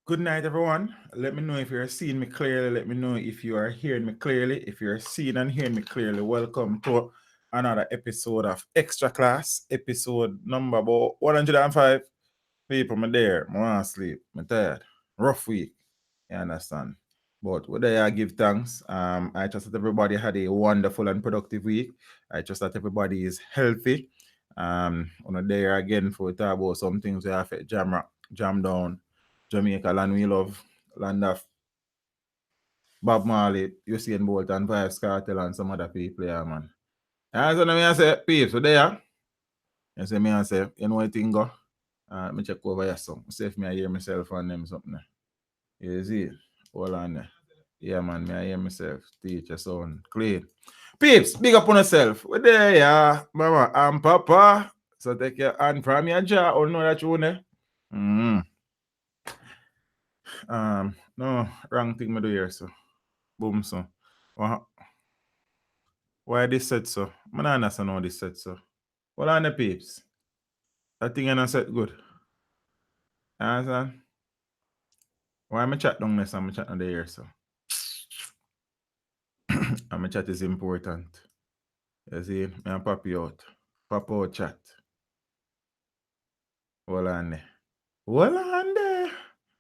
Good night, everyone. Let me know if you're seeing me clearly. Let me know if you are hearing me clearly. If you're seeing and hearing me clearly, welcome to another episode of Extra Class, episode number about 105. People, me there. I want to sleep. I'm tired. Rough week. You understand? But what I give thanks. I trust that everybody had a wonderful and productive week. I trust that everybody is healthy. On a day again for talk about some things that affect jam down Jamaica, land we love, land of Bob Marley, Usain Bolt and Vibes Kartel and some other people, yeah, man. And so I say, peeps, so there, you say me and say, you know what thing go? Me check over your song. See if me I hear myself and them something. You see? Hold on there. Yeah, man, me I hear myself. Teacher sound clean. Peeps, big up on yourself. We there, yeah, mama and papa. So take your hand from your jaw or know that you want. No, wrong thing me do here, so. Boom, so. Why this set so? I don't understand how this set so. Hold on the peeps. That thing ain't set good. You understand? Why am I chat down this and I chat on the ear so? And my chat is important. You see, I pop you out. Pop out chat. Hold on there. Hold on there.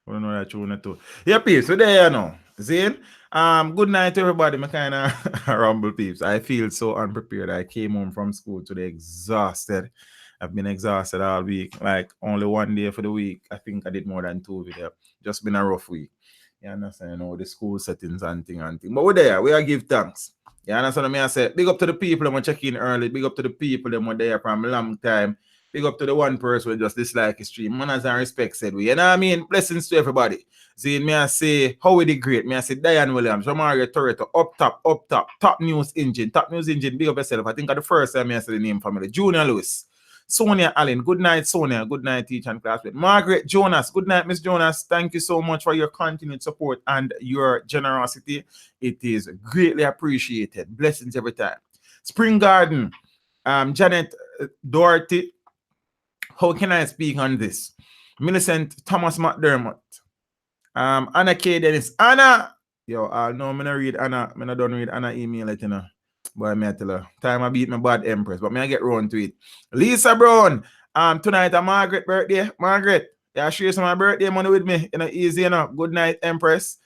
I don't know that you want to. Yeah, peeps, so there you know. See? Good night everybody. My kind of rumble peeps. I feel so unprepared. I came home from school today exhausted. I've been exhausted all week. Like only one day for the week. I think I did more than 2 videos. Just been a rough week. You understand? You know, the school settings and thing and thing. But we're there. We are give thanks. You understand what I say? Big up to the people that check in early. Big up to the people that were there from a long time. Big up to the one person who just dislike his stream. Manners and respect said we. You know what I mean? Blessings to everybody. See, me I say, how we the great? Me I say, Diane Williams, Romario Toretto, up top, top news engine, big up yourself. I think at the first time I say the name family. Junior Lewis, Sonia Allen, good night, Sonia, good night, teacher and classmate. Margaret Jonas, good night, Miss Jonas. Thank you so much for your continued support and your generosity. It is greatly appreciated. Blessings every time. Spring Garden, Janet Doherty, how can I speak on this? Millicent Thomas McDermott. Anna K. Dennis. Anna! Yo, I know I'm gonna read Anna. I'm not done read Anna email it, you know. Boy, me I tell her. Time I beat my bad empress, but me I get round to it. Lisa Brown. Tonight a Margaret birthday. Margaret, yeah, share some of my birthday money with me. You know, easy, you know. Good night, Empress.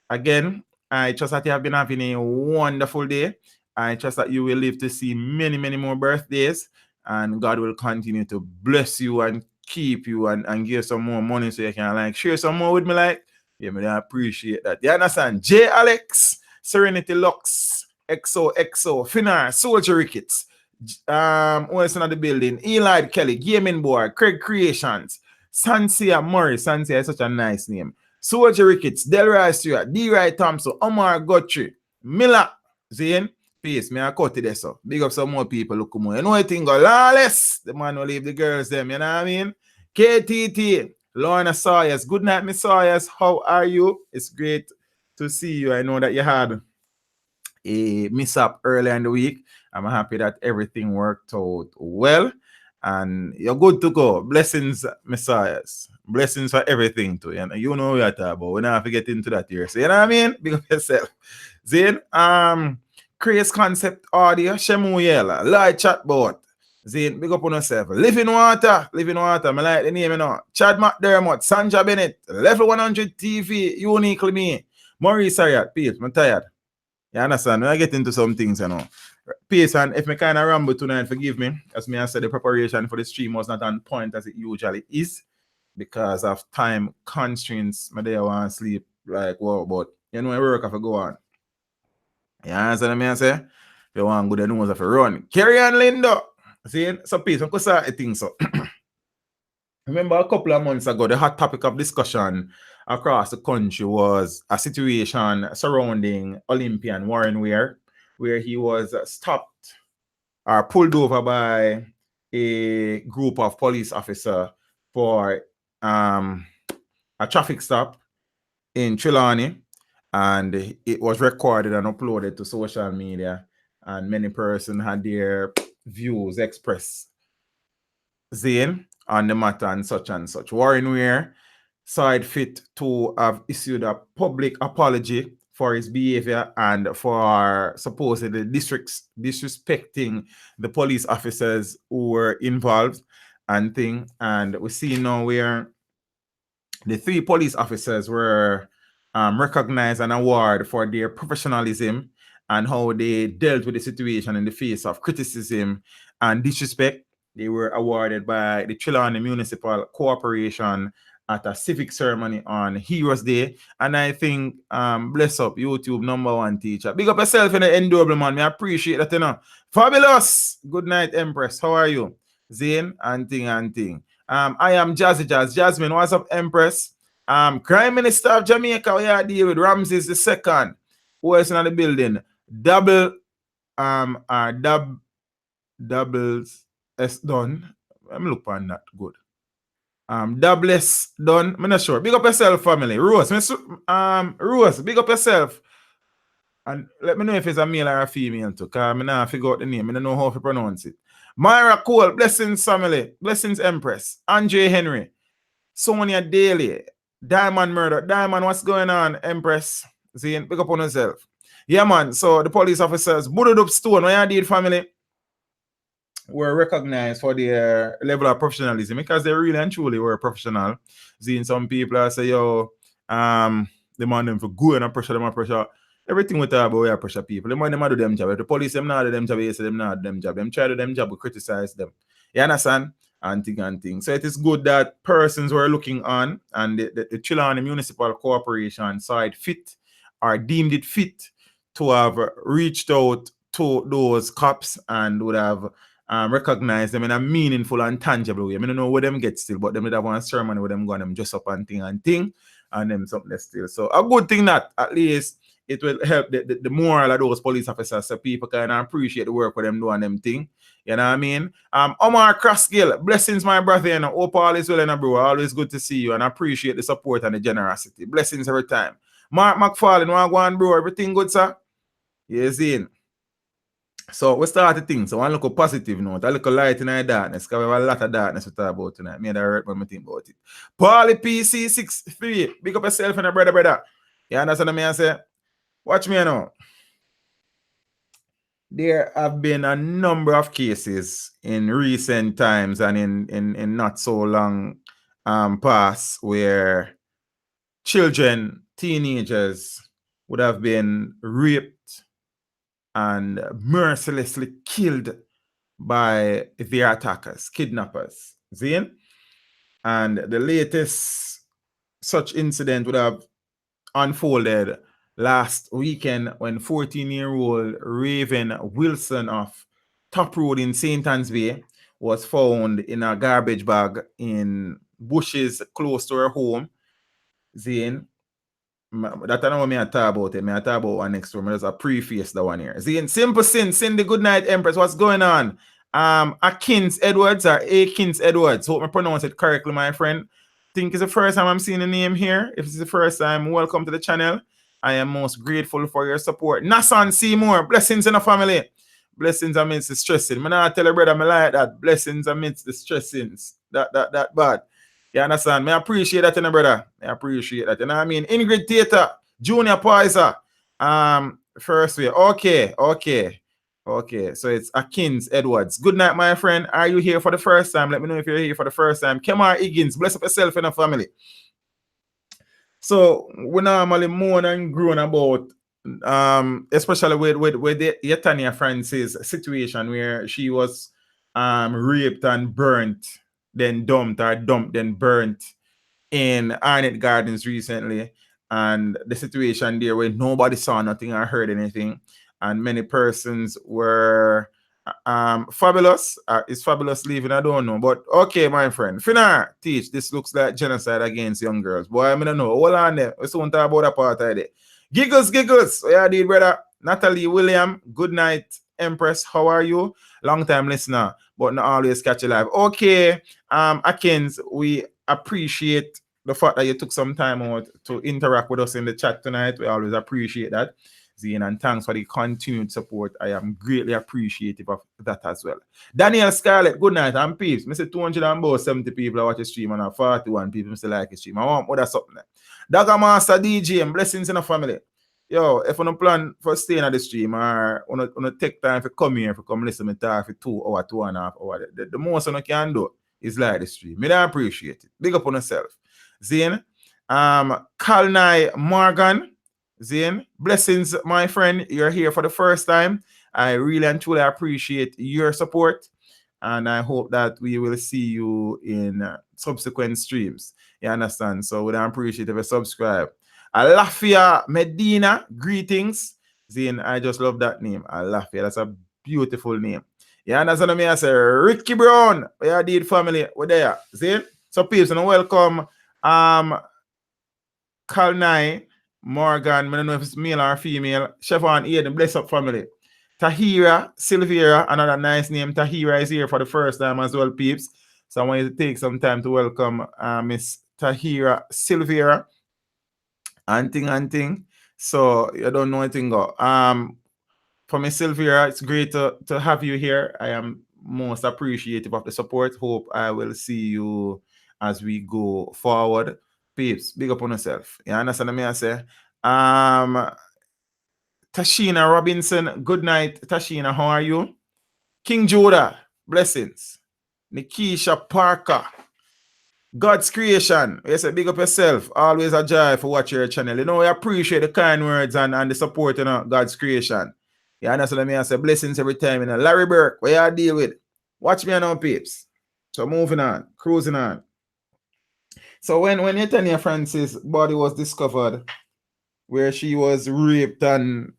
Again, I trust that you have been having a wonderful day. I trust that you will live to see many, many more birthdays. And God will continue to bless you and keep you and give some more money so you can like share some more with me. Like, yeah, man, I appreciate that. You understand? J. Alex, Serenity Lux, XO, Finar, Soldier Ricketts, who else in the building? Eli Kelly, Gaming Board, Craig Creations, Sansia Murray. Sansia is such a nice name. Soldier Ricketts, Delroy Stewart, D. Wright Thompson, Omar Guthrie, Miller, Zane. Peace, me I cut it there, so. Big up some more people, look more. You know what thing go lawless? The man will leave the girls them, you know what I mean? KTT, Lorna Sawyers. Good night, Miss Sawyers. How are you? It's great to see you. I know that you had a mishap earlier in the week. I'm happy that everything worked out well. And you're good to go. Blessings, Messiahs. Blessings for everything too. You know what you're talking about. We don't have to get into that here. So you know what I mean? Big up yourself. Zane, Chris Concept Audio, Shemu Yella, Light Chatbot. Zane, big up on yourself. Living Water, I like the name, you know. Chad McDermott, Sanja Bennett, Level 100 TV, Uniquely Me, Maurice Ariat, Pete, I'm tired. You understand? When I get into some things, you know. Peace, and if me kind of ramble tonight, forgive me. As me I said, the preparation for the stream was not on point as it usually is because of time constraints. My day I want to sleep like wow, but you know, I work have to go on. You understand me I say? If you want good, you know, have to run. Carry on, Linda. See, so peace, I'm going to think so. Remember a couple of months ago, the hot topic of discussion across the country was a situation surrounding Olympian Warren Weir, where he was stopped or pulled over by a group of police officers for a traffic stop in Trelawney, and it was recorded and uploaded to social media, and many persons had their views expressed Zane on the matter and such. Warren Weir saw it fit to have issued a public apology for his behavior and for supposedly disrespecting the police officers who were involved and thing. And we see now where the 3 police officers were recognized and awarded for their professionalism and how they dealt with the situation in the face of criticism and disrespect. They were awarded by the Trelawney Municipal Corporation at a civic ceremony on Heroes Day. And I think, bless up, YouTube #1 teacher. Big up yourself in the endurable, man. I appreciate that, you know. Fabulous. Good night, Empress. How are you? Zane and thing. I am Jazzy Jazz. Jasmine, what's up, Empress? Prime Minister of Jamaica, we are dealing with Ramses II. Who else in the building? Doubles S done. I'm looking on that good. Double S done. I'm not sure. Big up yourself, family. Rose, Rose, big up yourself. And let me know if it's a male or a female too, because I not figure out the name. I don't know how to pronounce it. Myra Cole, blessings family, blessings Empress. Andre Henry, Sonia Daly, Diamond Murder. Diamond, what's going on, Empress? Zane, pick up on yourself. Yeah, man. So the police officers, booted up stone. What you did, family, were recognized for their level of professionalism because they really and truly were professional. Seeing some people I say, yo, they want them for good and pressure them, pressure. Everything we talk about, we are pressure people. They want them to do them job. If the police them not do them job, they say them not do them job. Them try to do them job, we criticize them. You understand? And thing. So it is good that persons were looking on and the Trelawney Municipal Corporation saw it fit or deemed it fit to have reached out to those cops and would have recognized them in a meaningful and tangible way. I don't know where them get still, but them would have one ceremony where them go and them dress up and thing and them something still. So a good thing that at least it will help the moral of those police officers so people can appreciate the work with them doing them thing. You know what I mean? Omar Crossgill, blessings, my brother. You know, hope all is well, and bro. Always good to see you and appreciate the support and the generosity. Blessings every time. Mark McFarlane, want to go on, bro? Everything good, sir? Yes, in. So we start the thing. So I look a positive note. I look a light in the darkness. Because we have a lot of darkness to talk about tonight. Me that hurt when I think about it. Paulie PC63. Big up yourself and a brother. You understand what I say? Watch me now. There have been a number of cases in recent times and in not so long past where children, teenagers would have been raped and mercilessly killed by their attackers, kidnappers. Zane? And the latest such incident would have unfolded last weekend when 14-year-old Raven Wilson of Top Road in St. Anne's Bay was found in a garbage bag in bushes close to her home. Zane, that I know what I talk about it. I talk about one next door. There's a preface the one here. Zane, simple sin, the good night, Empress. What's going on? Akins Edwards or Akins Edwards. Hope I pronounce it correctly, my friend. Think it's the first time I'm seeing the name here. If it's the first time, welcome to the channel. I am most grateful for your support. Nassan Seymour, blessings in the family. Blessings amidst the stressing. I not tell your brother I like that. Blessings amidst the stressings. That bad. You understand? I appreciate that, brother. I appreciate that. You know what I mean? Ingrid Theater, Junior Poiser. First way. Okay. So it's Akins Edwards. Good night, my friend. Are you here for the first time? Let me know if you're here for the first time. Kemar Higgins, bless up yourself and the family. So we normally mourn and groan about especially with the Yetania Francis situation where she was raped and burnt, then dumped then burnt in Arnett Gardens recently, and the situation there where nobody saw nothing or heard anything, and many persons were fabulous. Is fabulous leaving? I don't know, but okay, my friend. Finna teach. This looks like genocide against young girls. Boy, I don't know. Hold on there. We soon talk about that part of it. Giggles. Yeah, did brother. Natalie William. Good night, Empress. How are you? Long time listener, but not always catch you live. Okay, Akins, we appreciate the fact that you took some time out to interact with us in the chat tonight. We always appreciate that. Zane, and thanks for the continued support. I am greatly appreciative of that as well. Daniel Scarlett, good night. I'm peeps. I say 270 people watch the stream and 41 people still like the stream. I want more than something. Dagger Master DJ and blessings in the family. Yo, if you don't plan for staying at the stream or on take time to come here, to come listen to me talk for 2 hours, 2.5 hours, the most you can do is like the stream. Me don't appreciate it. Big up on yourself. Zane, Kalnai Morgan, Zane, blessings, my friend. You're here for the first time. I really and truly appreciate your support, and I hope that we will see you in subsequent streams. You understand? So we don't appreciate if you subscribe. Alafia Medina, greetings. Zane, I just love that name. Alafia, that's a beautiful name. Yeah, and that's what I say. Ricky Brown, we are the family. We're there. Zane, so peace and welcome. Kalnai Morgan, I don't know if it's male or female. Chevron Aiden, bless up family. Tahira Silvera, another nice name. Tahira is here for the first time as well, peeps. So I want you to take some time to welcome Miss Tahira Silvera. Anting. So you don't know anything go. For Miss Silvera, it's great to have you here. I am most appreciative of the support. Hope I will see you as we go forward. Peeps, big up on yourself. You understand what I say? Tashina Robinson, good night. Tashina, how are you? King Judah, blessings. Nikisha Parker, God's creation. You say, big up yourself. Always a joy for watching your channel. You know, I appreciate the kind words and the support, you know, God's creation. You understand what I say? Blessings every time, you know. Larry Burke, what you deal with? Watch me now, peeps. So moving on, cruising on. So when Netanya Francis' body was discovered, where she was raped and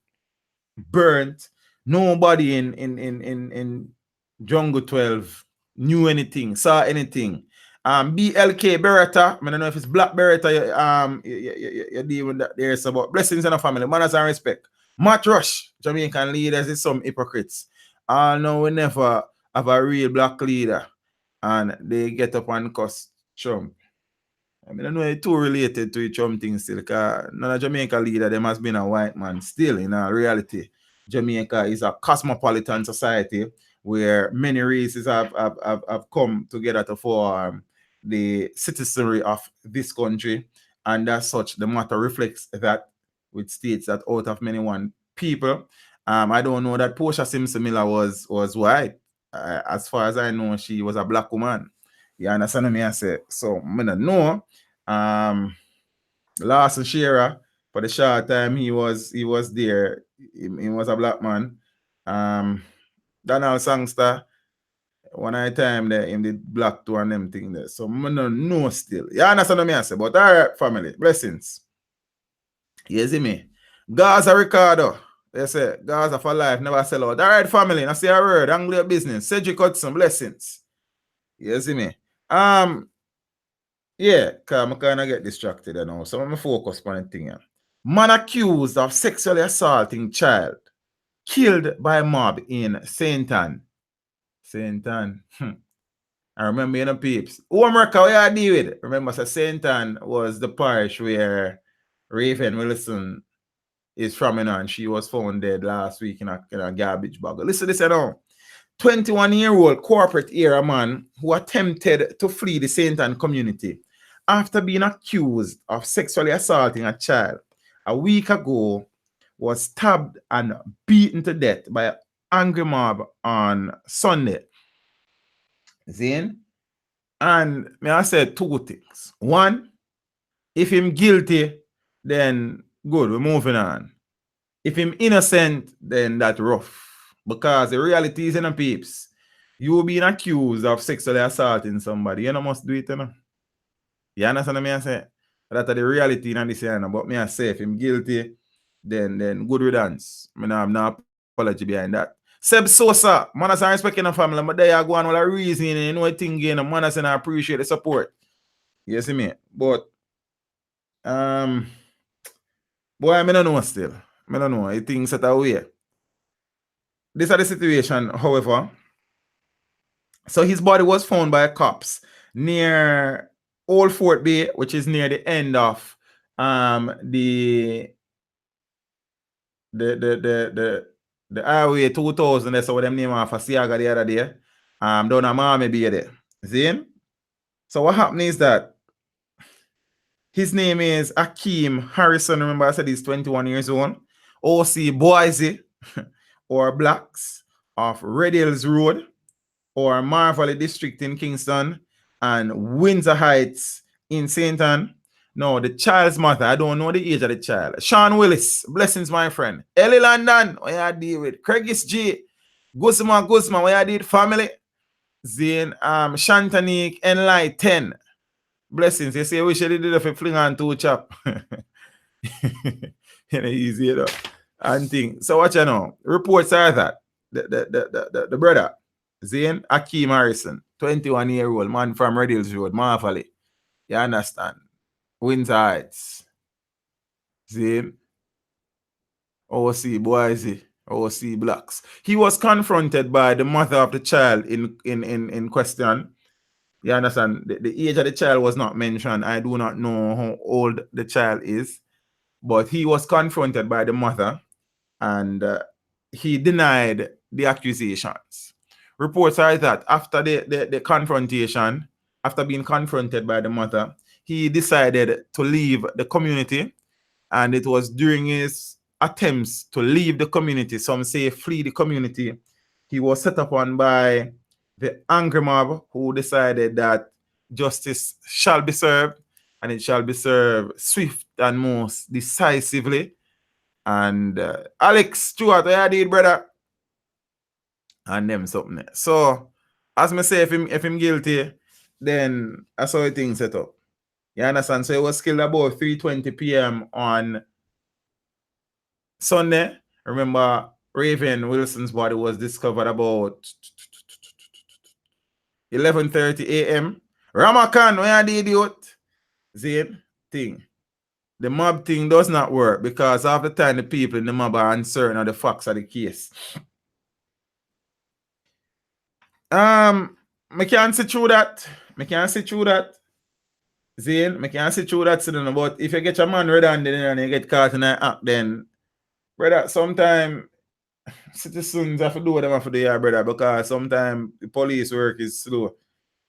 burnt, nobody in Jungle 12 knew anything, saw anything. BLK Beretta, I don't know if it's Black Beretta, you deal with that there, so about blessings in the family, manners and respect. Matt Rush, Jamaican leaders is some hypocrites. No, we never have a real black leader, and they get up and cuss Trump. I mean, I know it's too related to Trump thing still, because none of Jamaica leader, them has been a white man still. In reality, Jamaica is a cosmopolitan society where many races have come together to form the citizenry of this country, and as such, the matter reflects that, which states that out of many one people, I don't know that Portia Simpson Miller was white. As far as I know, she was a black woman. You understand what I say? So I don't know. Lawson Shearer, for the short time he was there, he was a black man. Donald Sangster, one of the time there in the black tour and them thing there. So I don't know still. You understand what I say? But all right, family, blessings. You see me? Gaza Ricardo. They say Gaza for life, never sell out. All right, family. I say a word. Anglia business. Cedric Hudson, blessings. You see me? Yeah, because I kind of get distracted now. So I'm focus on the thing. Man accused of sexually assaulting child killed by mob in St. Ann. St. Ann. I remember, you know, peeps. Who America, what you deal with? Remember, so St. Ann was the parish where Raven Wilson is from, you know, and she was found dead last week in a garbage bag. Listen to this, you know. 21-year-old corporate era man who attempted to flee the St. Ann community after being accused of sexually assaulting a child a week ago was stabbed and beaten to death by an angry mob on Sunday. Zane? And may I say two things. One, if him guilty, then good, we're moving on. If him innocent, then that's rough. Because the reality is, you know, peeps, you being accused of sexually assaulting somebody, you know, must do it, you know. You understand what I say? That's the reality in this, you know. But me I say, if him guilty, then good riddance. I have no apology behind that. Seb Sosa, manners and respect in the family, but there you go on with a reason, you know, thing, you know, manners and I appreciate the support. You see me? But, boy, I don't know still. I don't know. I think set away. This is the situation, however. So his body was found by cops near Old Fort Bay, which is near the end of the the highway 2000, that's what them name off a Siaga the other day. Down a Miami Bay there. See? So what happened is that his name is Akeem Harrison. Remember, I said he's 21 years old. OC Boise or Blacks of Red Hills Road or Marvally District in Kingston and Windsor Heights in St. Ann. No, the child's mother, I don't know the age of the child. Sean Willis, blessings, my friend. Ellie London, what you deal with? Craigis G, Guzman, what you did? Family. Zane, Shantanique, Enlight 10. Blessings. You see, I wish I did it for fling on two chap. Easy, you know. And thing. So what you know? Reports are that the brother, Zane Akeem Harrison, 21-year-old man from Red Hills Road, Marvally. You understand? Windsor Heights. Zane. OC Boise. OC Blacks. He was confronted by the mother of the child in question. You understand? The age of the child was not mentioned. I do not know how old the child is, but he was confronted by the mother and he denied the accusations. Reports are that after the confrontation, after being confronted by the mother, he decided to leave the community, and it was during his attempts to leave the community, some say flee the community, he was set upon by the angry mob who decided that justice shall be served, and it shall be served swift and most decisively. And Alex Stewart, what you did, brother? And them something. So, as me say, if him guilty, then that's how the thing set up. You understand? So it was killed about 3:20 p.m. on Sunday. Remember, Raven Wilson's body was discovered about 11:30 a.m. Ramakan, where the idiot? Zane thing. The mob thing does not work because half the time the people in the mob are uncertain of the facts of the case. I can't see through that. Zane, I can't see through that. But if you get your man red-handed and you get caught in an act, then, brother, sometimes citizens have to do what they have to do, brother, because sometimes the police work is slow.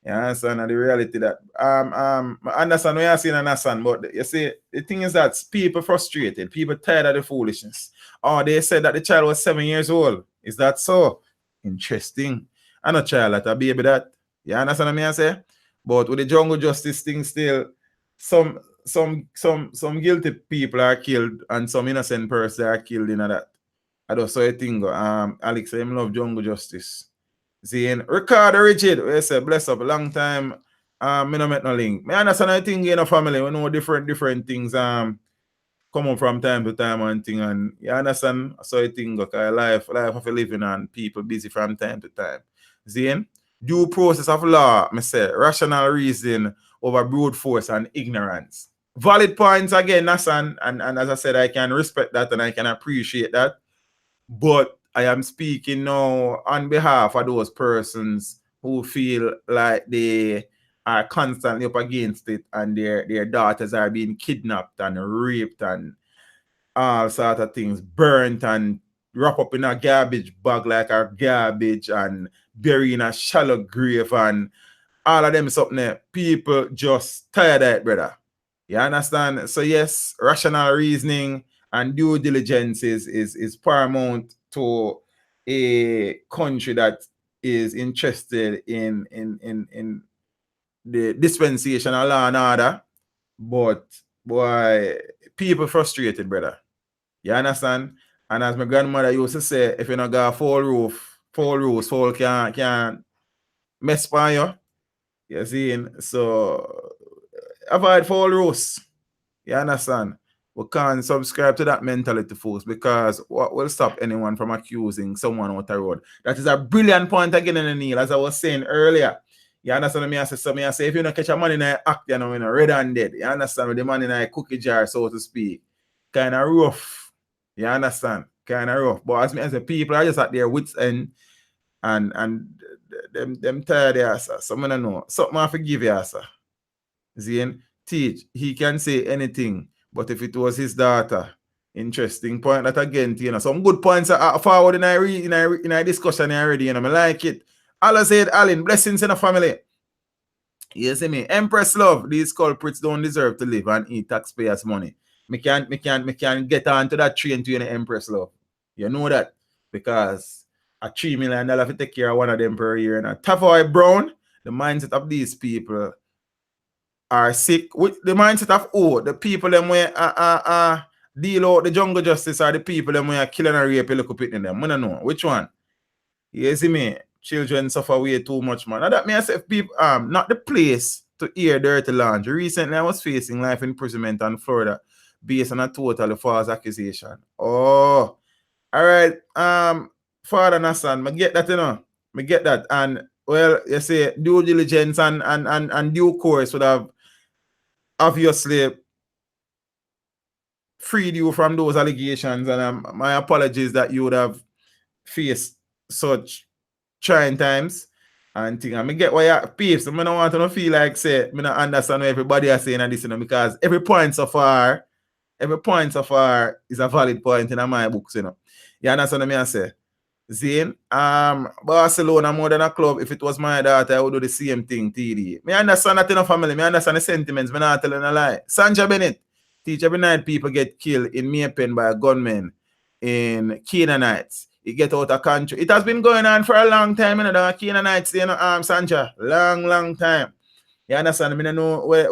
You understand? And the reality that I understand what you're saying, understand, but you see, the thing is that people frustrated, people tired of the foolishness. Oh, they said that the child was 7 years old. Is that so? Interesting. I'm not child that a baby that. You understand what I say? But with the jungle justice thing still, some guilty people are killed and some innocent persons are killed in that. I don't saw a thing. Alex, I love jungle justice. Zane, Ricardo Rigid, we say bless up a long time. Me no make no link. Me understand I think in a family, we know different things come up from time to time and thing, and you understand? So I think okay, life of a living and people busy from time to time. Zane, due process of law, me say rational reason over brute force and ignorance. Valid points again, Nassan, and as I said, I can respect that and I can appreciate that. But I am speaking now on behalf of those persons who feel like they are constantly up against it and their daughters are being kidnapped and raped and all sort of things, burnt and wrapped up in a garbage bag like a garbage and buried in a shallow grave and all of them something there. People just tired of it, brother. You understand? So yes, rational reasoning and due diligence is paramount to a country that is interested in the dispensation of law and order. But boy, people frustrated, brother. You understand? And as my grandmother used to say, if you not got full rules, foul can't mess by you. You see? So avoid foul rules. You understand? We can't subscribe to that mentality, folks, because what will stop anyone from accusing someone out the road? That is a brilliant point again in the Neil, as I was saying earlier. You understand what I say? So I say, if you don't catch a man in an act, you know, red-handed, you understand, with the man in a cookie jar, so to speak, kind of rough. You understand? Kind of rough. But as I say, people are just at their wits' end and them tired, yeah, sir. So I don't know. Something I forgive you, sir. Zane, teach. He can say anything, but if it was his daughter, Interesting point that again, you know. Some good points are forward in our discussion already, you know. I like it. Allah said, Alan, blessings in the family. You see me? Empress love, these culprits don't deserve to live and eat taxpayers' money. Me can get on to that train to you, Empress love. You know that? Because a $3 million to take care of one of them per year. And a Tavoy Brown, the mindset of these people are sick. With the mindset of the people them where deal out the jungle justice are the people them where killing and rape look up in them. I don't know. Which one? You see me? Children suffer way too much, man. And that means if people not the place to air dirty laundry. Recently, I was facing life imprisonment in Florida based on a totally false accusation. Oh, all right. Father Nassan, I get that, you know. I get that. And well, you say due diligence and due course would have obviously freed you from those allegations. And my apologies that you would have faced such trying times and thing. I mean, get why you peeps. I don't want to feel like say I don't understand what everybody is saying and this, you know, because every point so far is a valid point in my books, you know. You understand what I say? Zane, Barcelona more than a club. If it was my daughter, I would do the same thing, TD. Me understand that in a family, me understand the sentiments, me not telling a lie. Sanja Bennett, teach every night people get killed in Maypen by a gunman in Canaanites. It get out of country. It has been going on for a long time, you know, the Canaanites, you know, Sanja. Long time. You understand? I know where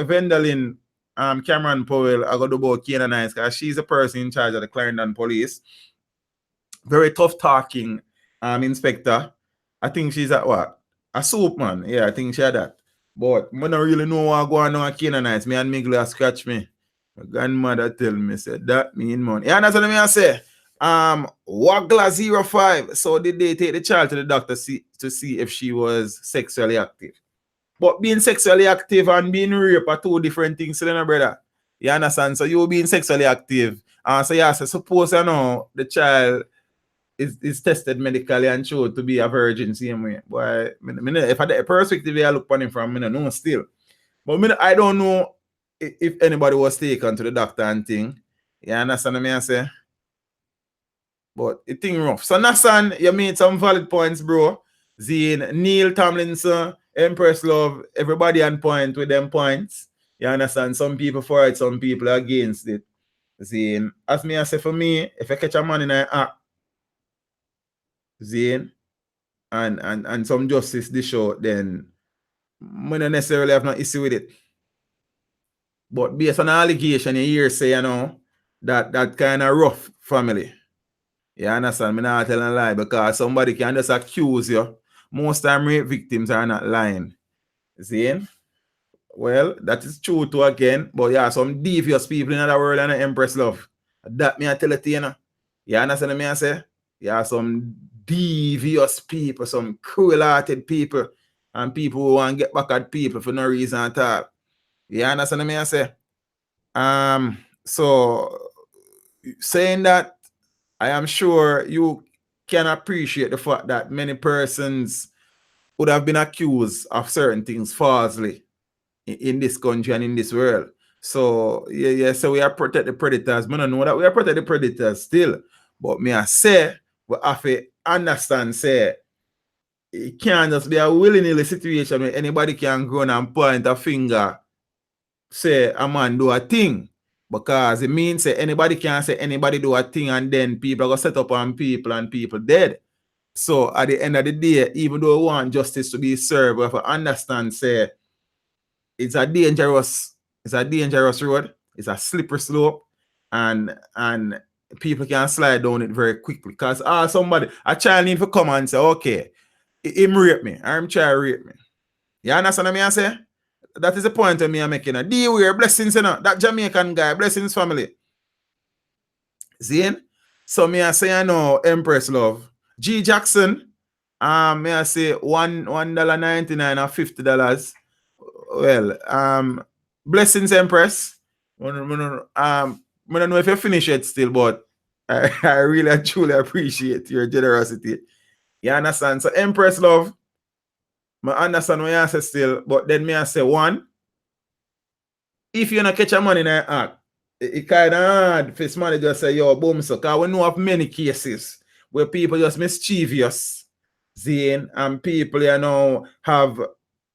Vendalin Cameron Powell I got to do about Canaanites because she's the person in charge of the Clarendon police. Very tough talking inspector. I think she's at what? A soap man. Yeah, I think she had that. But I don't really know what going on at Canaanites. Me and Migla scratch me. My grandmother tell me, said that mean money. Yeah, that's what I say. Wagla 05. So did they take the child to the doctor to see if she was sexually active? But being sexually active and being raped are two different things, brother. You understand? So you being sexually active. So yeah, so suppose you know the child is tested medically and shown to be a virgin same way. Boy, if I the perspective I look on him from, I don't know still. But I don't know if anybody was taken to the doctor and thing. You understand what I say? But it thing rough. So Nassan, you made some valid points, bro. Zane, Neil Tomlinson, Empress Love, everybody on point with them points. You understand? Some people for it, some people against it. Zane, as me I say for me, if I catch a man in an act, Zane, and some justice this show, then I don't necessarily have no issue with it. But based on the allegation you hear say, you know, that kind of rough family. You understand? Me not telling a lie because somebody can just accuse you. Most time rape victims are not lying. Zane? Well, that is true too again. But yeah, some devious people in the world and Empress Love. That me I tell it, you know. You understand what I say? Yeah, some devious people, some cruel-hearted people, and people who want to get back at people for no reason at all. You understand what I say? So saying that, I am sure you can appreciate the fact that many persons would have been accused of certain things falsely in this country and in this world. So yeah, so we are protect the predators. I don't know that we are protect the predators still. But me I say, we have to understand, say, it can't just be a willy-nilly situation where anybody can go and point a finger, say a man do a thing. Because it means say anybody can say anybody do a thing and then people are going to set up on people and people dead. So at the end of the day, even though we want justice to be served, we have to understand, say, it's a dangerous road. It's a slippery slope, and people can slide down it very quickly. Because a child need to come and say, okay, him rape me, or him try to rape me. You understand what I say? That is the point of me I'm making. D-Wear, blessings, you know, that Jamaican guy, blessings family. See? So me I say, I know, Empress Love. G Jackson, may I say $1.99 or $50. Well, blessings, Empress. I don't know if you finish it still, but I really and truly appreciate your generosity. You understand? So, Empress Love, I understand what you say still, but then me I say, one, if you don't catch a money in an act, it kind of hard for somebody just say, yo, boom, so, because we know of many cases where people just mischievous, Zane, and people, you know, have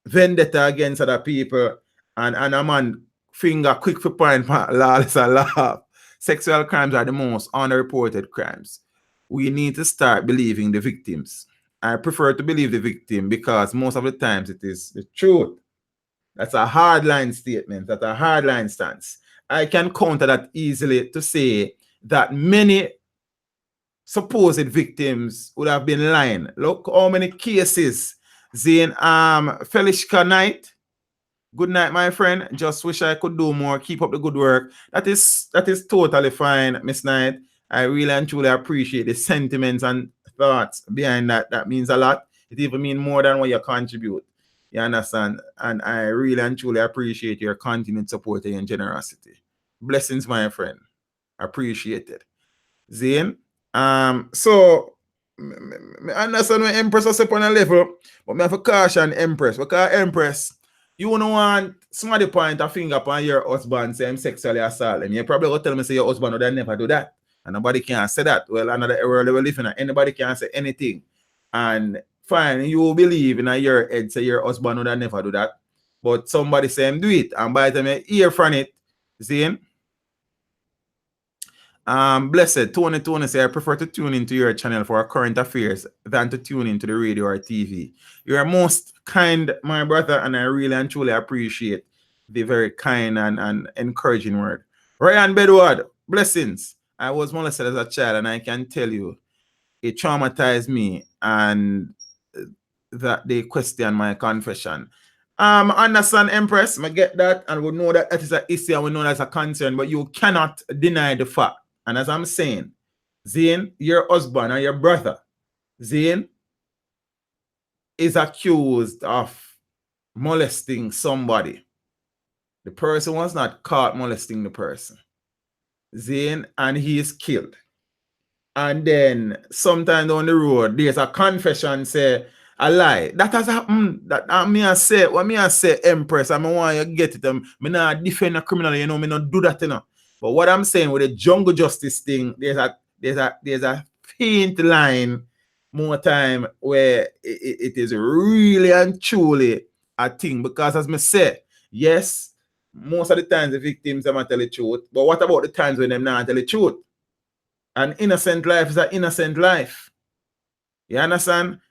vendetta against other people, and a man finger quick for point, lawless and laugh. Sexual crimes are the most unreported crimes. We need to start believing the victims. I prefer to believe the victim because most of the times it is the truth. That's a hardline statement. That's a hardline stance. I can counter that easily to say that many supposed victims would have been lying. Look how many cases. Zane, Felishka Knight, good night, my friend. Just wish I could do more. Keep up the good work. That is totally fine, Miss Knight. I really and truly appreciate the sentiments and thoughts behind that. That means a lot. It even means more than what you contribute. You understand? And I really and truly appreciate your continued support and generosity. Blessings, my friend. Appreciate it. Zane. So I understand when Empress was up on a level, but I have a caution Empress. Because Empress, you don't want somebody point a finger upon your husband saying sexually assault him. You probably will tell me say your husband would never do that. And nobody can say that. Well, another world we live in, anybody can say anything. And fine, you believe in your head say your husband would never do that. But somebody say him do it. And by the time you hear from it, Zane, blessed Tony say I prefer to tune into your channel for current affairs than to tune into the radio or TV. You're most kind, my brother, and I really and truly appreciate the very kind and encouraging word. Ryan Bedward, blessings. I was molested as a child, and I can tell you it traumatized me, and that they question my confession. Understand, Empress, I get that, and we know that is an issue and we know that's a concern, but you cannot deny the fact. And as I'm saying, Zane, your husband and your brother, Zane, is accused of molesting somebody. The person was not caught molesting the person. Zane, and he is killed. And then sometime down the road, there's a confession say a lie. That has happened. That me I say, what me I say, Empress, I want you get it. Me not defend a criminal, you know, me not do that, you know. But what I'm saying with the jungle justice thing, there's a faint line more time where it is really and truly a thing. Because as me say, yes, most of the times the victims are tell the truth. But what about the times when them not tell the truth? An innocent life is an innocent life. You understand?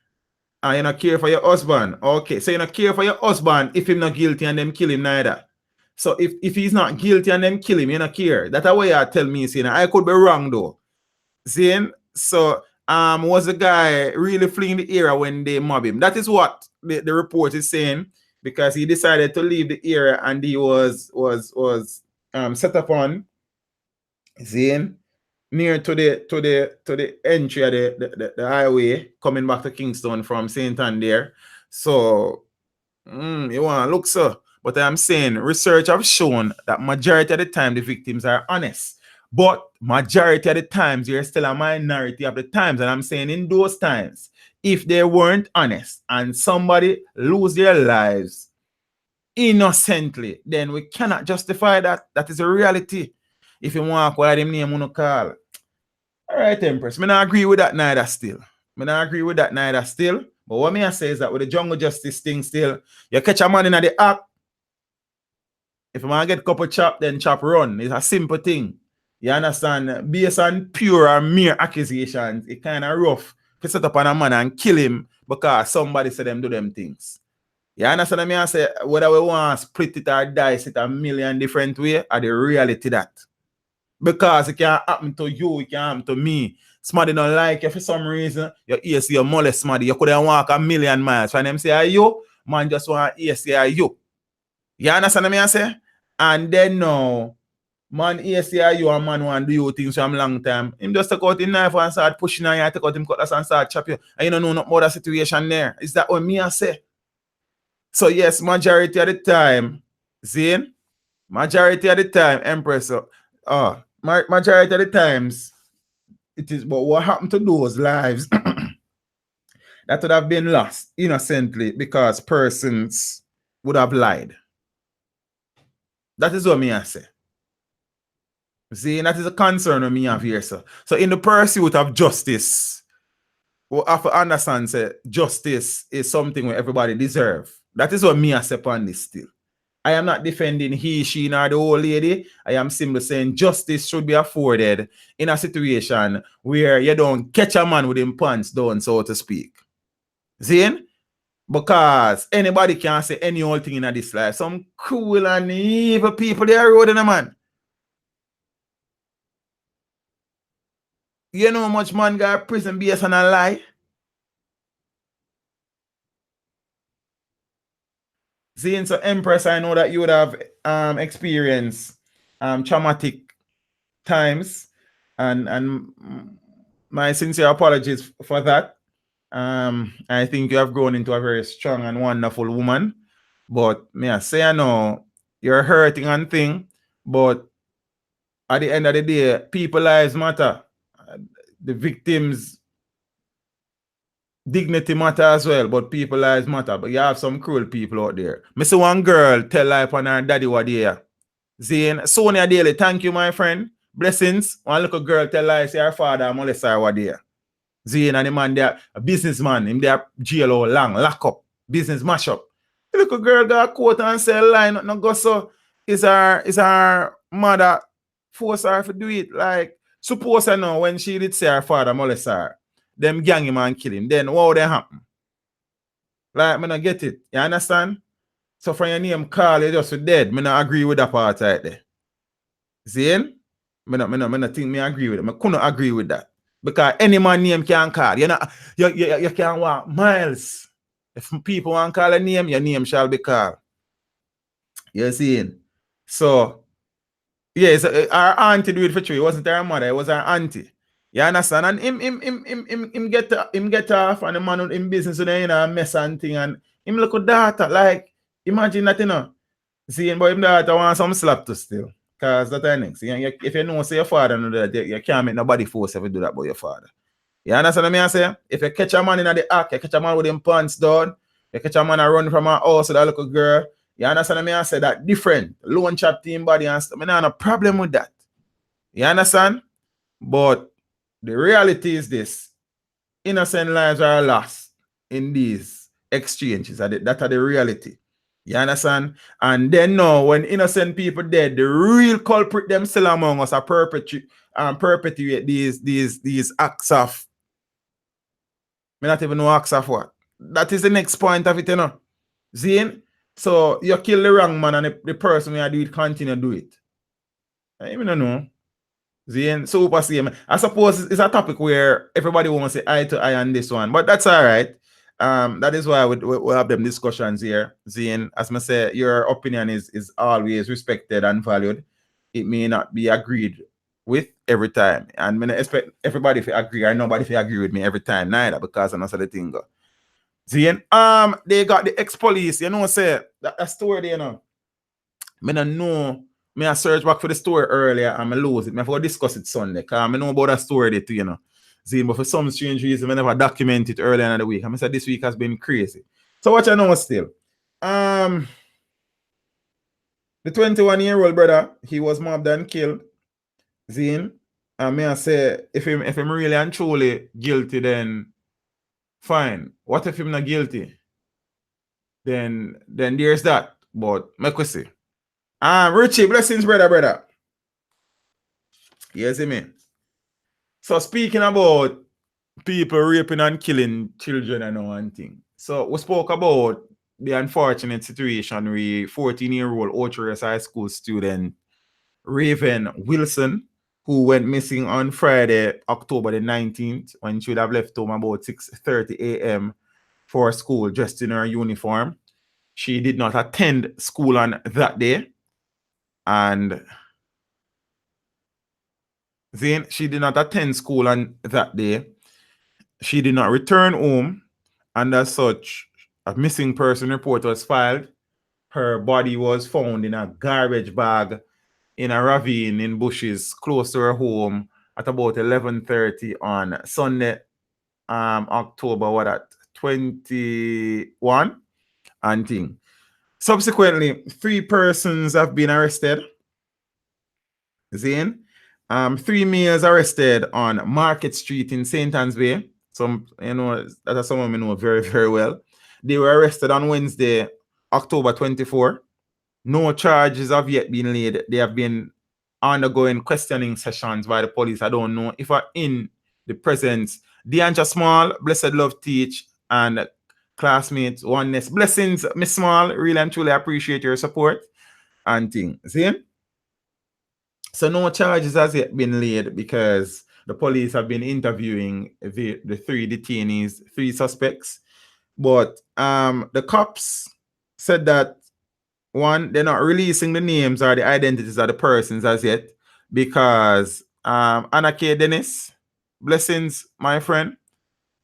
And you not care for your husband. Okay, so you not care for your husband if he's not guilty and them kill him neither. So if he's not guilty and them kill him, you not care. That's why you tell me, saying I could be wrong though. Seeing? So was the guy really fleeing the area when they mob him? That is what the report is saying, because he decided to leave the area and he was set upon, seeing, near to the entry of the highway coming back to Kingston from St. Ann there. So you want to look, so. But I'm saying research have shown that majority of the time the victims are honest. But majority of the times there's still a minority of the times. And I'm saying in those times, if they weren't honest and somebody lose their lives innocently, then we cannot justify that. That is a reality. If you want to call them name, you call. All right, Empress. I not agree with that neither still. But what I say is that with the jungle justice thing still, you catch a man in the act. If you want to get a couple chop, then chop run. It's a simple thing. You understand? Based on pure or mere accusations, it's kind of rough to set up on a man and kill him because somebody said them do them things. You understand me? I say whether we want to split it or dice it a million different ways, are the reality that. Because it can happen to you, it can happen to me. Somebody don't like you for some reason, you hear say you molest somebody, you could walk a million miles. When them say are you, man just want to hear say are you. You understand me I say? And then now, man hear say are you, and man want to do you things from long time. Him just take out his knife and start pushing on you, take out him cutlass and start chop you. And you don't know nothing about the situation there. Is that what me I say? So yes, majority of the time, Zane, majority of the time, Empress, majority of the times, it is, but what happened to those lives that would have been lost innocently because persons would have lied. That is what me I say. See, that is a concern of me have here, sir. So in the pursuit of justice, we have to understand say justice is something where everybody deserve. That is what me I say on this still. I am not defending he, she, nor the old lady. I am simply saying justice should be afforded in a situation where you don't catch a man with him pants down, so to speak. See? Because anybody can say any old thing in this life. Some cruel and evil people they are road in a man. You know how much man got prison based on a lie? Seeing so Empress, I know that you would have experienced traumatic times, and my sincere apologies for that. I think you have grown into a very strong and wonderful woman. But may I say I know you're hurting and thing, but at the end of the day, people lives matter. The victims' dignity matter as well, but people lives matter. But you have some cruel people out there. Me see one girl tell life on her daddy what there. Zane, Sonia Daly, thank you, my friend. Blessings. One little girl tell life say her father molest her what there. Zane and the man there, a businessman, him there jail all long, lock up, business mash up. The little girl got a coat and sell line, not go so is her mother force her to do it. Like, suppose I know when she did say her father molest her, them gang him and kill him. Then what would happen? Like, me not get it. You understand? So from your name call, you just dead. Me not agree with that part right there. Zane? Me not think me agree with it. I couldn't agree with that. Because any man name can call. You can walk miles. If people want to call a name, your name shall be called. You see? So, yes, our auntie do it for you. It wasn't her mother, it was her auntie. You understand? And him get off and the man in business with a mess and thing, and him look at data. Like, imagine that, you know. Seeing but him daughter want some slap to still. Because that's the next. If you know say your father know that, you can't make nobody force if you do that about your father. You understand what I say? If you catch a man in the act, you catch a man with him pants down, you catch a man a run from a house with that little girl, you understand what I say? That different. Lone chap team body and stuff. I don't have no problem with that. You understand? But the reality is this. Innocent lives are lost in these exchanges. That are the reality. You understand? And then now, when innocent people dead, the real culprit them still among us are perpetuate these acts of. Me not even know acts of what. That is the next point of it, you know. Zane? So you kill the wrong man and the person who do it continue to do it. I even don't know. Zane, super same. I suppose it's a topic where everybody wants to say eye to eye on this one, but that's all right. That is why we have them discussions here. Zane, as I say, your opinion is always respected and valued. It may not be agreed with every time, and I expect everybody to agree or nobody to agree with me every time neither, because I'm not the thing go. Zane, they got the ex-police, you know, say that story there, you know. I don't know. I search back for the story earlier and I lose it. I forgot to discuss it Sunday. Because I know about that story there too, you know. See, but for some strange reason, I never document it earlier in the week. I said this week has been crazy. So what you know still? The 21-year-old brother, he was mobbed and killed. Zine. And may I say, if him really and truly guilty, then fine. What if him not guilty? Then there's that. But make we see. Richie, blessings, brother. You see me? So speaking about people raping and killing children and one thing. So we spoke about the unfortunate situation with 14-year-old Ocherous High School student Raven Wilson, who went missing on Friday, October the 19th, when she would have left home about 6:30 a.m. for school dressed in her uniform. She did not attend school on that day. And then she did not attend school on that day. She did not return home, and as such, a missing person report was filed. Her body was found in a garbage bag in a ravine in bushes close to her home at about 11:30 on Sunday, October 21 and thing. Subsequently, 3 persons have been arrested. Zane. 3 males arrested on Market Street in St. Anne's Bay. Some, that's someone we know very, very well. They were arrested on Wednesday, October 24. No charges have yet been laid. They have been undergoing questioning sessions by the police. I don't know if are in the presence. Deanja Small, Blessed Love Teach, and classmates, oneness. Blessings, Miss Small. Really and truly appreciate your support and things. See? So no charges has yet been laid because the police have been interviewing the 3 detainees, 3 suspects. But the cops said that, one, they're not releasing the names or the identities of the persons as yet because Anake Dennis, blessings, my friend,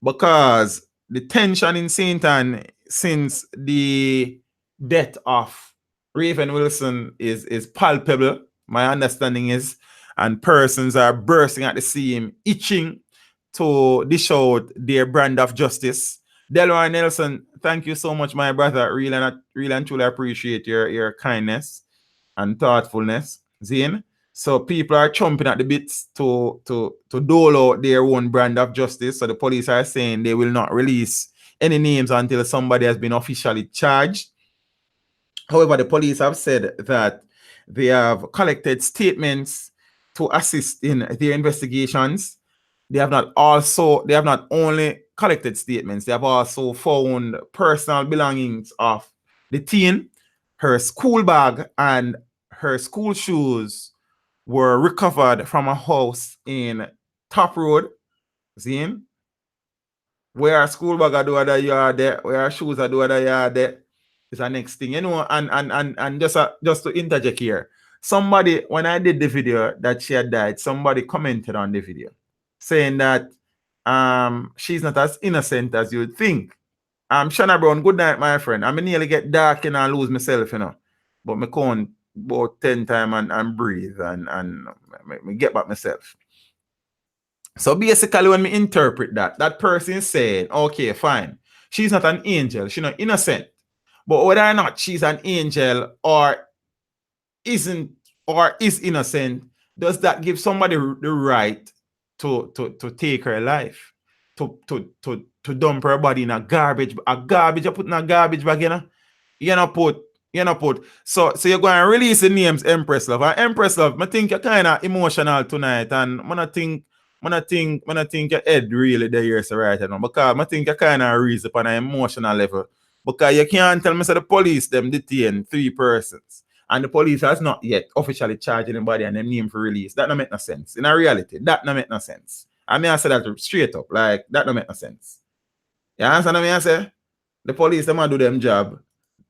because the tension in St. Anne since the death of Raven Wilson is palpable, my understanding is, and persons are bursting at the seam, itching to dish out their brand of justice. Delroy Nelson, thank you so much, my brother. Really and truly appreciate your kindness and thoughtfulness, Zane. So people are chomping at the bits to dole out their own brand of justice. So the police are saying they will not release any names until somebody has been officially charged. However, the police have said that they have collected statements to assist in their investigations. They have not only collected statements, they have also found personal belongings of the teen. Her school bag and her school shoes were recovered from a house in Top Road. Zine, where our school bag are do other yard there, where our shoes are do other yard there is the next thing, and just to interject here, somebody, when I did the video that she had died, somebody commented on the video saying that she's not as innocent as you'd think. Shanna Brown, good night, my friend. I nearly get dark and I lose myself, but me count about 10 times and breathe and me get back myself. So basically, when we interpret that person is saying, okay, fine, she's not an angel, she's not innocent. But whether or not she's an angel or isn't or is innocent, does that give somebody the right to take her life? To dump her body in a garbage you put in a garbage bag, you know put so you're going to release the names Empress Love. And Empress Love, I think you're kind of emotional tonight, and I think your head really there here so right now, because I think you kind of raised up on an emotional level, because you can't tell me so the police them detain 3 persons and the police has not yet officially charged anybody and them name for release. That don't make no sense. In a reality, that don't make no sense. I mean, I say that straight up, like that don't make no sense. You understand what I say? The police them do them job.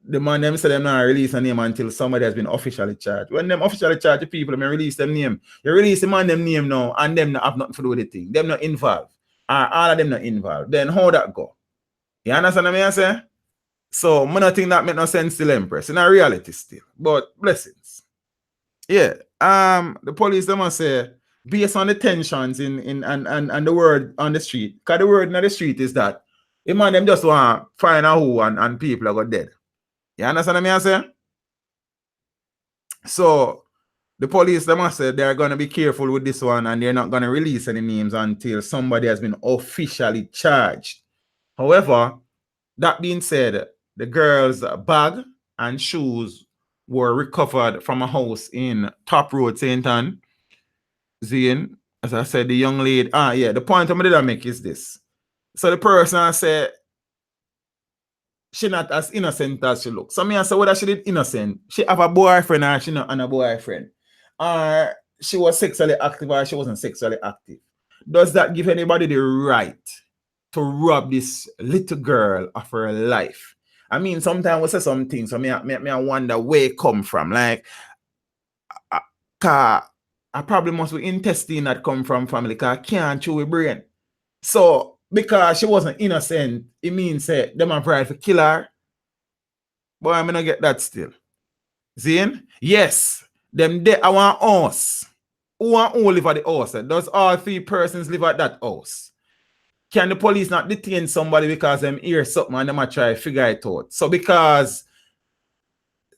The man them say them not release a name until somebody has been officially charged. When them officially charge the people, them release them name. You release the man them name now, and them not have nothing to do with the thing. Them not involved. All of them not involved. Then how that go? You understand what I say? So I don't think that make no sense to Empress. In a reality still. But blessings. Yeah. The police them must say, based on the tensions in and the word on the street, because the word on the street is that the man them just want to find out who and people are got dead. You understand what I say? So the police them must say they're gonna be careful with this one and they're not gonna release any names until somebody has been officially charged. However, that being said, the girl's bag and shoes were recovered from a house in Top Road, St. Anne. Zane, as I said, the young lady, the point I'm gonna make is this. So the person said she not as innocent as she looks. So me I say whether she did innocent, she have a boyfriend or she not and a boyfriend. Or she was sexually active or she wasn't sexually active. Does that give anybody the right to rob this little girl of her life? I mean, sometimes we say some things, so I wonder where it come from. Like, I probably must be intestine that come from family, because I can't chew a brain. So, because she wasn't innocent, it means that them have right to kill her. But I'm gonna get that still. Zane? Yes, them there I want house. Who live at the house? Does all 3 persons live at that house? Can the police not detain somebody because them hear something and them try to figure it out? So because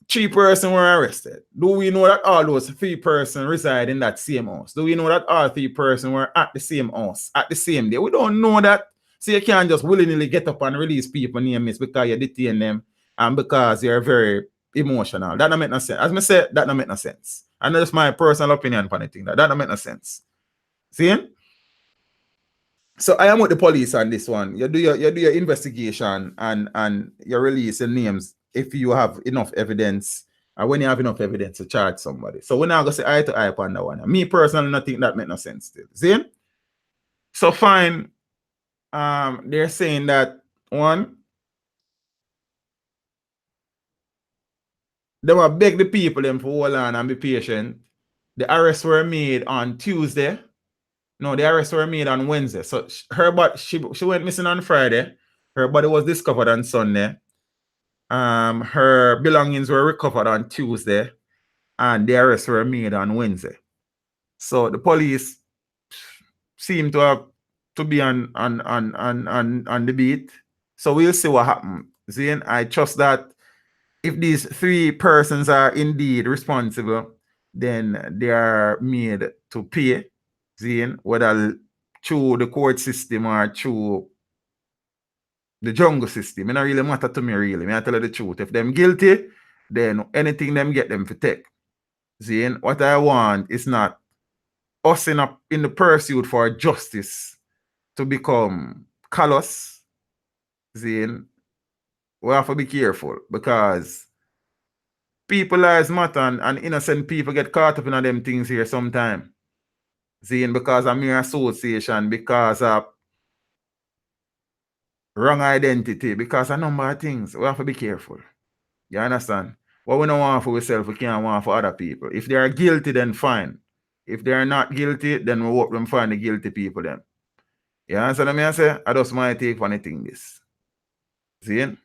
3 persons were arrested. Do we know that all those 3 persons reside in that same house? Do we know that all 3 persons were at the same house at the same day? We don't know that. So you can't just willingly get up and release people names because you detain them and because you're very emotional. That don't make no sense. As I said, that don't make no sense. And that's my personal opinion on the thing. That don't make no sense. See? So I am with the police on this one. You do your investigation and you release the names if you have enough evidence, and when you have enough evidence to charge somebody. So we're not gonna say eye to eye upon that one. Me personally, I think that make no sense still. See? So fine. They're saying that one, they will beg the people them for hold on and be patient. The arrests were made on Tuesday. No, the arrests were made on Wednesday. So her body, she went missing on Friday. Her body was discovered on Sunday. Her belongings were recovered on Tuesday, and the arrests were made on Wednesday. So the police seem to have to be on the beat. So we'll see what happens. Zane, I trust that if these 3 persons are indeed responsible, then they are made to pay. Zane, whether through the court system or through the jungle system. It don't really matter to me, really. I tell you the truth. If them guilty, then anything them get them for take. Zane, what I want is not us in the pursuit for justice to become callous. Zane, we have to be careful because people lives matter and innocent people get caught up in them things here sometime. Zane, because of mere association, because of wrong identity, because a number of things. We have to be careful. You understand? What we don't want for ourselves, we can't want for other people. If they are guilty, then fine. If they are not guilty, then we hope them find the guilty people then. You understand what I say? I just might take for anything this. See?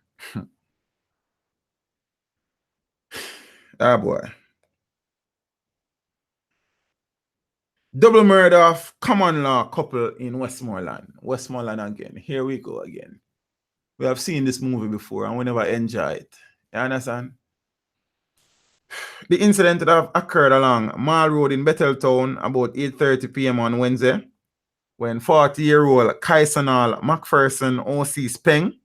Ah boy. Double murder of common law couple in Westmoreland. Westmoreland again. Here we go again. We have seen this movie before and we never enjoy it. You understand? The incident that have occurred along Mall Road in Betheltown about 8:30 p.m. on Wednesday when 40-year-old Kingston Macpherson O.C. Speng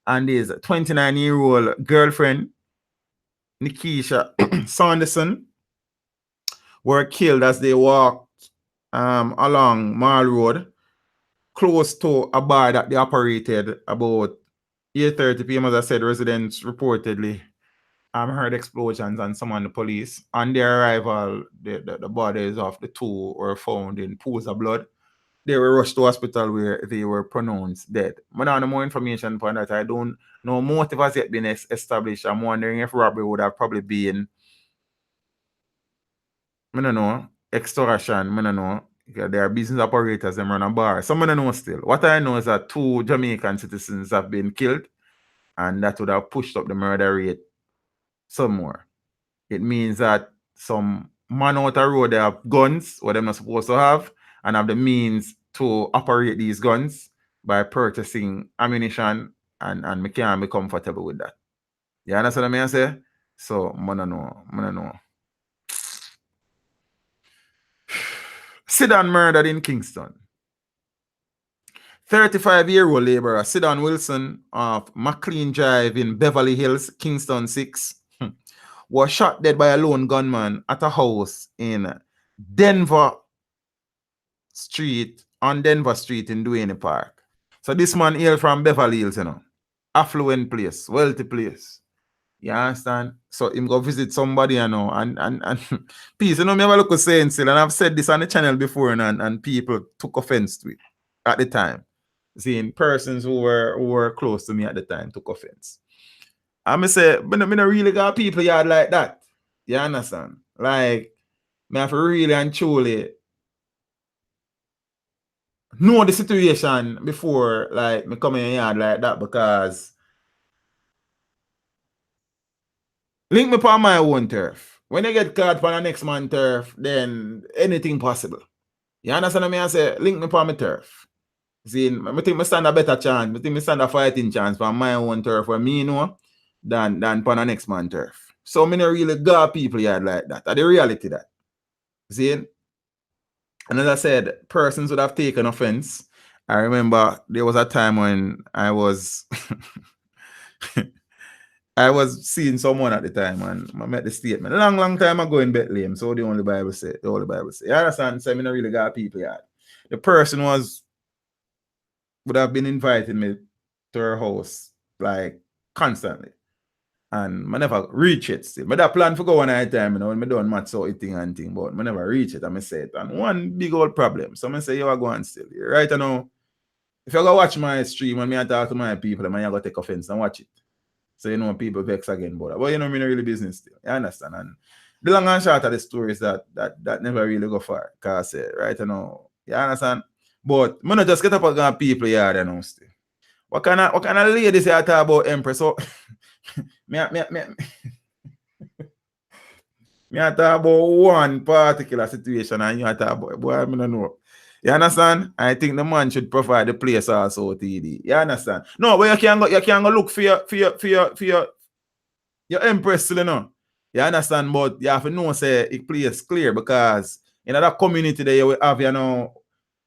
and his 29-year-old girlfriend Nikisha Sanderson were killed as they walked along Mall Road close to a bar that they operated about 8:30 p.m. As I said, residents reportedly heard explosions and summoned the police. On their arrival, the bodies of the 2 were found in pools of blood. They were rushed to hospital where they were pronounced dead. But now, no more information upon that. I don't know. Motive has yet been established. I'm wondering if robbery would have probably been, I don't know, extortion. I don't know. There are business operators that run a bar. So I don't know still. What I know is that 2 Jamaican citizens have been killed, and that would have pushed up the murder rate some more. It means that some man out the road, they have guns, what they're not supposed to have, and have the means to operate these guns by purchasing ammunition, and we can't be comfortable with that. You understand what I say? So, I don't know. Sidan murdered in Kingston. 35-year-old laborer Sidan Wilson of McLean Drive in Beverly Hills, Kingston 6, was shot dead by a lone gunman at a house in Denver Street in Duane Park. So this man hailed from Beverly Hills, affluent place, wealthy place. You understand? So him go visit somebody, and peace. Me have a look at saying still, and I've said this on the channel before, and people took offense to it at the time. Seeing persons who were close to me at the time took offense. I say, I don't really got people yard like that. You understand? Like, I have to really and truly know the situation before, like, me come in yard like that, because link me upon my own turf. When I get caught for the next man turf, then anything possible. You understand what I say? Link me upon my turf. See, I think I stand a better chance. I think I stand a fighting chance for my own turf where me know than upon the next man turf. So me not really got people yard like that. That's the reality that. See? And as I said, persons would have taken offense. I remember there was a time when I was I was seeing someone at the time and I met the statement. Long time ago in Bethlehem. So the only Bible say. The Holy Bible say. You understand? So I not really got people yet. The person would have been inviting me to her house like constantly. And I never reach it still. But I plan for go one at a time, when I done match out it thing and thing, but I never reach it. And I say it. And one big old problem. So I say, you are going still. Right now, if you go watch my stream and me talk to my people, I go take offense and watch it. So people vex again, but me not really business still. You understand? And the long and short of the story is that never really go far. Cause right now, you understand? But I not just get up and people here still. What kind of ladies you talk about Empress? So me talk about one particular situation and you talk about boy, I don't know. You understand? I think the man should provide the place also, TD. You understand? No, but you can go look for your Empress, you know. You understand? But you have to know say it place clear because in that community there you will have,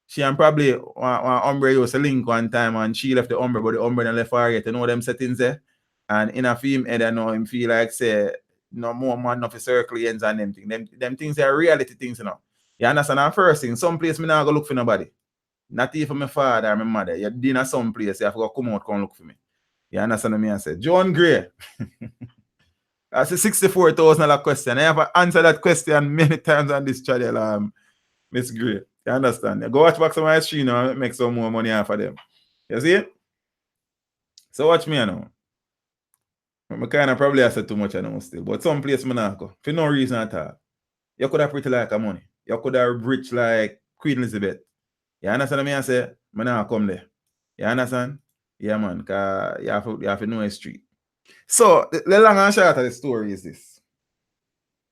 she and probably one umbre used to link one time and she left the umbre, but the umbre and left her yet. You know them settings there? And in a film head, him feel like say no more man of the circle ends and them things. Them things are reality things, you know. You understand? And first thing, some place me not go look for nobody. Not even my father or my mother. You're dinner some place, you have to go come out, come look for me. You understand what I say? John Gray. That's a $64,000 question. I have answered that question many times on this channel, Miss Gray. You understand? You go watch back some of my stream and make some more money off of them. You see? So watch me now. I kind of probably have said too much I know still, but some place me not go. For no reason at all. You could have pretty like a money. You could have rich like Queen Elizabeth. You understand what I say? I not come there. You understand? Yeah, man. Because you have to know a street. So, the long and short of the story is this.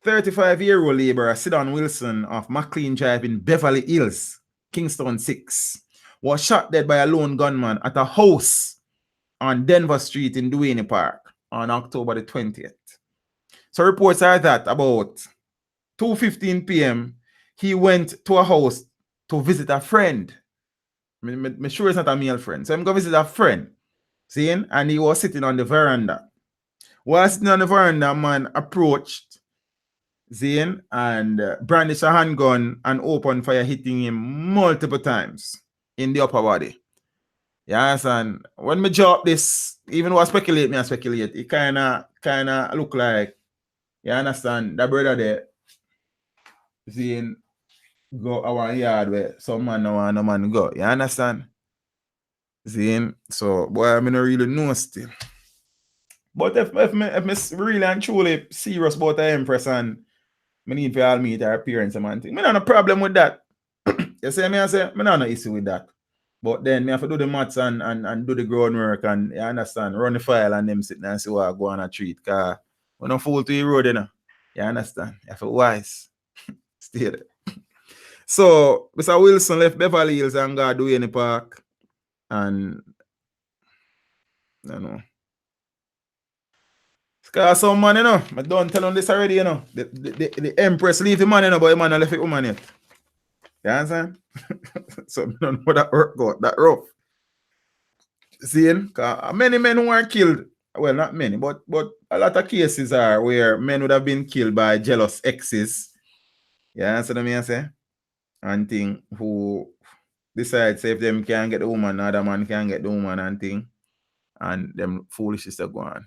35-year-old laborer Sidon Wilson of McLean Drive in Beverly Hills, Kingston 6, was shot dead by a lone gunman at a house on Denver Street in Duane Park on October the 20th. So reports are that about 2:15 p.m., he went to a house to visit a friend. I'm sure it's not a male friend. So I'm going to visit a friend. See? And he was sitting on the veranda. While sitting on the veranda, a man approached Zane and brandished a handgun and opened fire, hitting him multiple times in the upper body. You understand? When me drop this, even though I speculate, it kind of look like, you understand, the brother there, Zane, go our yard where some man no want no man go. You understand? Zane, so boy, I don't really know still. But if me really and truly serious about the Empress and I need for all meet her parents and man thing, I don't have a problem with that. You see me, I say, I don't have no issue with that. But then I have to do the maths and do the groundwork and you understand, run the file and them sit and see what I go on a treat. Because we don't fool to the road, you know. You understand? You have to wise. Stay there. So, Mr. Wilson left Beverly Hills and go to Duane Park. And I don't know. Because some man, I don't tell them this already, The Empress leave the man, but the man left the woman yet. You understand? So I don't know that work out, that rough. See, many men who are killed, well, not many, but a lot of cases are where men would have been killed by jealous exes. You understand what I say? And thing who decides if them can get the woman, other man can get the woman and thing. And them foolishness to go on.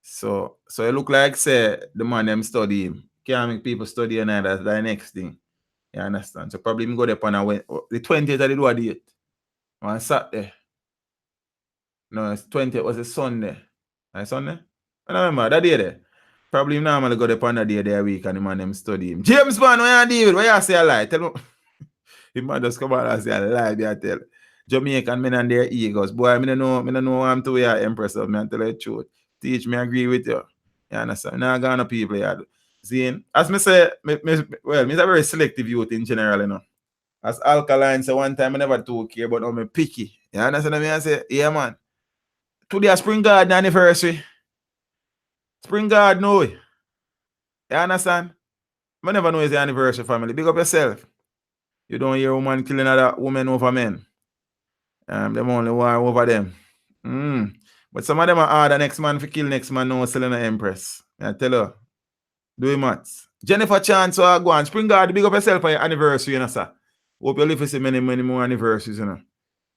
So it look like say the man them study him. Can't make people study and that's the next thing. You understand? So probably go there on the 20th I did what date? On Saturday. No, it's 20th was a Sunday. A Sunday? I don't remember that day there. Probably normally go there on the day there week and the man them study him. James Bond, what you do? What you say a lie? Tell me. The man just come out and say a lie, they tell. Jamaican men and their egos. Boy, I don't know what I'm to wear Empress of me and tell you the truth. Teach me, agree with you. You understand? Now gonna people here. See, as me say, well, me is a very selective youth in general, As Alkaline say one time I never too care, but now me picky. You understand what I say? Yeah, man. Today a Spring Garden anniversary. Spring Garden, no. You understand? I never know it's the anniversary family. Big up yourself. You don't hear woman killing other women over men. Them only war over them. But some of them are hard the next man for kill next man no selling an empress. I tell her. Do it maths. Jennifer Chance or go on. Spring Guard, big up yourself for your anniversary, you know, sir. Hope you live to see many, many more anniversaries, you know.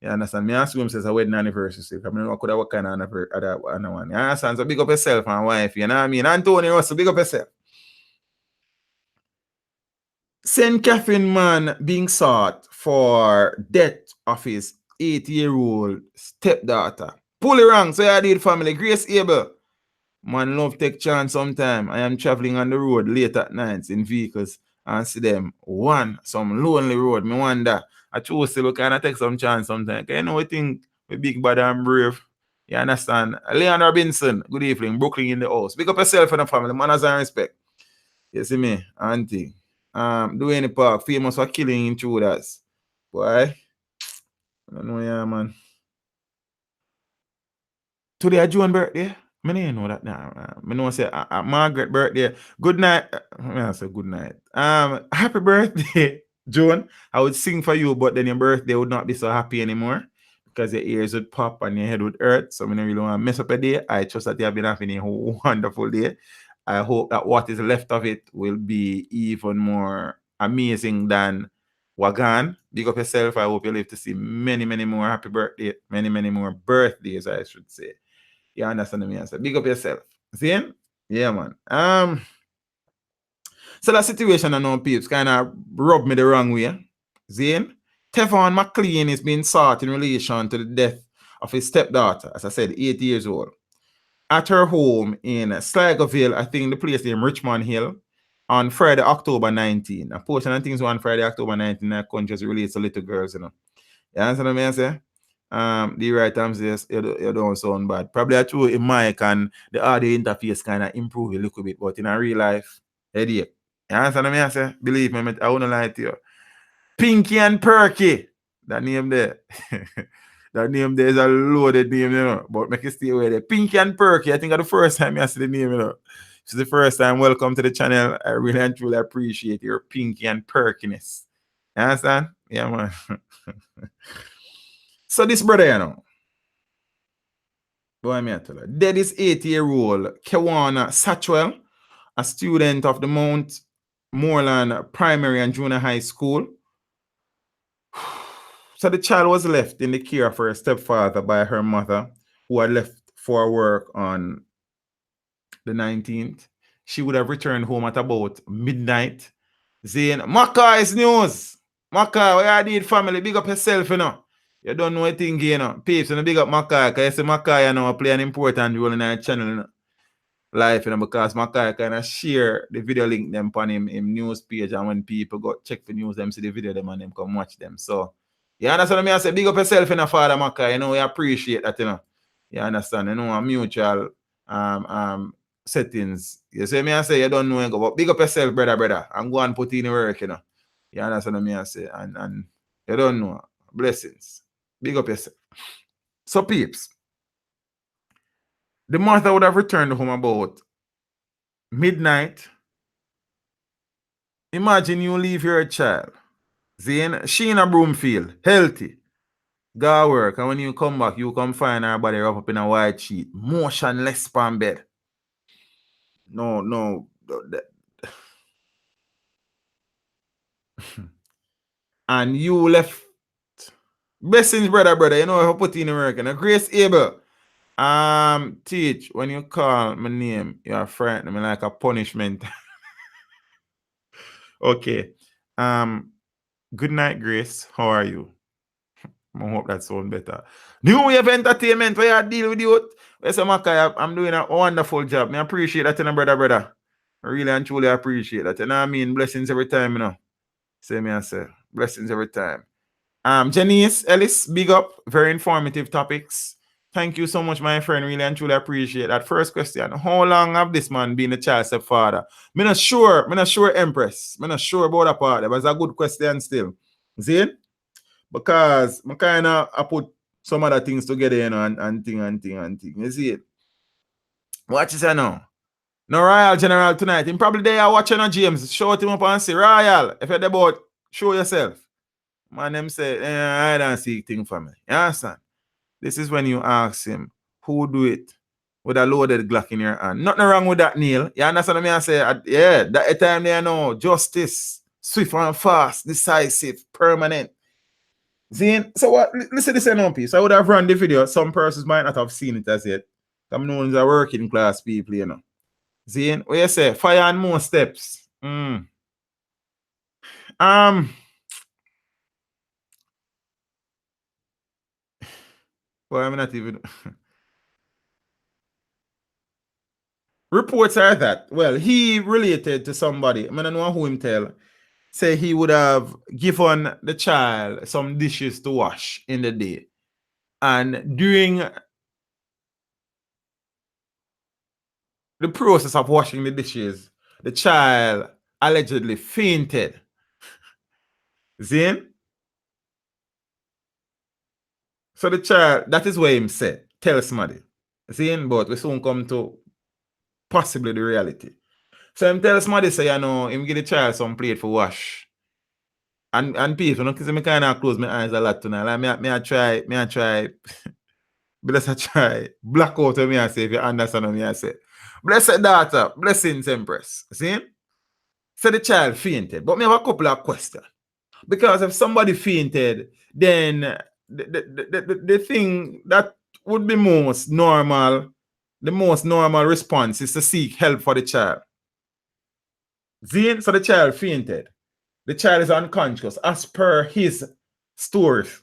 You understand? Me ask him says a wedding anniversary. So I mean, what kind of anniversary other one. You understand? So big up yourself and wife, you know what I mean? Anthony Russell, big up yourself. St. Catherine man being sought for death of his 8-year-old stepdaughter. Pull it wrong, so you did family. Grace Abel. Man love take chance sometime. I am traveling on the road late at night in vehicles and see them some lonely road. Me wonder. I choose to look and I take some chance sometimes. You know, we think we big bad and brave. You understand? Leon Robinson, good evening. Brooklyn in the house. Big up yourself and the family. Manners and respect. You see me? Auntie. Duane Park, famous for killing intruders. Boy. I don't know, yeah, man. Today a June birthday. I didn't know that now. I know say Margaret birthday. Good night. I say good night. Happy birthday, June. I would sing for you, but then your birthday would not be so happy anymore because your ears would pop and your head would hurt. So I don't really want to mess up a day. I trust that you have been having a wonderful day. I hope that what is left of it will be even more amazing than Wagan. Big up yourself. I hope you live to see many, many more happy birthday, many, many more birthdays, I should say. You understand me? I said, big up yourself. See? Yeah, man. So that situation I know peeps kind of rubbed me the wrong way. See? Tevon McLean is being sought in relation to the death of his stepdaughter, as I said, 8 years old, at her home in Sligoville, I think the place named Richmond Hill, on Friday, October 19. A portion of things on Friday, October 19, that country relates to little girls, you know. You understand what I say? The right time says you don't sound bad. Probably true in mic and the audio interface kind of improve a little bit, but in a real life, headache. You understand what I say? Believe me, I won't lie to you. Pinky and Perky. That name there. That name there is a loaded name, you know. But make it stay away there. Pinky and Perky. I think it's the first time I see the name, you know. It's the first time. Welcome to the channel. I really and truly appreciate your pinky and perkiness. You understand? Yeah, man. So this brother, you know, boy, me tell you, dead is 8-year-old Kewana Satchwell, a student of the Mount Moreland Primary and Junior High School. So the child was left in the care of her stepfather by her mother, who had left for work on the 19th. She would have returned home at about midnight. Saying, Mackay's news. Mackay, what you did, family? Big up yourself, you know. You don't know anything, you know. Peeps, you know, big up Mackay, because you see Mackay, you know, play an important role in our channel, you know. Life, you know, because Mackay kind of share the video link them on him news page, and when people go check the news, them see the video them and them come watch them. So, you understand what I say? Big up yourself, you know, Father Mackay, you know, we appreciate that, you know. You understand, you know, a mutual settings. You see me I say you don't know, but big up yourself, brother, and go and put in the work, you know. You understand what I say? And you don't know. Blessings. Big up yourself. So, peeps, the mother would have returned home about midnight. Imagine you leave your child. Zane, she in a Broomfield, healthy. Go work, and when you come back, you come find her body wrapped up in a white sheet, motionless on bed. No. And you left. Blessings, brother. You know how put in the work. And Grace Abel. Teach, when you call my name, you are frightening me like a punishment. Okay. Good night, Grace. How are you? I hope that sounds better. New Wave Entertainment, where I deal with you. I'm doing a wonderful job. I appreciate that, you know, brother. I really and truly appreciate that. You know what I mean? Blessings every time, you know. Say me, I say. Blessings every time. Janice Ellis, big up. Very informative topics. Thank you so much, my friend. Really and truly appreciate that. First question: how long have this man been a child stepfather? I'm not sure, Empress. I'm not sure about that part. But it's a good question still. See? Because I kind of put some other things together, you know, and thing. You see it? Watch this now. No Royal General tonight. Him probably there watching on James. Shout him up and say, Royal, if you're the boat, show yourself. Man, them say, I don't see thing for me. You understand? This is when you ask him, who do it with a loaded Glock in your hand? Nothing wrong with that, Neil. You understand what I say? Yeah, that time there, no. Justice, swift and fast, decisive, permanent. Zane, so what? Listen to this now, piece. I would have run the video. Some persons might not have seen it as yet. I'm known as working class people, you know. Zane, what you say? Fire and more steps. Well, I'm not even. Reports are that, well, he related to somebody, I don't know who him tell, say he would have given the child some dishes to wash in the day. And during the process of washing the dishes, the child allegedly fainted. Zane? So the child, that is what him said, tell somebody. Zane, but we soon come to possibly the reality. So him tell somebody, say, you know, him give the child some plate for wash. And people, because I kind of close my eyes a lot tonight. Like, me I try, bless I try, black out of me I say, if you understand what me I say. Blessed daughter, blessings empress. See? So the child fainted. But me have a couple of questions. Because if somebody fainted, then the thing that would be most normal, the most normal response is to seek help for the child. See? So the child fainted. The child is unconscious as per his stories,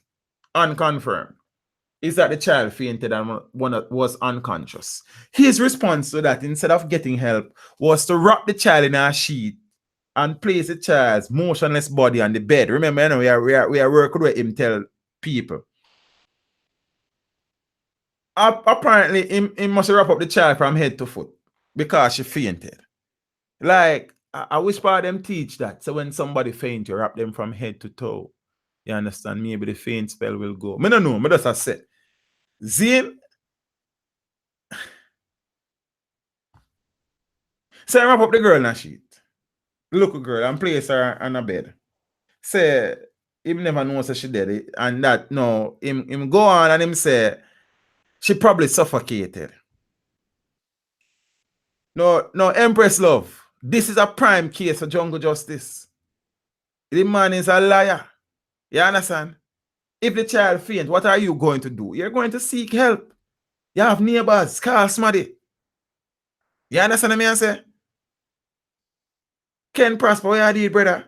unconfirmed, is that the child fainted and was unconscious. His response to that, instead of getting help, was to wrap the child in a sheet and place the child's motionless body on the bed. Remember, you know, we are working with him tell people. Apparently, he must wrap up the child from head to foot because she fainted. Like, I wish part of them teach that. So when somebody faint, you wrap them from head to toe. You understand? Maybe the faint spell will go. I don't know. I just said. Zane. So I wrap up the girl in a sheet. The little girl and place her on a bed. Say, him never knows that she dead. And that, no, him go on and him say, she probably suffocated. No, Empress Love. This is a prime case for jungle justice. The man is a liar. You understand? If the child faint, what are you going to do? You're going to seek help. You have neighbors, call somebody. You understand what I say? Ken Prosper, what you did, brother?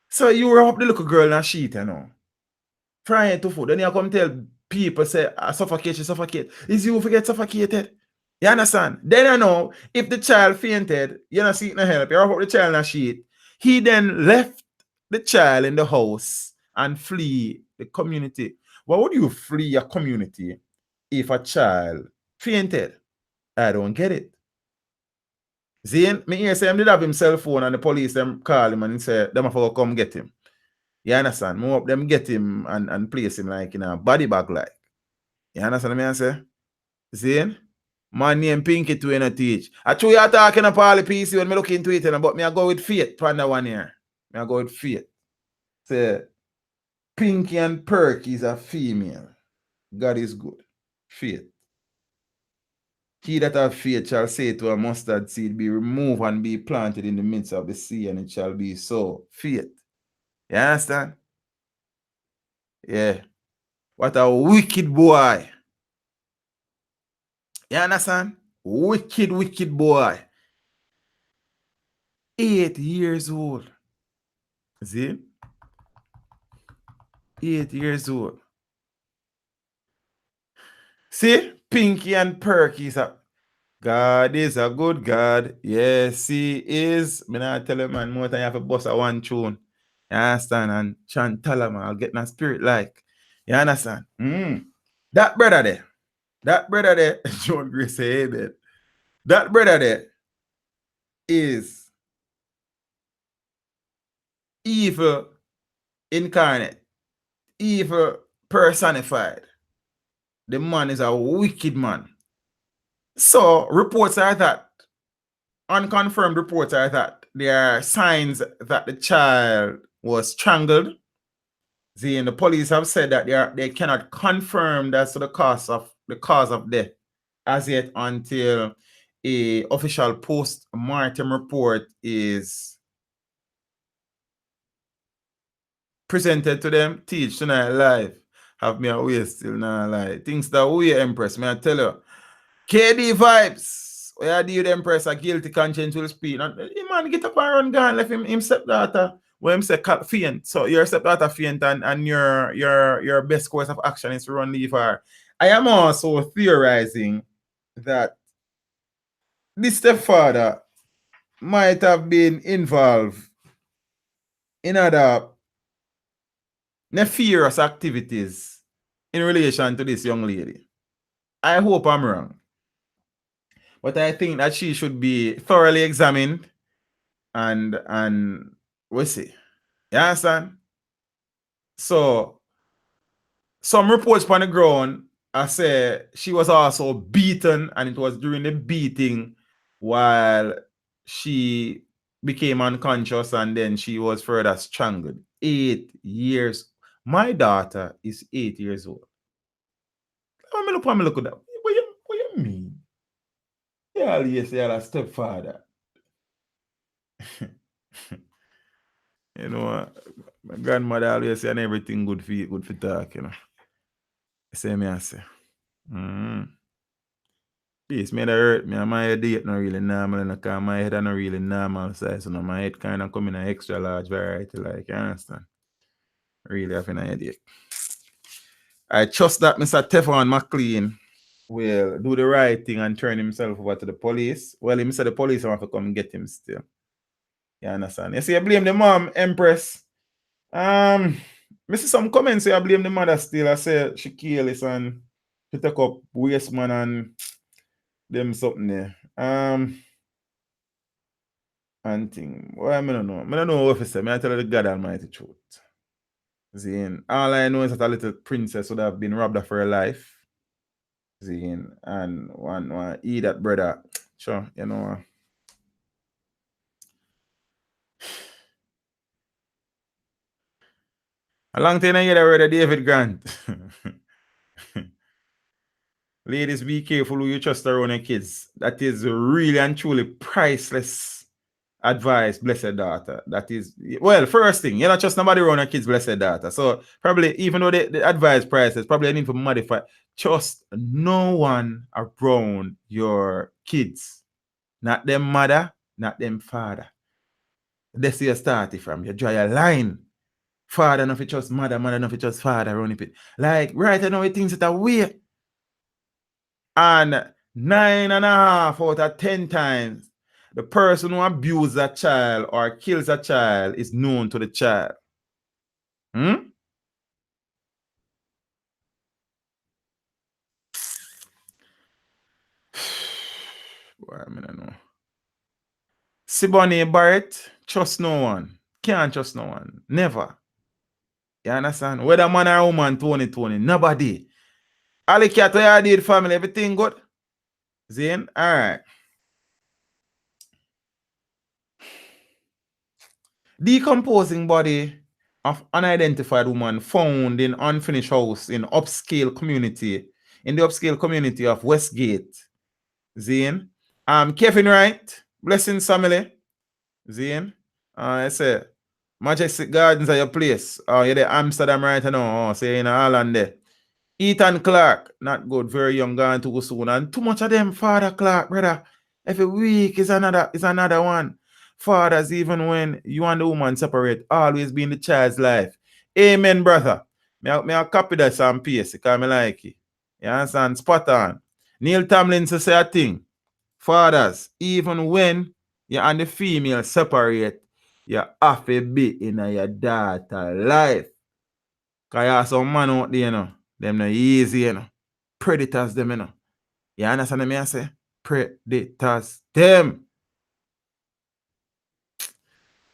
So you wrap up the little girl in a sheet, you know. Trying to food. Then you come tell people, say, suffocate, she suffocate. Is you forget suffocated? You understand? Then you know, if the child fainted, you don't seek no help, you wrap up the child in a sheet. He then left the child in the house and flee the community. Why would you flee a community if a child fainted? I don't get it. Zane, me hear say him did have him cell phone and the police them call him and say them have to come get him. You understand? More up them get him and place him like in a body bag like. You understand what I say? Zane? Man name Pinky to in a teach. I true you talking about all the PC when me look into it, but me I go with faith for that one here. Me I go with faith. Say Pinky and Perky is a female. God is good. Faith. He that have faith shall say to a mustard seed, be removed and be planted in the midst of the sea, and it shall be so. Faith. You understand? Yeah. What a wicked boy. You understand? Wicked boy. 8 years old. See? 8 years old. See? Pinky and Perky. God is a good God. Yes, he is. Me not tell you, man, more time you have to bust a one tune. You understand? And Chantala, man, I'll get my spirit like. You understand? That brother there, John Grace say, amen. That brother there is evil incarnate, evil personified. The man is a wicked man. So reports are that unconfirmed reports are that there are signs that the child was strangled. And the police have said that they cannot confirm that's the cause of death as yet until a official post-mortem report is presented to them. Teach tonight live. Have me away still now like things that we Empress. May I tell you. KD vibes. Where do you the Empress a guilty conscience will speak. And the man get up and run gun, left him stepdaughter. When him say faint. So your stepdaughter faint and your best course of action is to run leave her. I am also theorizing that this stepfather might have been involved in other nefarious activities in relation to this young lady. I hope I'm wrong. But I think that she should be thoroughly examined and we'll see. You understand? So some reports on the ground I say she was also beaten, and it was during the beating while she became unconscious and then she was further strangled. 8 years. My daughter is 8 years old. Let me look at that. What you mean? Yeah, yes, you're a stepfather. You know, my grandmother always say, and everything good for talk, you know. Say me, I say. Peace, me that hurt me, and my head not really normal, and because my head not really normal size, so my head kind of come in an extra large variety, like, you understand? Really having a headache. I trust that Mr. Teflon McLean will do the right thing and turn himself over to the police. Well, he said the police want to come and get him still. You understand? You see, I blame the mom, Empress. I see some comments say I blame the mother still. I say she careless and she take up waste man and them something there. And thing. Well, I don't know. I don't know what to say. I tell you the God Almighty truth. Zine. All I know is that a little princess would have been robbed of her life. Zine. And one eat that brother. Sure, you know. A long time I get a word of David Grant. Ladies, be careful who you trust around your kids. That is really and truly priceless advice, blessed daughter. That is, well, first thing, you're not trust nobody around your kids, blessed daughter. So probably, even though the advice priceless, probably I need to modify. Trust no one around your kids. Not them mother, not them father. That's where you start it from. You draw a line. Father not trust mother, mother not trust father around it. Like, right now, it things that are weird. And 9.5 out of 10 times, the person who abuses a child or kills a child is known to the child. Boy, I don't know. Siboney Barrett, trust no one. Can't trust no one. Never. You understand? Whether man or woman, Tony, nobody. All the cat I did family, everything good? Zane? Alright. Decomposing body of unidentified woman found in unfinished house in the upscale community of Westgate. Zane. Kevin Wright, Blessings family. Zane. I say, Majestic Gardens are your place. You're the Amsterdam right now. Say in Ireland there. Ethan Clark, not good, very young, gone too soon. And too much of them, Father Clark, brother. Every week is another one. Fathers, even when you and the woman separate, always be in the child's life. Amen, brother. May I copy that some piece because I like it. You understand? Spot on. Neil Tomlinson say a thing. Fathers, even when you and the female separate, you have to be in your daughter life. Because you have some man out there, you know. Them not easy, you know. Predators, them, you know. You understand what I say? Predators, them.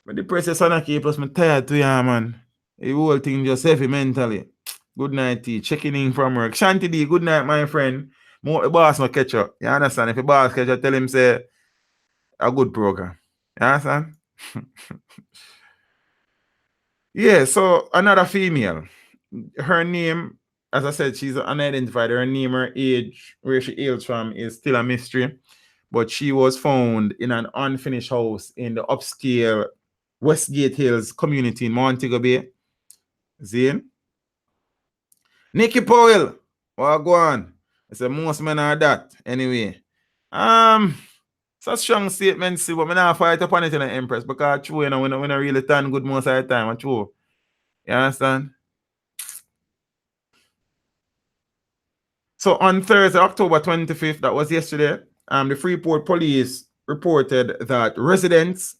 But the precious son of plus me tired to you, man. The whole thing just heavy mentally. Good night, T. Checking in from work. Shanty D, good night, my friend. More the boss no catch up. You understand? If the boss catch up, tell him say, a good program. You understand? Yeah, so another female. Her name, as I said, she's unidentified. Her name, her age, where she hails from is still a mystery. But she was found in an unfinished house in the upscale Westgate Hills community in Montego Bay. Zane? Nicky Powell. What go on? I said most men are that. Anyway. It's a strong statement, see, but I not fight upon it in the Empress because true, you know, when I really turn good most of the time, and true. You understand? So on Thursday, October 25th, that was yesterday, the Freeport police reported that residents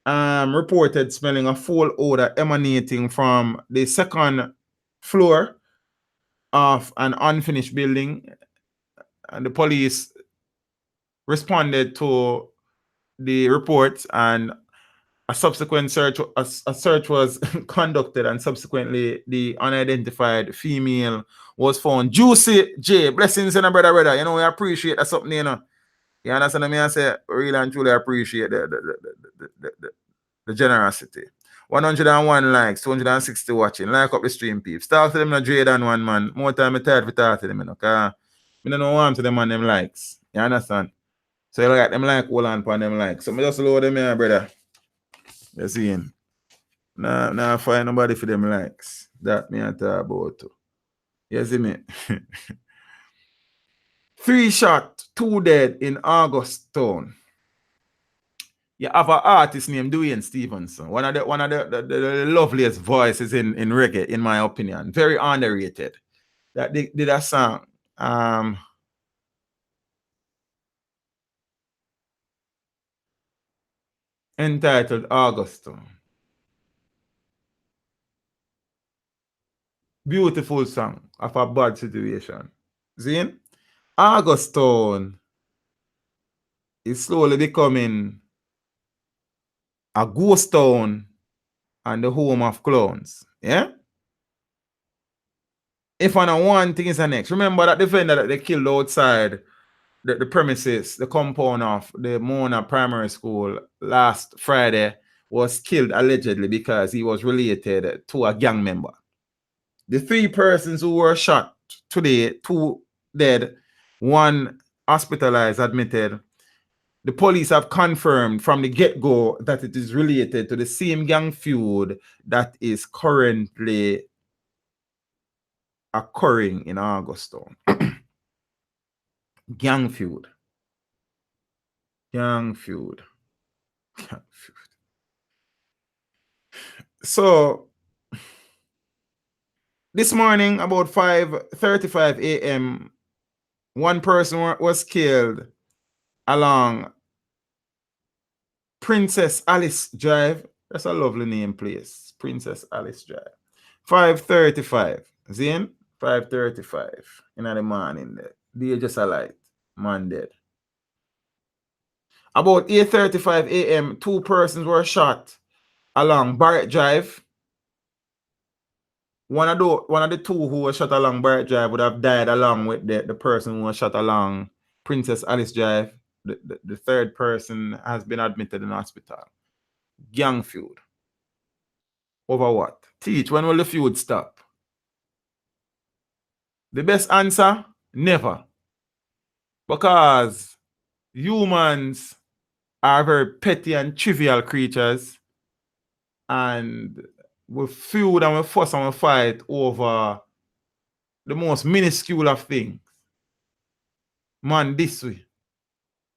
reported smelling a foul odor emanating from the second floor of an unfinished building. And the police responded to the report, and a subsequent search, a search was conducted, and subsequently the unidentified female was found. Juicy J, blessings in a brother. You know, we appreciate that something, you know. You understand what I say? Really and truly appreciate the generosity. 101 likes, 260 watching. Like up the stream, peeps. Talk to them in a Dre than one man. More time I tired to talk to them, you know. Cause I don't know what to them on them likes. You understand? So you like them like hold on upon them likes. So I just load them here, brother. You see him. Nah, find nobody for them likes. That me I talk about too. You see me? 3 shot, 2 dead in August town. You have an artist named Dwayne Stevenson, one of the loveliest voices in reggae, in my opinion. Very underrated. That did a song. Entitled August. Beautiful song of a bad situation. See? August town is slowly becoming a ghost town and the home of clowns. Yeah? If on one thing is the next. Remember that defender that they killed outside the premises, the compound of the Mona Primary School last Friday was killed allegedly because he was related to a gang member. The 3 persons who were shot today, 2 dead, 1 hospitalized, admitted. The police have confirmed from the get-go that it is related to the same gang feud that is currently occurring in Augustown. Gang feud. Gang feud. Gang feud. So this morning, about 5:35 a.m., 1 person was killed along Princess Alice Drive. That's a lovely name place. Princess Alice Drive. 5:35. Zane? 5:35 in the morning there. They just a light. Man dead. About 8:35 a.m., 2 persons were shot along Barrett Drive. One of the 2 who were shot along Barrett Drive would have died along with the person who was shot along Princess Alice Drive. The 3rd person has been admitted in hospital. Gang feud. Over what? Teach, when will the feud stop? The best answer? Never. Because humans are very petty and trivial creatures, and we feud and we fuss and we fight over the most minuscule of things. Man, this way.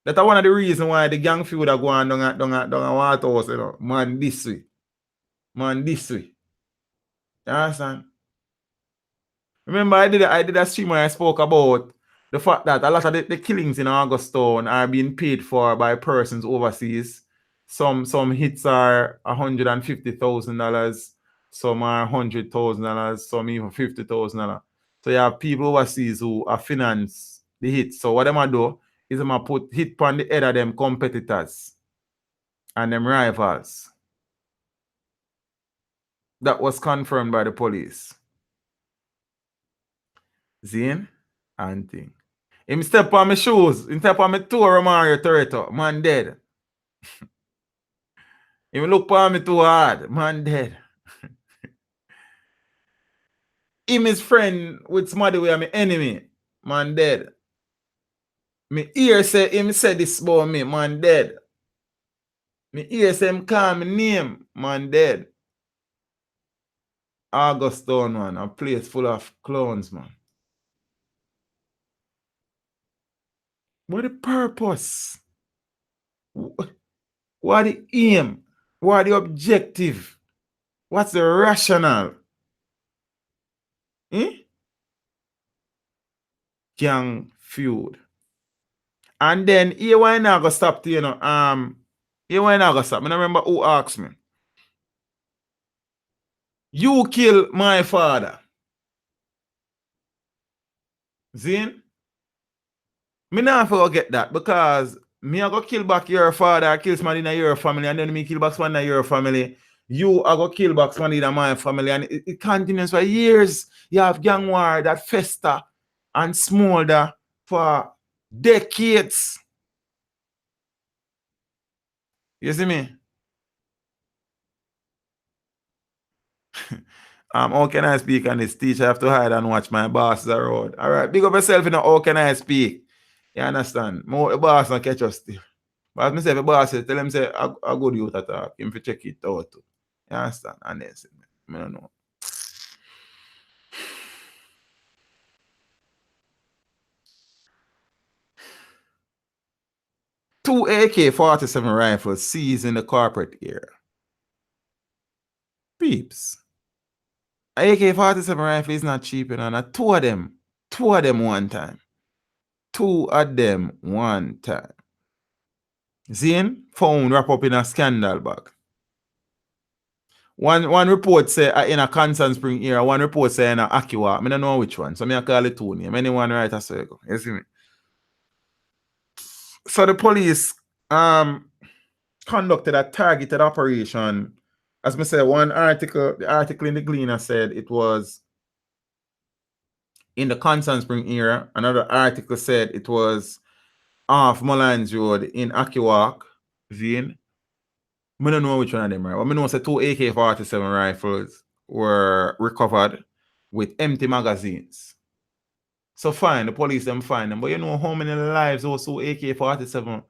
That's one of the reasons why the gang feud are going down a water house, you know. Man, this way. Man, this way. You understand? Remember, I did a stream where I spoke about the fact that a lot of the killings in Augustown are being paid for by persons overseas. Some hits are $150,000, some are $100,000, some even $50,000. So you have people overseas who are finance the hits. So what them do is them put hit on the head of them competitors and them rivals. That was confirmed by the police. Zane and thing. Him step on my shoes. Him step on my toe, Mario Toretto. Man dead. Him look for me too hard. Man dead. Him is friend with somebody who are my enemy. Man dead. Me ear say him say this about me. Man dead. Me ear say him call me name. Man dead. Augustone, man. A place full of clowns, man. What the purpose? What the aim? What the objective? What's the rationale? Gang feud. And then here why not go stop to, here why not go stop. I don't remember who asked me. You kill my father. Zin? Me not forget that because me I go kill back your father, kill somebody in your family, and then me kill back somebody in your family. You I go kill back somebody in my family, and it continues for years. You have gang war that fester and smolder for decades. You see me? How can I speak on this? Teacher, I have to hide and watch my bosses around. All right, big up yourself, how can I speak? You understand? More the boss not catch us still. But as I say, the boss say, tell him say, I good youth attack. Him to check it out too. You understand? And then say, I don't know. Two AK-47 rifles seized in the corporate area. Peeps. AK-47 rifle is not cheap, and two of them one time. Two of them one time. Zane found wrap up in a scandal bag. One report say in a Kingston Spring area, one report say in a Akiwa. I don't know which one, so I call it two name. Anyone right a circle. You see me? So the police conducted a targeted operation. As I said, the article in the Gleaner said it was in the Kingston Spring area. Another article said it was off Mullines Road in Akiwak, Zane. I don't know which one of them, right? But I know say two AK-47 rifles were recovered with empty magazines. So fine, the police them find them. But you know how many lives also AK-47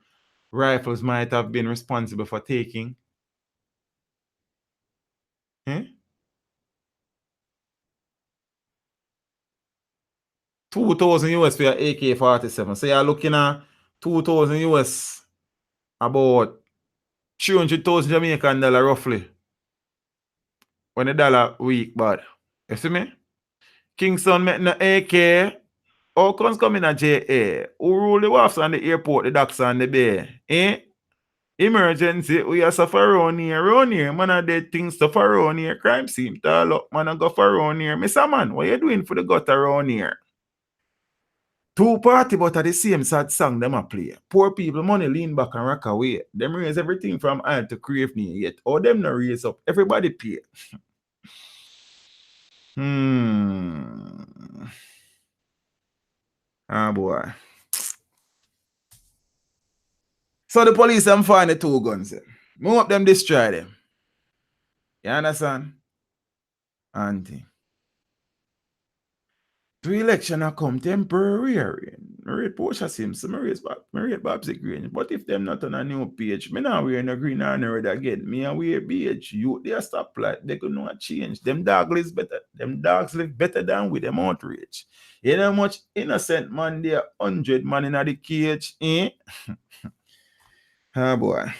rifles might have been responsible for taking? 2,000 US for your AK-47. So you're looking at 2,000 US, about 300,000 Jamaican dollar roughly. When the dollar weak bad. You see me? Kingston met no AK. How comes coming a JA? Who rule the wharfs on the airport, the docks and the bay? Emergency, we are suffer around here. Man, are dead things suffer around here. Crime scene, tall up. Man, I go for around here. Mr. Man, what you doing for the gutter around here? Two party, but at the same sad song them a play. Poor people money lean back and rock away. Them raise everything from iron to crave me yet. Or them no raise up. Everybody pay. Ah boy. So the police them find the two guns. Me hope them destroy them. You understand? Auntie. The election are come temporary. I rate Portia Simpson, I rate Babsy Green. But if them not on a new page, me not wearing a green and red again. Me and wear BH. You they are stop like they could not change. Them dogs live better. Them dogs live better than with them outrage. You know how much innocent man there, 100 man in the cage, Ah boy.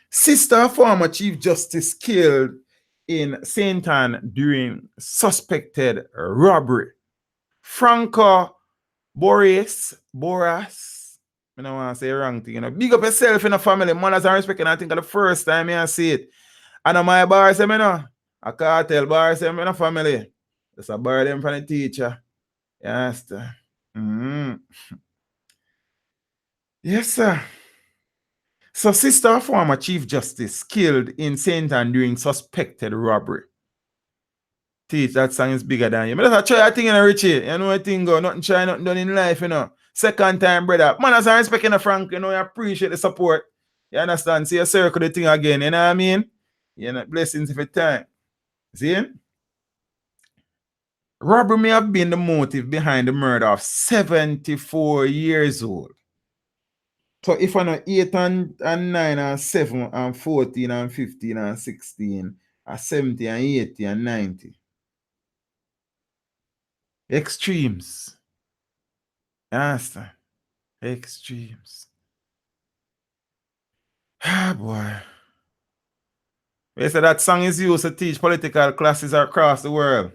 Sister former Chief Justice killed in St. Anne during suspected robbery. Franco Boras. I don't want to say wrong thing. Big up yourself in the family. Manners and respect. And I think the first time I see it. And my bar say, a Kartel bar say, in the family. It's a bar them from the teacher. Yes, sir. Yes, sir. So, sister former Chief Justice killed in St. Anne during suspected robbery. Teach, that song is bigger than you. But that's a try a thing, Richie. You know what thing go, nothing try, nothing done in life, Second time, brother. Man, as I respect Frank, you appreciate the support. You understand? See, you circle the thing again, you know what I mean? You know, blessings every time. See? Robbery may have been the motive behind the murder of 74 years old. So if I know 8 and 9 and 7 and 14 and 15 and 16 and 70 and 80 and 90. Extremes. You understand? Extremes. Ah, boy. They say that song is used to teach political classes across the world.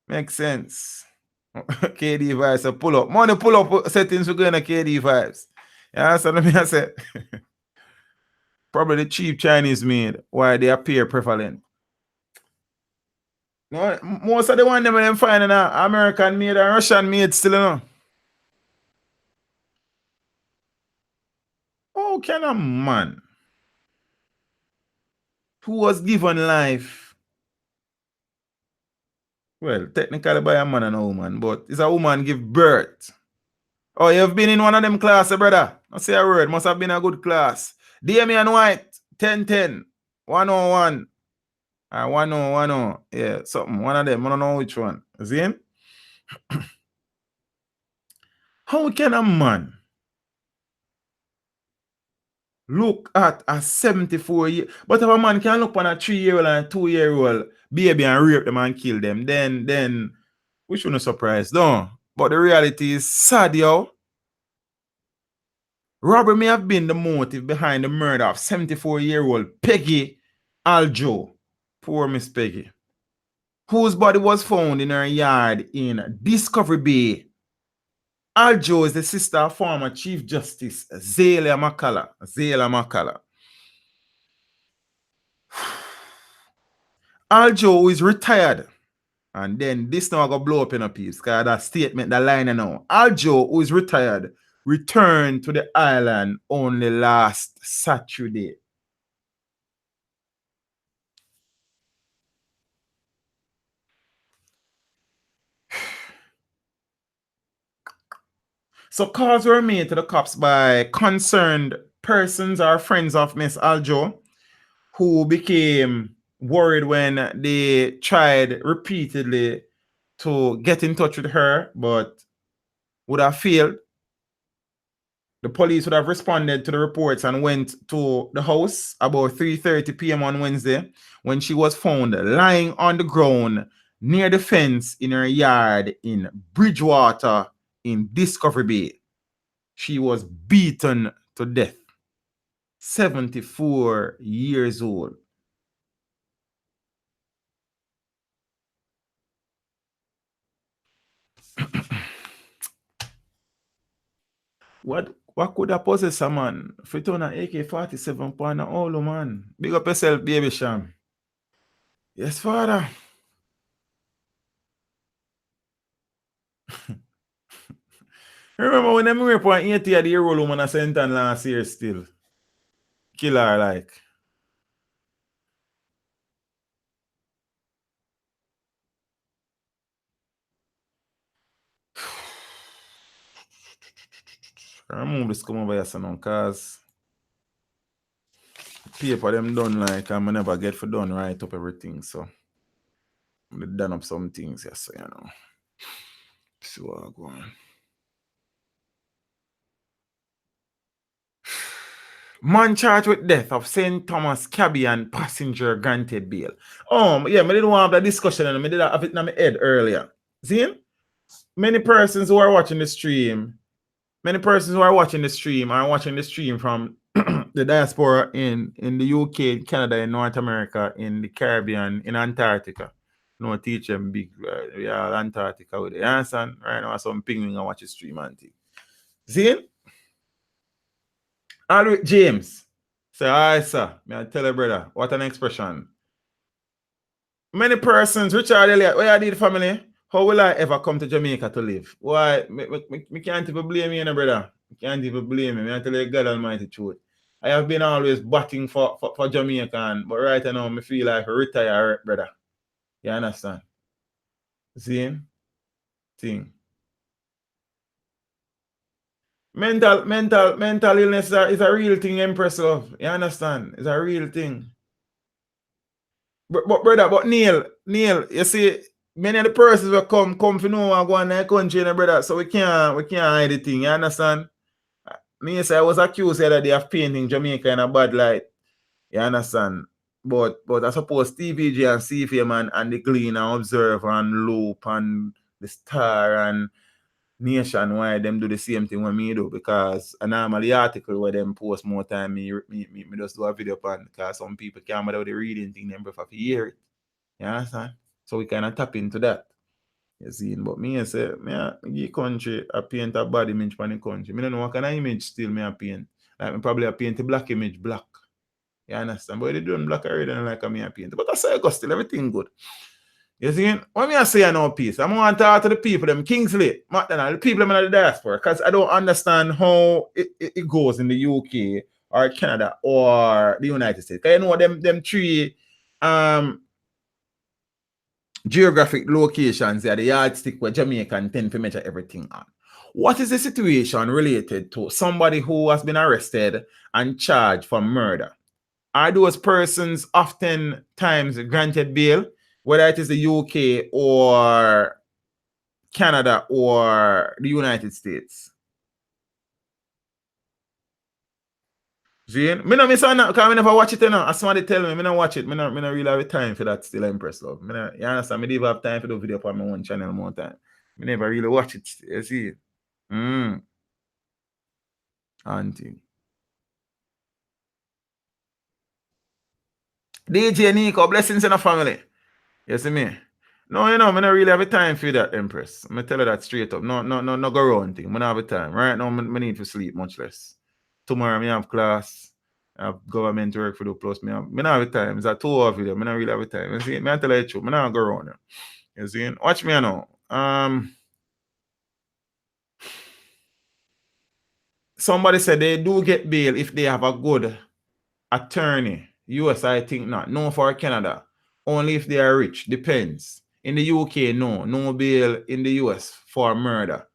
Makes sense. KD vibes, so pull up. Money pull up settings we're going to KD vibes. You understand what I say? Probably the cheap Chinese made, why they appear prevalent. No, most of the one them finding American made and Russian made still, you know. How can a man who was given life, well, technically by a man and a woman, but it's a woman give birth. Oh, you've been in one of them classes, brother. I say a word, must have been a good class. Damian White, 1010, 101, or 1010. Yeah, something, one of them, I don't know which one. See him? How can a man look at a 74-year, but if a man can look on a 3-year-old and a 2-year-old baby and rape them and kill them, then we shouldn't surprise, no. But the reality is sad, yo. Robbery may have been the motive behind the murder of 74-year-old Peggy Aljo, poor Miss Peggy, whose body was found in her yard in Discovery Bay. Aljo is the sister of former Chief Justice Zayla McCalla. Aljo, who is retired, and then this now going to blow up in a piece, because that statement, that line now. Aljo, who is retired, returned to the island only last Saturday. So calls were made to the cops by concerned persons or friends of Miss Aljo, who became worried when they tried repeatedly to get in touch with her, but would have failed. The police would have responded to the reports and went to the house about 3:30 p.m. on Wednesday, when she was found lying on the ground near the fence in her yard in Bridgewater in Discovery Bay. She was beaten to death. 74 years old. What could have possessed a man? Fit on an AK-47 point all man. Big up yourself, baby Sham. Yes, father. Remember when them rape on 80-year-old woman a sentence last year still? Kill her like. Remove this come over here, son, cause paper them done like I never get for done right up everything, so they done up some things, yes, so you know. See what I go on. Man charged with death of St. Thomas cabby and passenger granted bail. Yeah, I didn't want to have that discussion and I did have it in my head earlier. See? Many persons who are watching the stream are watching the stream from the diaspora in the UK, Canada, in North America, in the Caribbean, in Antarctica. No teach them big, yeah, Antarctica with the answer. Right now, some penguin and watch the stream and thing. See? Alright, James. Say, hi, sir. May I tell you, brother, what an expression. Many persons, Richard Elliott, where I did family, how will I ever come to Jamaica to live? Why? Me can't even blame you, brother. I can't even blame me. I tell you God Almighty truth. I have been always batting for Jamaica, but right now, I feel like I retire, brother. You understand? See? Thing. Mental illness is a real thing, Empress Love. You understand? It's a real thing. But brother, but Neil, you see, many of the persons will come for know and go in the country, brother. So we can't hide the thing, you understand? Me say I was accused the other day of painting Jamaica in a bad light. You understand? But I suppose TVG and CFM and the Glean and Observer and Loop and the Star and Nationwide, them do the same thing when me do, because a normally article where them post more time, me just do a video upon, because some people can't without the reading thing, them prefer to hear it. You understand? So we kind of tap into that. You see, but me I say, me give country a paint a bad image for the country. Me don't know what kind of image still me a paint. Like me probably a paint the black image black. You understand? But they doing black already and like me a paint. But I say I got still everything good. You see, what me I say I know peace. I'm going to talk to the people, them Kingsley, McDonald, the people them in the diaspora, because I don't understand how it goes in the UK or Canada or the United States. Because you know them three geographic locations are the yardstick where Jamaican tend to measure everything on. What is the situation related to somebody who has been arrested and charged for murder? Are those persons oftentimes granted bail, whether it is the UK or Canada or the United States? See, me no miss on that, because I never watch it, you know. As somebody tell me, I don't watch it. I don't really have time for that still, Empress Love. You understand? I don't even have time for the video on my own channel more time. I never really watch it. You see? Auntie. DJ Nico, blessings in the family. You see me? No, you know, I don't really have time for that, Empress. I'm tell you that straight up. No go around thing. I don't have time. Right now, I need to sleep much less. Tomorrow, I have class. I have government work for the plus. I don't have time. It's a 2 hour video. I don't really have time. You see? I tell you the truth. I don't go around here. You see? Watch me now. Somebody said they do get bail if they have a good attorney. US, I think not. No for Canada. Only if they are rich. Depends. In the UK, no. No bail in the US for murder.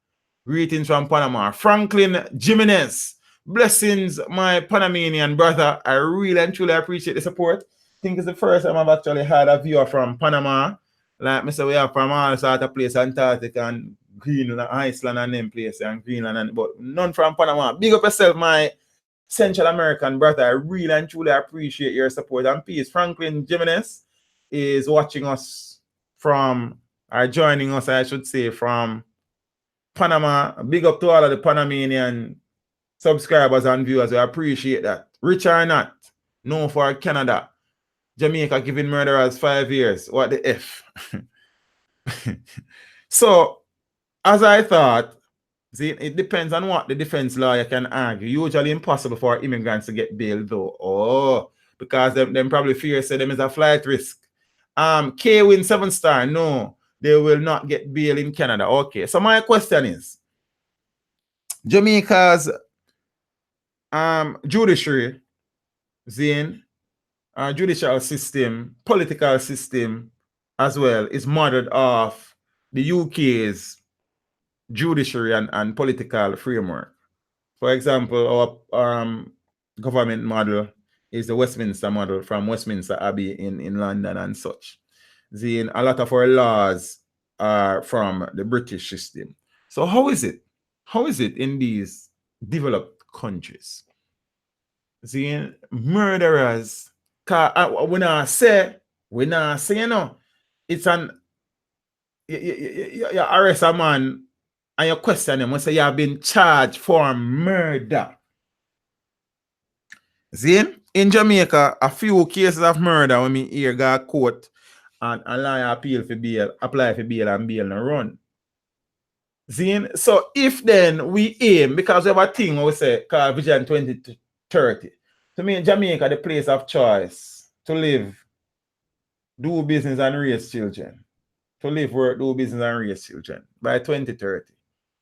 Greetings from Panama. Franklin Jimenez. Blessings, my Panamanian brother. I really and truly appreciate the support. I think it's the first time I've actually had a viewer from Panama. Like I said, we have from all sorts of places, Antarctica and Greenland, Iceland and them places, and Greenland, but none from Panama. Big up yourself, my Central American brother. I really and truly appreciate your support and peace. Franklin Jimenez is watching us from, or joining us, I should say, from Panama. Big up to all of the Panamanian subscribers and viewers. I appreciate that. Rich or not, no for Canada. Jamaica giving murderers 5 years. What the F? So, as I thought, see, it depends on what the defense lawyer can argue. Usually impossible for immigrants to get bail though. Oh, because them probably fear say them is a flight risk. K-Win 7-star, no, they will not get bail in Canada. Okay, so my question is, Jamaica's judiciary, Zane, judicial system, political system as well is modeled off the UK's judiciary and political framework. For example, our government model is the Westminster model from Westminster Abbey in London and such. Then a lot of our laws are from the British system. So how is it? How is it in these developed countries? See, murderers, when I say, you know, it's you arrest a man and you question him and say you have been charged for murder. See, in Jamaica, a few cases of murder when me hear got court and a lawyer appeal for bail, apply for bail and bail no run. See, so if then we aim, because we have a thing we say called Vision 2030, to me Jamaica the place of choice to live, do business and raise children. To live, work, do business and raise children by 2030.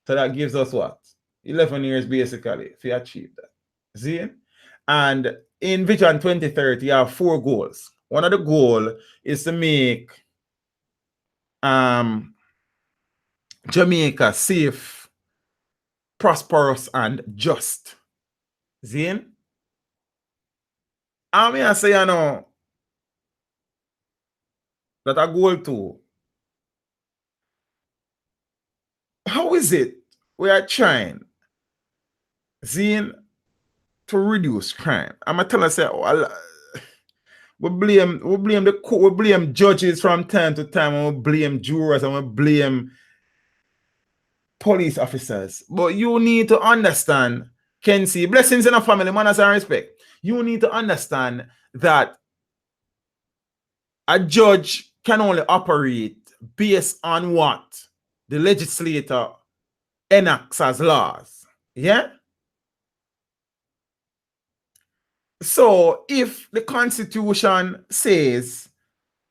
So that gives us what? 11 years basically if you achieve that. See? And in Vision 2030, you have 4 goals. One of the goals is to make Jamaica safe prosperous and just. Zin? I mean, I say, you know, that a goal too. How is it we are trying, Zin, to reduce crime? I'm gonna tell us, we blame judges from time to time, and we blame jurors, and we blame police officers. But you need to understand, Kenzie, blessings in a family, manners and respect. You need to understand that a judge can only operate based on what the legislator enacts as laws. Yeah? So if the Constitution says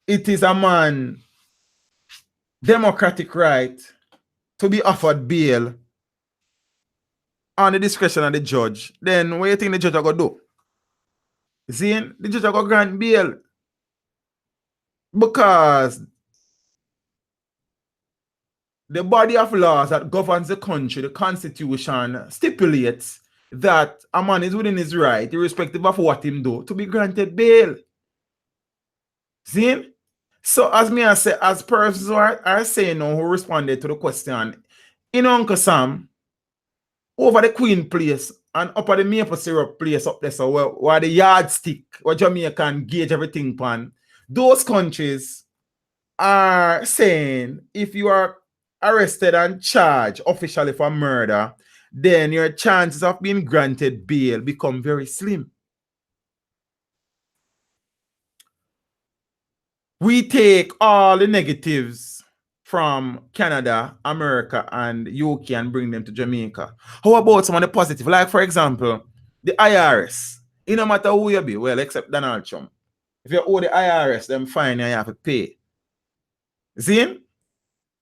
it is a man's democratic right to be offered bail on the discretion of the judge, then what do you think the judge are going to do? Zane, the judge are going to grant bail because the body of laws that governs the country, the Constitution, stipulates that a man is within his right, irrespective of what him do, to be granted bail. See? So as me I say, as persons are saying now who responded to the question, in Uncle Sam, over the Queen place and up at the maple syrup place up there, so where the yardstick, where Jamaica can gauge everything pan, those countries are saying if you are arrested and charged officially for murder, then your chances of being granted bail become very slim. We take all the negatives from Canada, America, and UK and bring them to Jamaica. How about some of the positive? Like, for example, the IRS. It no matter who you be, well, except Donald Trump. If you owe the IRS, them fine and you have to pay. See?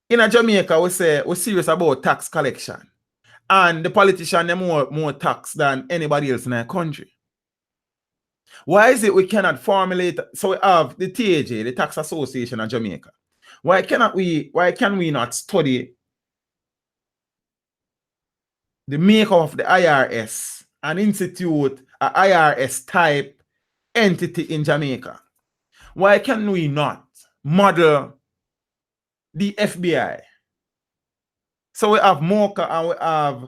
In Jamaica, we say we're serious about tax collection. And the politicians have more tax than anybody else in our country. Why is it we cannot formulate? So we have the TAJ, the Tax Association of Jamaica. Why can we not study the makeup of the IRS and institute an IRS type entity in Jamaica? Why can we not model the FBI? So we have MOCA and we have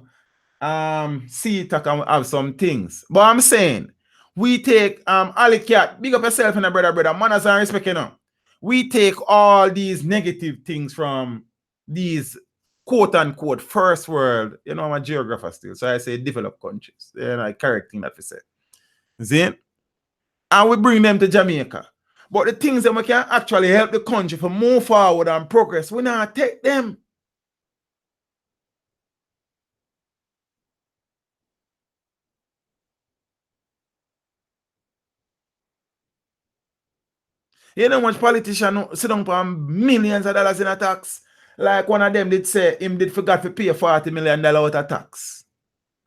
CTAC and we have some things. But I'm saying, we take Alicat, big up yourself and a brother, manners and respect, you know. We take all these negative things from these quote unquote first world, you know, I'm a geographer still, so I say developed countries. They're like correct thing that we say. See? And we bring them to Jamaica. But the things that we can actually help the country to move forward and progress, we not take them. You know much politician sit down for millions of dollars in a tax. Like one of them did say him did forgot to pay $40 million out of tax.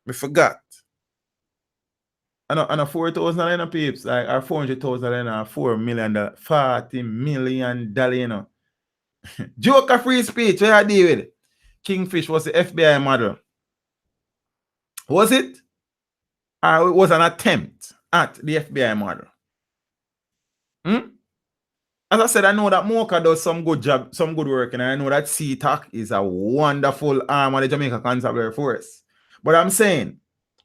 We forgot. And a $4,000 peeps, like our $400,000 and $4 million, $40 million, you know. Joker free speech, where I deal with it. Kingfish was the FBI model. Was it? Or it was an attempt at the FBI model? As I said, I know that Mocha does some good job, some good work, and I know that CTAC is a wonderful arm of the Jamaica Constabulary Force. But I'm saying,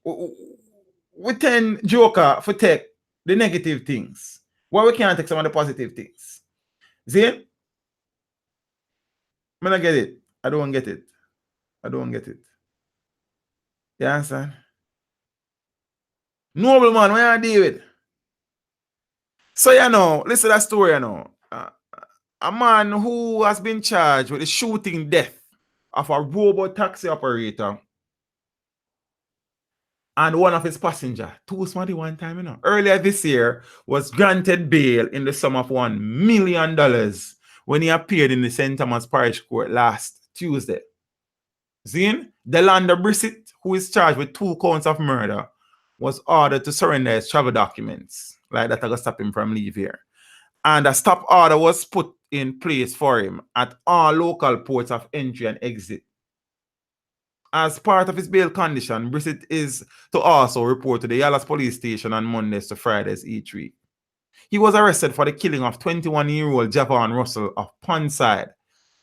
we tend Joker for take the negative things. Why we can't take some of the positive things? See? I don't get it. I don't get it. I don't get it. You understand? Noble man, what you deal with? So, you know, listen to that story, you know. A man who has been charged with the shooting death of a robot taxi operator and one of his passengers, too smart one time, you know. Earlier this year, was granted bail in the sum of $1 million when he appeared in the St. Thomas Parish Court last Tuesday. Zine, Delanda Brissett, who is charged with 2 counts of murder, was ordered to surrender his travel documents. Like that, I got stop him from leave here. And a stop order was put in place for him at all local ports of entry and exit As part of his bail condition, Brissett is to also report to the Dallas police station on Mondays to Fridays each week. He was arrested for the killing of 21-year-old Javon Russell of Pondside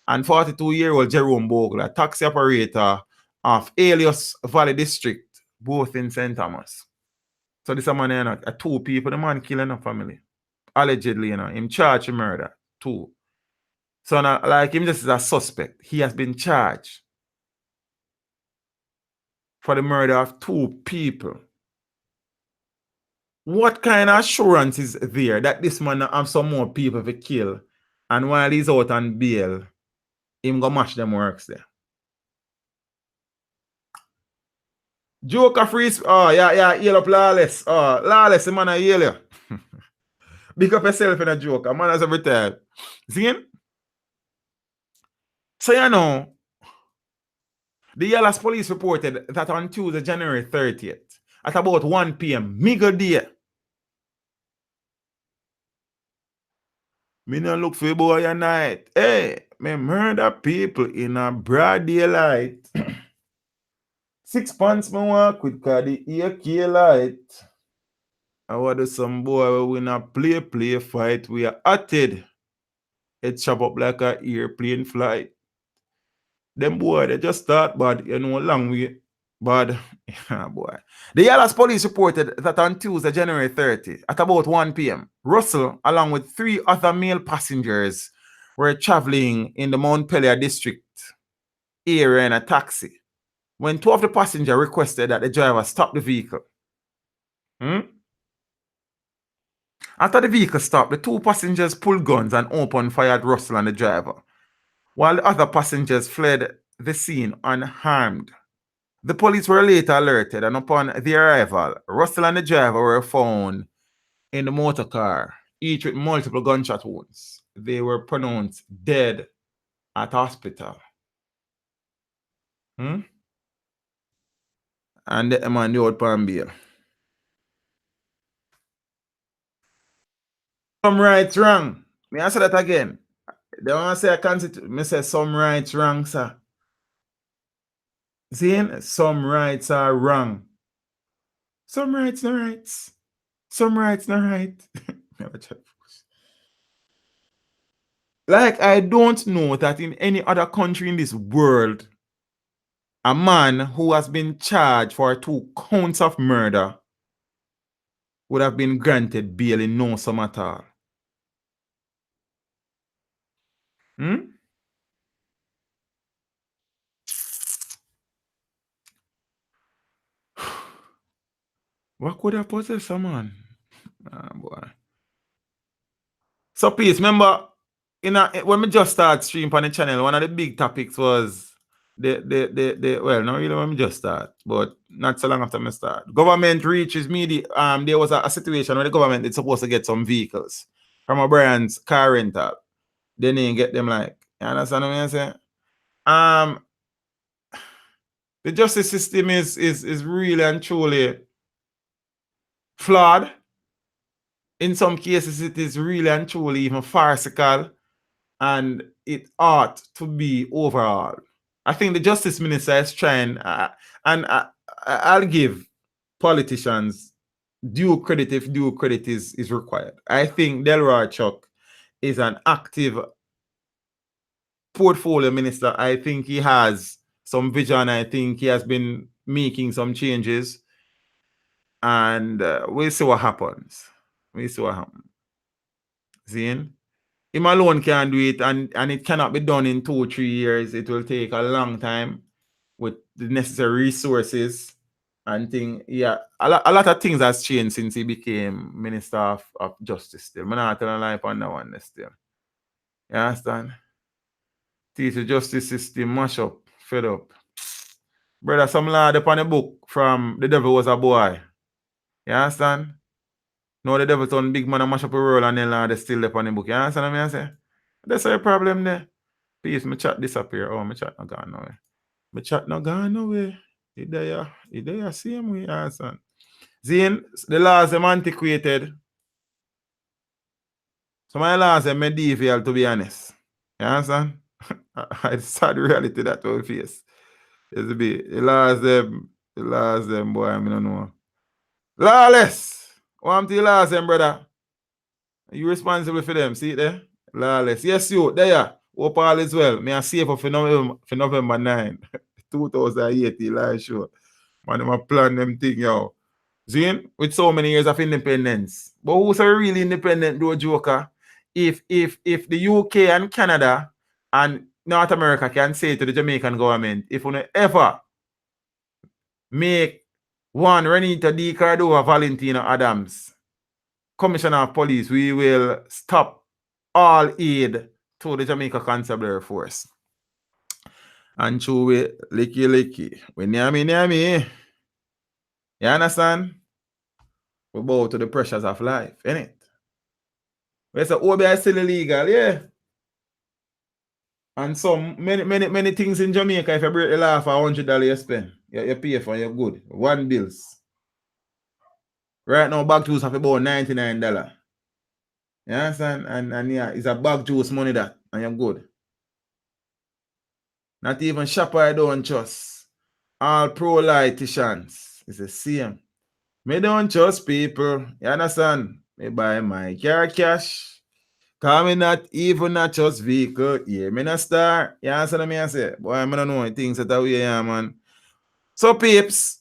and 42-year-old Jerome Bogle, a taxi operator of Alias Valley District, both in St. Thomas. So this man, two people, the man killing a family. Allegedly, him charged with murder. Two. So now, like him just is a suspect. He has been charged for the murder of two people. What kind of assurance is there that this man have some more people to kill, and while he's out on bail, him go mash them works there? Joker freeze. Oh, yeah, yell up Lawless. Oh, Lawless, the man I yell you. Big up yourself in a joker. Man has every time. See him? So the Dallas police reported that on Tuesday, January 30th, at about 1 p.m., middle day, me no look for boy at night. Hey, me murder people in a broad daylight. 6 pants me walk with cause the AK light. I want some boy we win a play fight. We are atted. It chop up like a airplane flight. Them boy, they just start bad, long way. Bad. Yeah, boy. The Dallas police reported that on Tuesday, January 30, at about 1 p.m., Russell, along with 3 other male passengers, were traveling in the Montpelier district area in a taxi when 2 of the passengers requested that the driver stop the vehicle. After the vehicle stopped, the 2 passengers pulled guns and opened fire at Russell and the driver, while the other passengers fled the scene unharmed. The police were later alerted, and upon the arrival, Russell and the driver were found in the motor car, each with multiple gunshot wounds. They were pronounced dead at hospital. And the man the out on bail. Some rights wrong. Me answer that again. They want to say I can't. Me say some rights wrong, sir. See, some rights are wrong. Some rights no rights. Some rights no right. Like, I don't know that in any other country in this world, a man who has been charged for 2 counts of murder would have been granted bail in no sum at all. What could have possessed a man? Boy. So please remember, when we just start stream on the channel, one of the big topics was well, not really when we just start, but not so long after me start. Government reaches media. There was a situation where the government is supposed to get some vehicles from O'Brien's car rental. Then they get them like, you understand what I'm saying? The justice system is really and truly flawed. In some cases, it is really and truly even farcical, and it ought to be overall. I think the justice minister is trying, and I'll give politicians due credit if due credit is required. I think Delroy Chuck is an active portfolio minister. I think he has some vision. I think he has been making some changes, and we'll see what happens. Seeing? Him alone can do it, and it cannot be done in 2 or 3 years. It will take a long time with the necessary resources and things. Yeah, a lot of things has changed since he became Minister of Justice still. I'm not telling a lie on that one still. You understand? Teach the justice system mash up, fed up. Brother, some lad upon the book from The Devil Was a Boy. You understand? No, the devil turn big man and mash up a roll, and then lad still up on the book. You understand what I say? That's a problem there. Please, my chat disappear. Oh, my chat not gone nowhere. My chat not gone nowhere. It there same way, understand? Zane, the laws are antiquated. So my laws are medieval, to be honest. You understand? It's sad reality that we face. It's a bit. The last them, boy, I don't know. Lawless. What to last them, brother? You responsible for them, see it there? Lawless. Yes, you, there. Hope all is well. Me I save for November 9, 2080, live show. Man, them a plan them thing, yo. Zin, with so many years of independence. But who's a really independent though, Joker? If the UK and Canada and North America can say to the Jamaican government, if we ever make one Renita D. Cardova Valentino Adams Commissioner of Police, we will stop all aid to the Jamaica Constabulary Force. And through we licky. We near me. You understand? We bow to the pressures of life, innit? We say OBI is still illegal, yeah. And some many things in Jamaica, if you break the law for $100 you spend, you pay for, you're good. One bills. Right now, bag juice have about $99. You understand? And yeah, it's a bag juice money that, and you're good. Not even shopper I don't trust. All pro-politicians. It's the same. Me don't trust people. You understand? Me buy my car cash. Cause me not even not trust vehicle. Yeah, me not start. You understand what I say? Boy, I don't know things that are way, yeah, man. So peeps,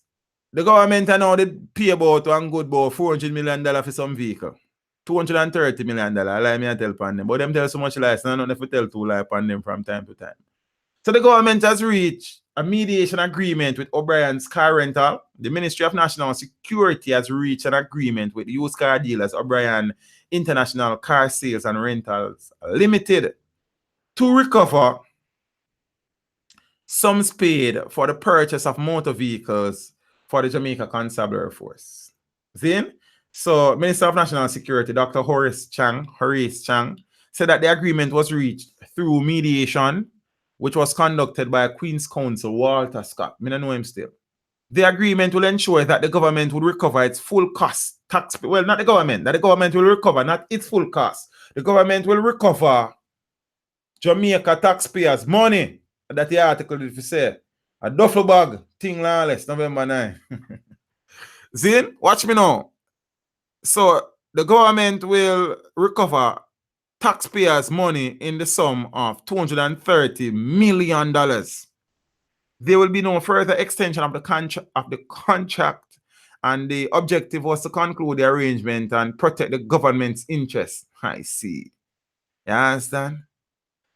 the government now they pay about one good about $400 million for some vehicle. $230 million. Like me I tell upon them. But them tell so much lies. No, if you tell two lies upon them from time to time. So the government has reached a mediation agreement with O'Brien's Car Rental. The Ministry of National Security has reached an agreement with used car dealers O'Brien International Car Sales and Rentals Limited to recover sums paid for the purchase of motor vehicles for the Jamaica Constabulary Force. Then, so Minister of National Security, Dr. Horace Chang, said that the agreement was reached through mediation, which was conducted by Queen's Counsel Walter Scott. I don't know him still. The agreement will ensure that the government will recover its full cost. Well, not the government. That the government will recover, not its full cost. The government will recover Jamaica taxpayers' money. That the article if you say. A duffel bag, thing lawless, November 9. Zin, watch me now. So the government will recover taxpayers' money in the sum of $230 million. There will be no further extension of the contract, and the objective was to conclude the arrangement and protect the government's interests. I see. You understand?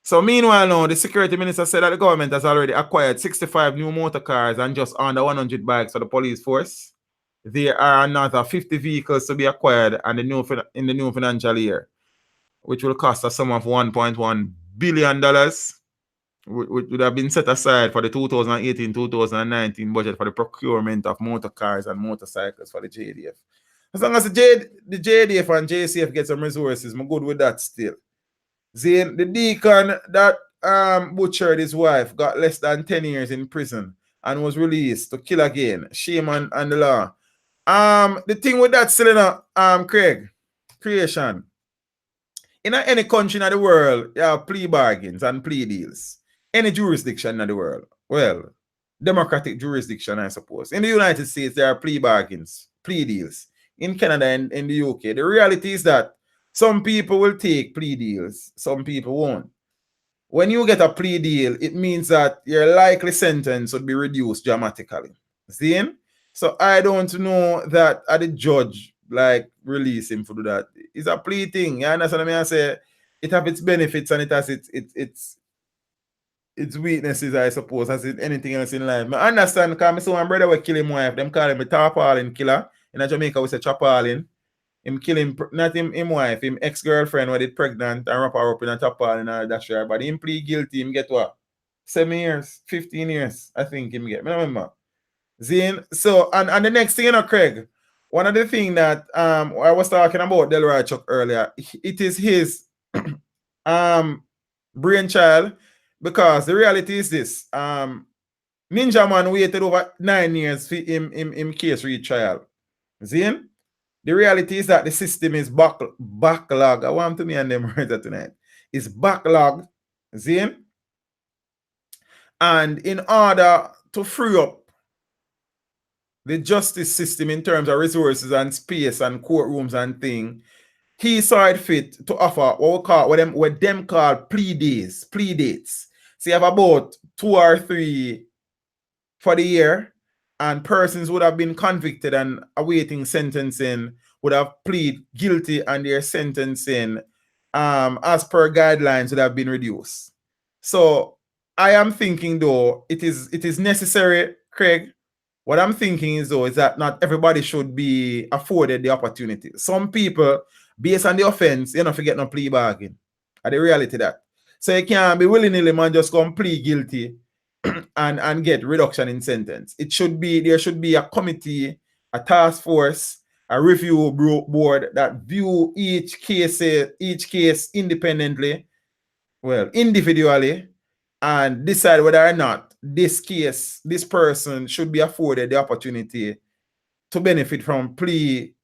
So meanwhile now, the security minister said that the government has already acquired 65 new motor cars and just under 100 bikes for the police force. There are another 50 vehicles to be acquired in the new financial year, which will cost a sum of $1.1 billion, which would have been set aside for the 2018-2019 budget for the procurement of motor cars and motorcycles for the JDF. As long as the JDF and JCF get some resources, I'm good with that still. Zane, the deacon that butchered his wife got less than 10 years in prison and was released to kill again. Shame on the law. The thing with that still, Craig, creation. In any country in the world, you have plea bargains and plea deals. Any jurisdiction in the world. Well, democratic jurisdiction, I suppose. In the United States, there are plea bargains, plea deals. In Canada and in the UK, the reality is that some people will take plea deals, some people won't. When you get a plea deal, it means that your likely sentence would be reduced dramatically. See? So I don't know that the judge like release him for do that. It's a plea thing. You understand what I say? It has its benefits and it has its weaknesses, I suppose, as in anything else in life. I understand because I saw my brother will kill him wife. Them call him a tarpaulin killer. In Jamaica, we say tarpaulin. Him kill him, not him wife, him ex-girlfriend when it pregnant and wrap her up in a tarpaulin and that's right. But him plead guilty, him get what? 7 years, 15 years, I think him get. I remember. Zane, so and the next thing, Craig, one of the things that I was talking about Delroy Chuck earlier, it is his brainchild, because the reality is this. Ninja Man waited over 9 years for him case retrial. Zane? The reality is that the system is backlog. I want to me and them right tonight. It's backlog. Zane? And in order to free up the justice system in terms of resources and space and courtrooms and thing, he saw it fit to offer what them call plea dates. So you have about 2 or 3 for the year, and persons would have been convicted and awaiting sentencing would have plead guilty, and their sentencing, as per guidelines, would have been reduced. So I am thinking, though, it is necessary, Craig. What I'm thinking is, though, is that not everybody should be afforded the opportunity. Some people, based on the offense, you don't forget no plea bargain. And the reality that. So you can't be willy-nilly, man, just come plead guilty and get reduction in sentence. There should be a committee, a task force, a review board that view each case independently, individually, and decide whether or not this person should be afforded the opportunity to benefit from plea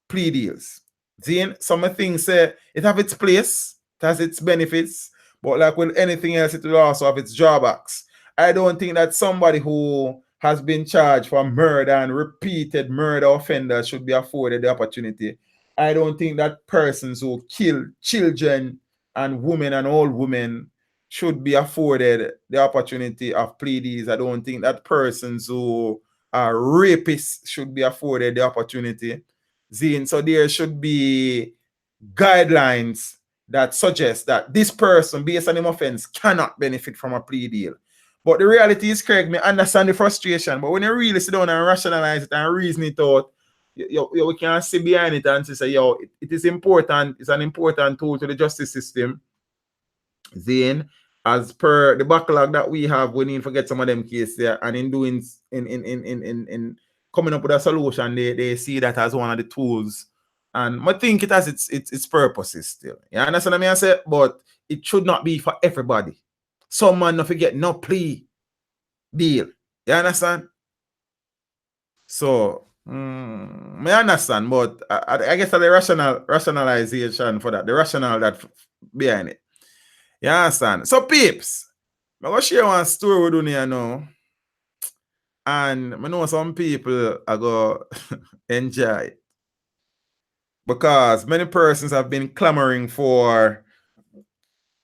deals. Then some things say it have its place, it has its benefits, but like with anything else, it will also have its drawbacks. I don't think that somebody who has been charged for murder and repeated murder offenders should be afforded the opportunity. I don't think that persons who kill children and women and old women should be afforded the opportunity of plea deals. I don't think that persons who are rapists should be afforded the opportunity. So there should be guidelines that suggest that this person, based on his offense, cannot benefit from a plea deal. But the reality is, Craig, me understand the frustration, but when you really sit down and rationalize it and reason it out, we can see behind it and say, it is important, it's an important tool to the justice system. Then, as per the backlog that we have, we need to get some of them cases there, and in doing in coming up with a solution, they see that as one of the tools. And I think it has its purposes still. You understand what I mean? I say, but it should not be for everybody. Some man not forget no plea deal. You understand? So I understand, but I guess the rationalization for that, the rationale that behind it. You understand? So peeps, I'm gonna share one story with you here now. And I know some people are going to enjoy it, because many persons have been clamoring for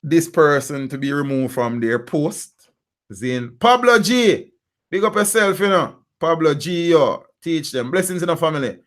this person to be removed from their post. Then Pablo G, big up yourself, Pablo G, teach them. Blessings in the family.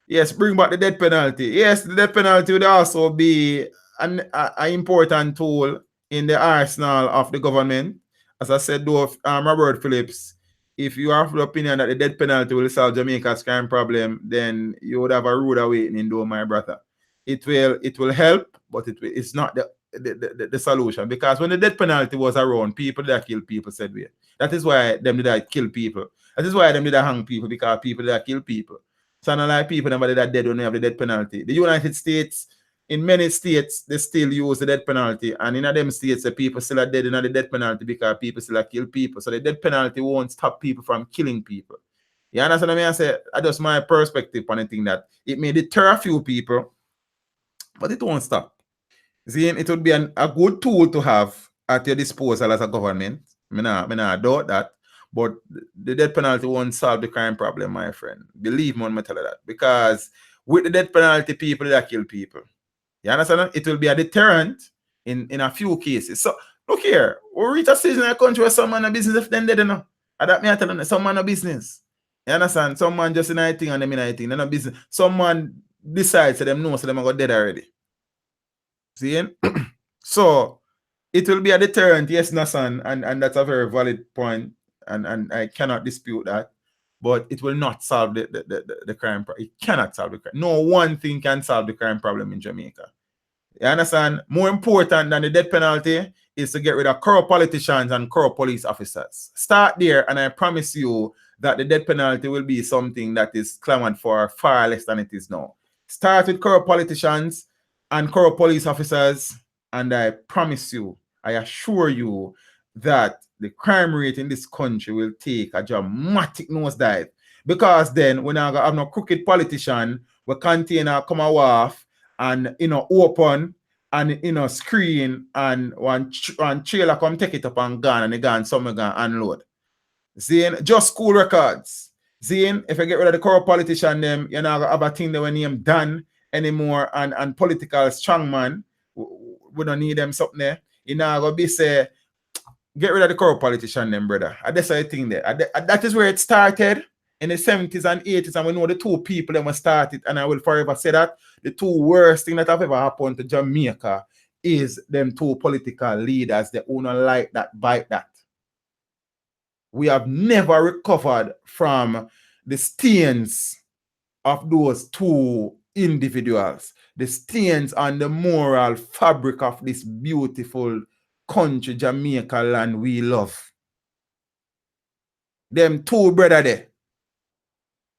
Yes, bring back the death penalty. Yes, the death penalty would also be an important tool in the arsenal of the government. As I said, though, Robert Phillips, if you have the opinion that the death penalty will solve Jamaica's crime problem, then you would have a rude awakening, though, my brother. It will help, but it's not the solution. Because when the death penalty was around, people that kill people said we. That is why them did that kill people. That is why them did that hang people, because people that kill people. So not like people that are dead when they have the death penalty. The United States, in many states, they still use the death penalty. And in them states, the people still are dead in the death penalty because people still kill people. So the death penalty won't stop people from killing people. You understand what I mean? I say, that's just my perspective on the thing, that it may deter a few people, but it won't stop. See, it would be a good tool to have at your disposal as a government. I not doubt that. But the death penalty won't solve the crime problem, my friend. Believe me when I tell you that. Because with the death penalty, people that kill people. You understand? It will be a deterrent in a few cases. So, look here. We reach a stage in a country where some man a business if them dead, And that me I tell them, some man a business. You understand? Some man just in a thing and them in a thing. They're not business. Some man decides, so them know, so them are dead already. See? So, it will be a deterrent, yes, Nassan, and that's a very valid point. And I cannot dispute that, but it will not solve the crime problem. It cannot solve the crime. No one thing can solve the crime problem in Jamaica. You understand? More important than the death penalty is to get rid of corrupt politicians and corrupt police officers. Start there, and I promise you that the death penalty will be something that is clamored for far less than it is now. Start with corrupt politicians and corrupt police officers, and I promise you, I assure you that the crime rate in this country will take a dramatic nosedive, because then we're not going to have no crooked politician where container come a off and open and screen, and one trailer come take it up and gone, and they gone somewhere gone unload. Seeing just school records. Seeing if you get rid of the corrupt politician, them, you're not gonna have a thing that when name done anymore and political strongman. We don't need them something there. You know, gonna be say, get rid of the corrupt politician, them, brother. And that's the thing there. That is where it started in the 70s and 80s. And we know the two people that started, and I will forever say that the two worst things that have ever happened to Jamaica is them two political leaders. They don't like that, bite that. We have never recovered from the stains of those two individuals, the stains on the moral fabric of this beautiful country, Jamaica land we love. Them two brother there.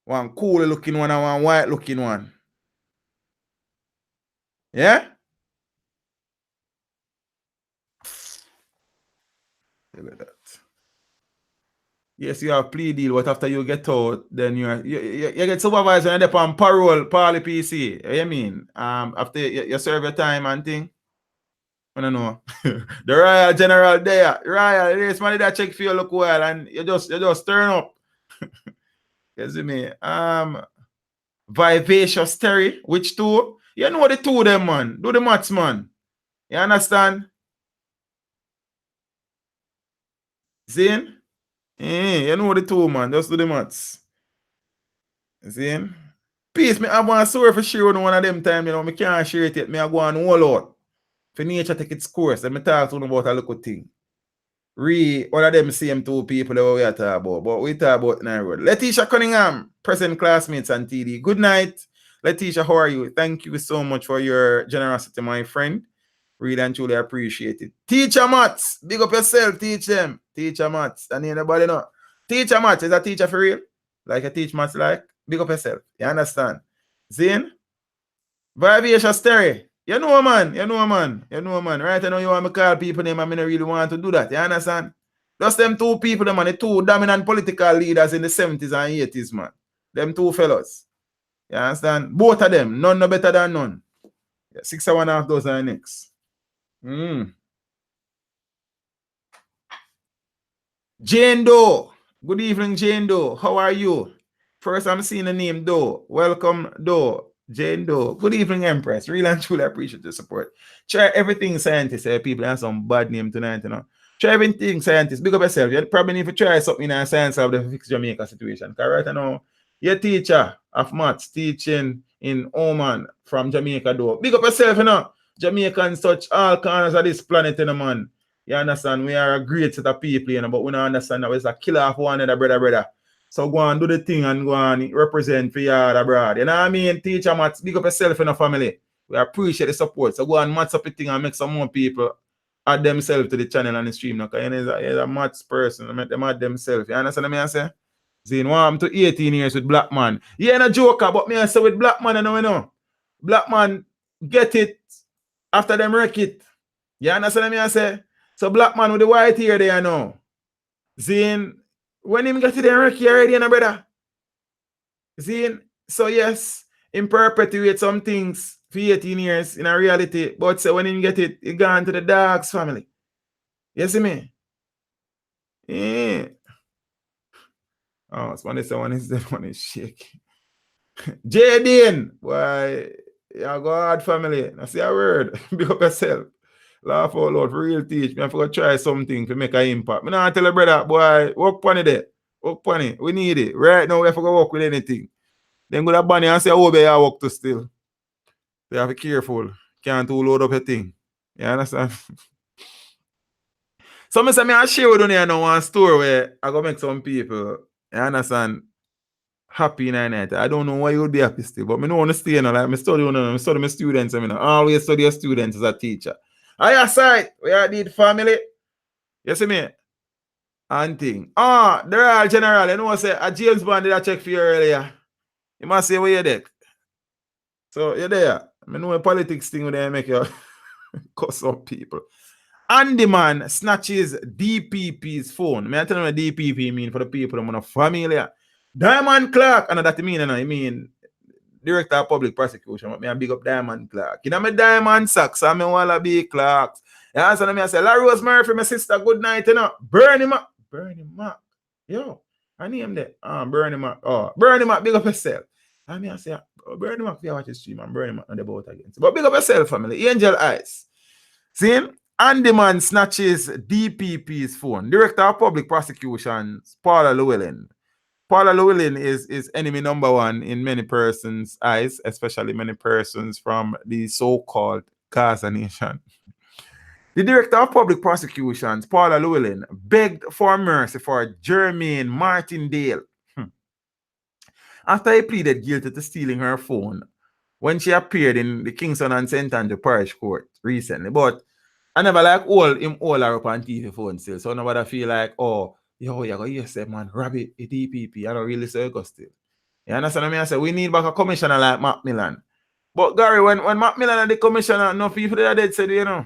One cool looking one and one white looking one. Yeah? Look at that. Yes, you have plea deal, but after you get out, then you get supervisor and on parole, Parley PC. You mean? After you serve your time and thing. I don't know. The Royal General there. Royal, this money that check for you look well and you just turn up. You see me? Vivacious Terry, which two? You know the two of them, man. Do the maths, man. You understand? Zane? You know the two, man. Just do the maths. Zane? Peace, me have one story for sure on one of them time, you know. Me can't share it yet. Me I go on all out. For nature take its course. And me talk to you about a little thing. One of them same two people that we are talking about. But we talk about now. Letitia Cunningham, present classmates and TD. Good night. Letitia, how are you? Thank you so much for your generosity, my friend. Really and truly appreciate it. Teacher Mats, big up yourself, teach them. Teacher Mats, and anybody know? Teacher Mats, is a teacher for real? Like a teach Mats like? Big up yourself. You understand? Zane? Vivacious Terry. You know, man. Right? I know you want to call people name, and I don't really want to do that. You understand? Just them two people, man, the two dominant political leaders in the 70s and 80s, man. Them two fellows. You understand? Both of them. None no better than none. Yeah, 6.5 dozen next. Jane Doe. Good evening, Jane Doe. How are you? First, I'm seeing the name Doe. Welcome, Doe. Jane Doe. Good evening, Empress. Really and truly appreciate the support. Try everything, scientists. People have some bad name tonight, you know. Try everything, scientists. Big up yourself. You probably need to try something in science of the fix Jamaica situation. Because right now, your teacher of maths teaching in Oman from Jamaica, though. Big up yourself, you know. Jamaicans touch all corners of this planet, you know, man. You understand? We are a great set of people, you know, but we don't understand that we're a killer of one another, brother. So go and do the thing and go and represent for your abroad. You know what I mean? Teacher Mats, big up yourself in the family. We appreciate the support. So go and match up the thing and make some more people add themselves to the channel and the stream. Because you know, he's a Mats person. Make them add themselves. You understand what I say? Zane, want to 18 years with black man. You ain't a joker, but me I say with black man, you know. Black man get it after them wreck it. You understand what I say? So black man with the white hair there, you know. Zane, when him get to the wreck already, you know, brother. Zane, so yes, him perpetuate some things for 18 years in a reality, but so when him get it, he gone to the dogs family. You see me? Yeah. Oh, it's one is one is shake. Jaden, why, you go hard family. I say a word. Big up yourself. Laugh out loud for real teach. Me have to try something to make an impact. Me not tell a brother, boy, work on it there. Work on it. We need it. Right now we have to go work with anything. Then go to Bunny and say, oh, I work to still. You have to be careful. Can't too load up your thing. You understand? So I say I share with you now one story where I go make some people, you understand, happy in the night. I don't know why you would be happy still, but I don't want to stay, you know, like I study my students, I mean, I always study your students as a teacher. I aside, we are the family. You see me? And thing. The Royal General, you know, say a James Bond did a check for you earlier. You must say where you're there. So you're there. I know a politics thing where they make you cuss up people. And the man snatches DPP's phone. I tell you what DPP mean for the people I'm not familiar. Diamond Clark, and that mean, I mean Director of Public Prosecution. I big up Diamond Clark. You know, my Diamond Socks, I'm a Wallaby Clarks. You answer me, I say, La Rose Murphy, my sister, good night, you know. Burn him up. Yo, I name that. Bernie Mac. Oh, Bernie Mac, big up yourself. I mean, I say, Bernie Mac, if you watch the stream, and Bernie Mac on the boat again. But big up yourself, family. Angel Eyes. See? Andy man snatches DPP's phone. Director of Public Prosecutions, Paula Llewellyn. Paula Llewellyn is enemy number one in many persons' eyes, especially many persons from the so-called Gaza nation. The Director of Public Prosecutions, Paula Llewellyn, begged for mercy for Jermaine Martindale after he pleaded guilty to stealing her phone when she appeared in the Kingston and St. Andrew Parish Court recently. But I never like all her up on TV phone still. So nobody feel like, oh, yo, you go, yes, man, rabbit, a DPP. I don't really say go still. You understand what I mean? I say, we need back a commissioner like Macmillan. But Gary, when Macmillan and the commissioner, no people that dead said, you know,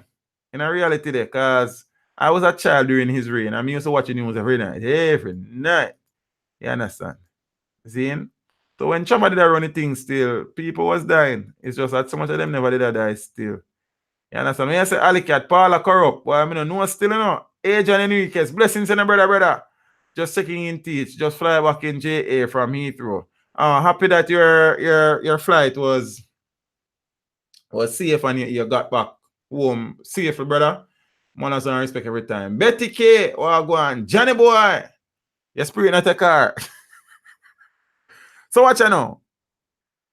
in a reality there, because I was a child during his reign. I used to watch the news every night. Every night. You understand? See? So when Chama did run the thing still, people was dying. It's just that so much of them never did die still. You understand? When I say Alicat, Paula corrupt, well, I mean, no still, you know. Adrian Enriquez, blessings in the brother. Just checking in teach, just fly back in JA from Heathrow. Happy that your flight was safe and you got back home safe, brother. Manners and respect every time. Betty K, go on. Johnny boy, your spirit not a car. So watch you know.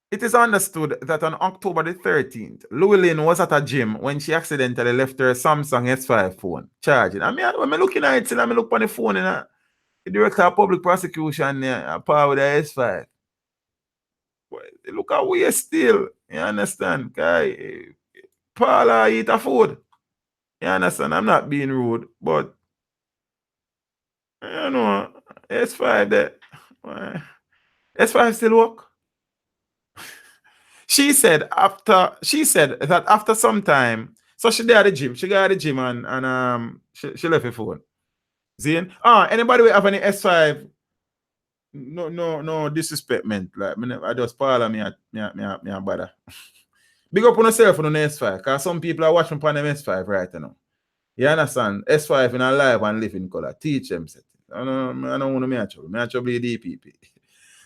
It is understood that on October the 13th, Llewellyn was at a gym when she accidentally left her Samsung S5 phone charging. I mean, when I'm looking at it, I look on the phone and the Director of Public Prosecution power with the S5. Boy, look how we are still. You understand? Guy, Paula eat a food. You understand? I'm not being rude, but you know, S5 there. S5 still work. She said that after some time, so she did at the gym. She got at the gym and she left her phone. Zane? Anybody will have any S5? No disrespectment. Like I just Paula me a bother. Big up on yourself on the S5, because some people are watching on the S5 right now. You understand? S5 in a live and live in color. Teach them. I don't want to make trouble. I trouble DPP.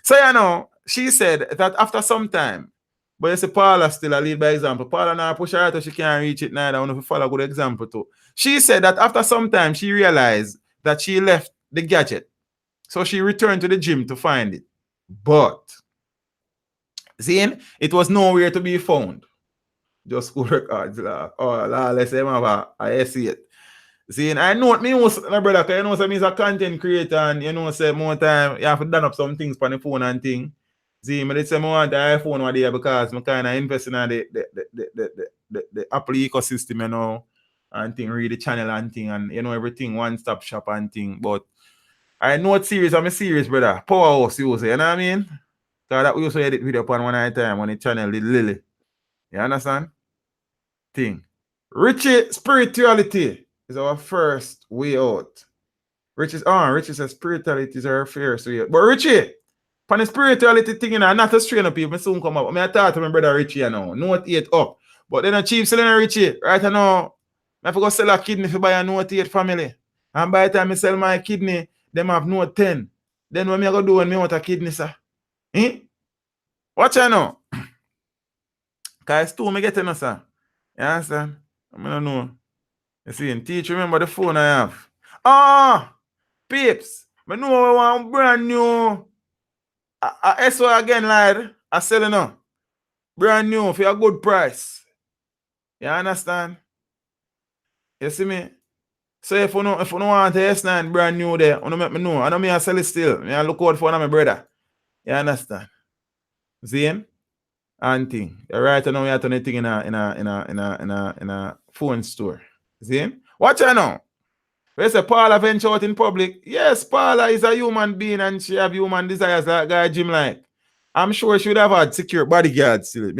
So you know, she said that after some time, but you see Paula still a lead by example. Paula now push her out so she can't reach it neither. I want to follow a good example too. She said that after some time she realized that she left the gadget. So she returned to the gym to find it. But seeing it was nowhere to be found. Just school records. Let's say I see it. See, I know me was my brother, because you know, so me's a content creator and you know, say more time you have to done up some things on the phone and thing. See, I say I want the iPhone one day because I kind of invest in the Apple ecosystem, you know, and thing, read the channel and thing, and you know, everything one-stop shop and thing. But I know it's serious, I'm a serious brother. Powerhouse, you say, you know what I mean? Because that we also edit video upon one night time when the channel did Lily. You understand? Thing. Richie spirituality is our first way out. Richie says spirituality is our first way out. But Richie, for the spirituality thing, you know, not to strain up people, soon come up. I mean, I talk to my brother Richie, you know, note 8 up. But then a cheap selling Richie, right now, I have to go sell a kidney to buy a note 8 family. And by the time I sell my kidney, them have note 10. Then what I go do when I want a kidney, sir? Watch you know. Because it's too me getting, sir. You understand? I don't know. You see, teach, remember the phone I have. Peeps, I know I want brand new. I SO again, lad. I sell it now. Brand new for a good price. You understand? You see me? So if you don't want the S9 brand new there, you make me know. I know me I sell it still. I look out for one of my brother. You understand? See him? And thing. You're right now, we are turning thing in a phone store. See him? Watch her now. We say Paula venture out in public. Yes, Paula is a human being and she have human desires like guy Jim like. I'm sure she would have had secure bodyguards still.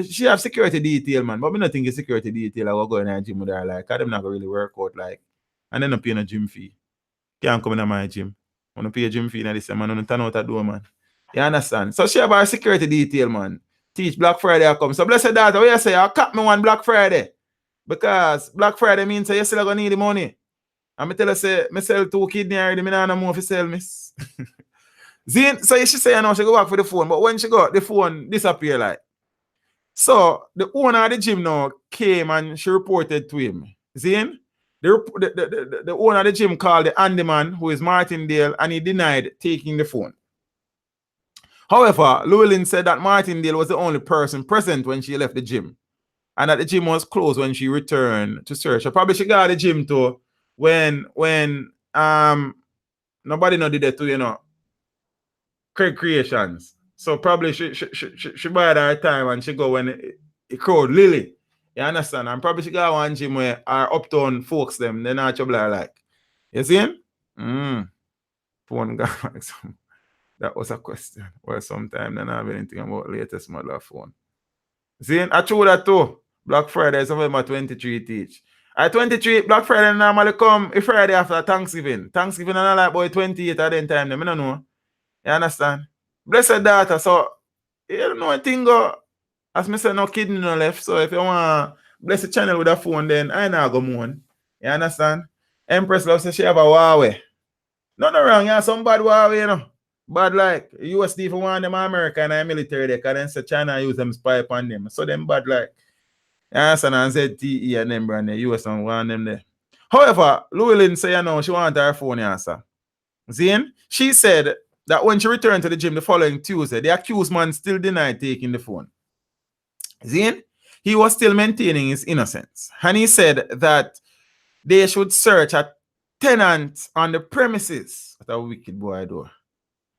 She have security detail, man. But I don't think it's security detail I will go in a gym with her like. Because them not really work out like. And then not paying a gym fee. Can't come in my gym. I want to pay a gym fee in this man. I don't turn out a door, man. You understand? So she have her security detail, man. Teach Black Friday I come. So blessed daughter, what you say? I'll cut me one Black Friday. Because Black Friday means you still gonna need the money. And me tell her say, me sell 2 kidney already, me nah no more for sell, miss. Zin, so she say, you know, she go back for the phone, but when she got the phone disappear like. So the owner of the gym now came and she reported to him. Zin, the owner of the gym called the handyman, who is Martindale, and he denied taking the phone. However, Llewellyn said that Martindale was the only person present when she left the gym, and that the gym was closed when she returned to search. So probably she got the gym too when nobody know did that to, you know, Craig Creations. So probably she buy her time and she go when it crowd Lily. You understand? And probably she got one gym where our uptown folks them, they're not trouble her like. You see him? Phone got like some. That was a question. Well, sometimes they don't have anything about latest model of phone. See, I true that too. Black Friday is November 23 teach. At 23, Black Friday normally come a Friday after Thanksgiving. Thanksgiving and like boy 28 at the time. I don't know. You understand? Blessed daughter. So, you don't know a thing go. As me say, no kidney no left. So, if you want bless the channel with a phone, then I now go moon. You understand? Empress Love says she have a Huawei. Nothing wrong. Yeah, some bad Huawei, you know. Bad like USD for one them American and military they can then say China use them spy upon them. So them bad like. You understand? And ZTE and them brand the US and one them there. However, Llewellyn say, you know, she want her phone answer. Zane, she said that when she returned to the gym the following Tuesday, the accused man still denied taking the phone. Zane, he was still maintaining his innocence. And he said that they should search a tenant on the premises. What a wicked boy I do.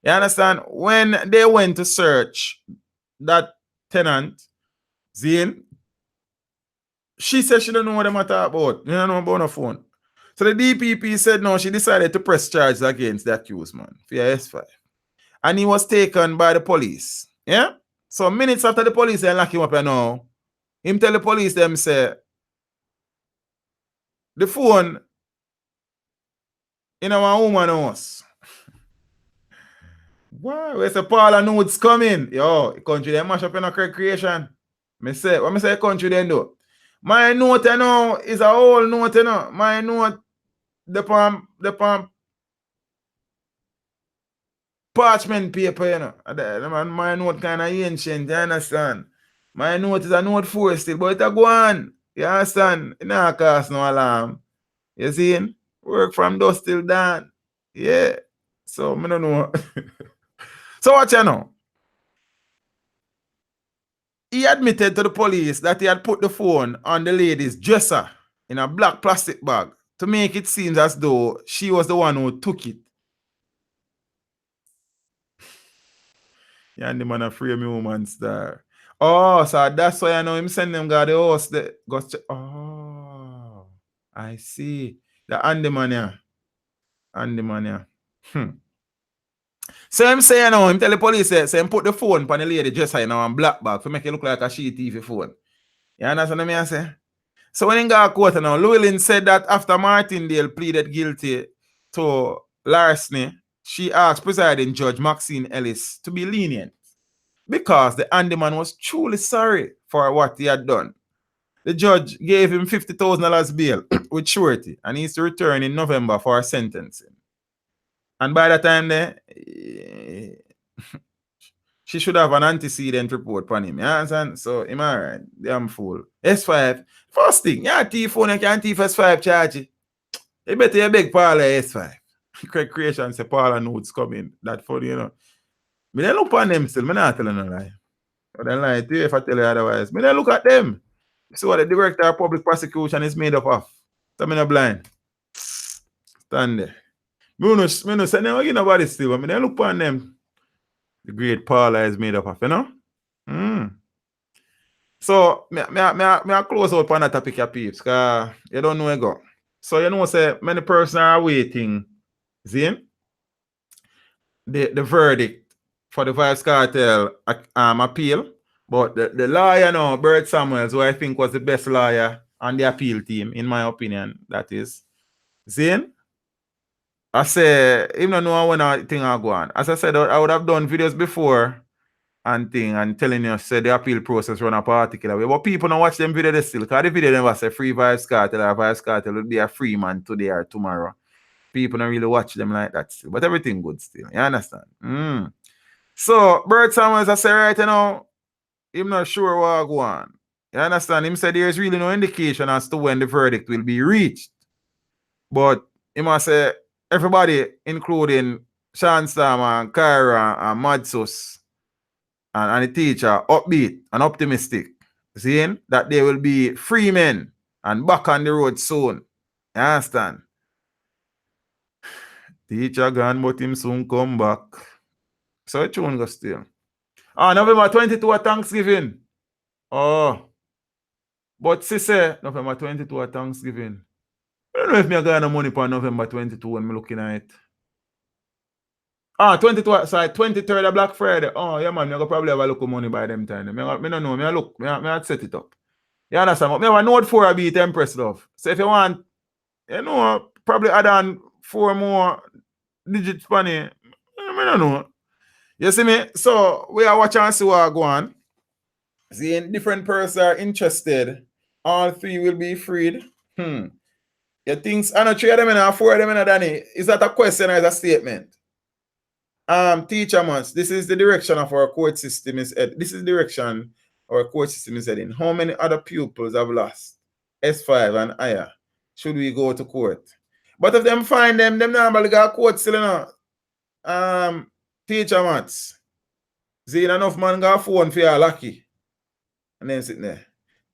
You understand? When they went to search that tenant, Zane, she said she don't know what they talk about. You don't know about her phone. So the DPP said no, she decided to press charges against the accused man for S5. And he was taken by the police. Yeah? So minutes after the police they lock him up and now, him tell the police them say the phone in our woman house. Wow, where's the Paula Nudes coming? Yo, country they mash up in a creation. Me say, what me say country then do? My note, you know, is a whole note, you know. My note, the palm parchment paper, you know. My note kind of ancient, you understand? My note is a note 4 still, but it a go on. You understand? It not cost no alarm. You see? Work from dusk till dawn. Yeah. So, I don't know. So, what you know? He admitted to the police that he had put the phone on the lady's dresser in a black plastic bag to make it seem as though she was the one who took it. Yeah, and the man a free me woman star. Oh, so that's why I know him send them guy the house. Oh, I see. The Andy man, yeah. Andy man, yeah. So him say, you know, him tell the police, say him put the phone on the lady dresser in a black bag to make it look like a she TV phone. You understand what I say? So when he got caught now, Llewellyn said that after Martindale pleaded guilty to larceny, she asked presiding judge Maxine Ellis to be lenient because the handyman was truly sorry for what he had done. The judge gave him $50,000 bail with surety and he's to return in November for sentencing. And by the time there, she should have an antecedent report on him. You understand? So, am I right? Damn fool. S5. First thing, yeah, thief phone, you can't thief S5 charge. You better you beg Paula S5. Craig Creation say Paula notes coming. That funny, you know. Me don't look on them still. Me not telling no lie. But then lie to you if I tell you otherwise. Me don't look at them. See what the director of public prosecution is made up of. So me not blind. Stand there. Me no say never get nobody still, but me don't look on them. The great Paula is made up of, you know? So, I close out on that topic, your peeps, because you don't know where go. So, you know, say many persons are waiting, see, the verdict for the Vibes Kartel appeal. But the lawyer now, Bert Samuels, who I think was the best lawyer on the appeal team, in my opinion, that is, Zane, I say, even though when I think I go on, as I said, I would have done videos before and thing and telling you say the appeal process run a particular way. But people don't watch them video still, because the video never say free Vibes Kartel or Vibes Kartel will be a free man today or tomorrow. People don't really watch them like that still. But everything good still. You understand? So Bert Samuels I say right now, I'm not sure what go on. You understand? Him said there's really no indication as to when the verdict will be reached. But he must say everybody, including Sean Storm and Kyra and Madsus and the teacher, upbeat and optimistic, seeing that they will be free men and back on the road soon. You understand? Teacher gone, but him soon come back. So it won't go still. November 22 at Thanksgiving. Oh. But say November 22 at Thanksgiving. I don't know if me got no money for November 22 when I'm looking at it. 22, sorry, 23rd of Black Friday. Oh, yeah, man, I go probably have a look of money by them time. I don't know. I look. I set it up. You understand? But I have a Note 4 beat Empress love. So if you want, probably add on 4 more digits for me. I don't know. You see me? So we are watching and see what go on. See, different persons are interested. All 3 will be freed. You think, I know 3 of them and 4 of them and Danny. Is that a question or is a statement? Teacher months, this is the direction of our court system is this is the direction our court system is heading. How many other pupils have lost S5 and higher? Should we go to court? But if them find them normally got court still, teacher months. See, enough man got phone for you lucky. And then sitting there.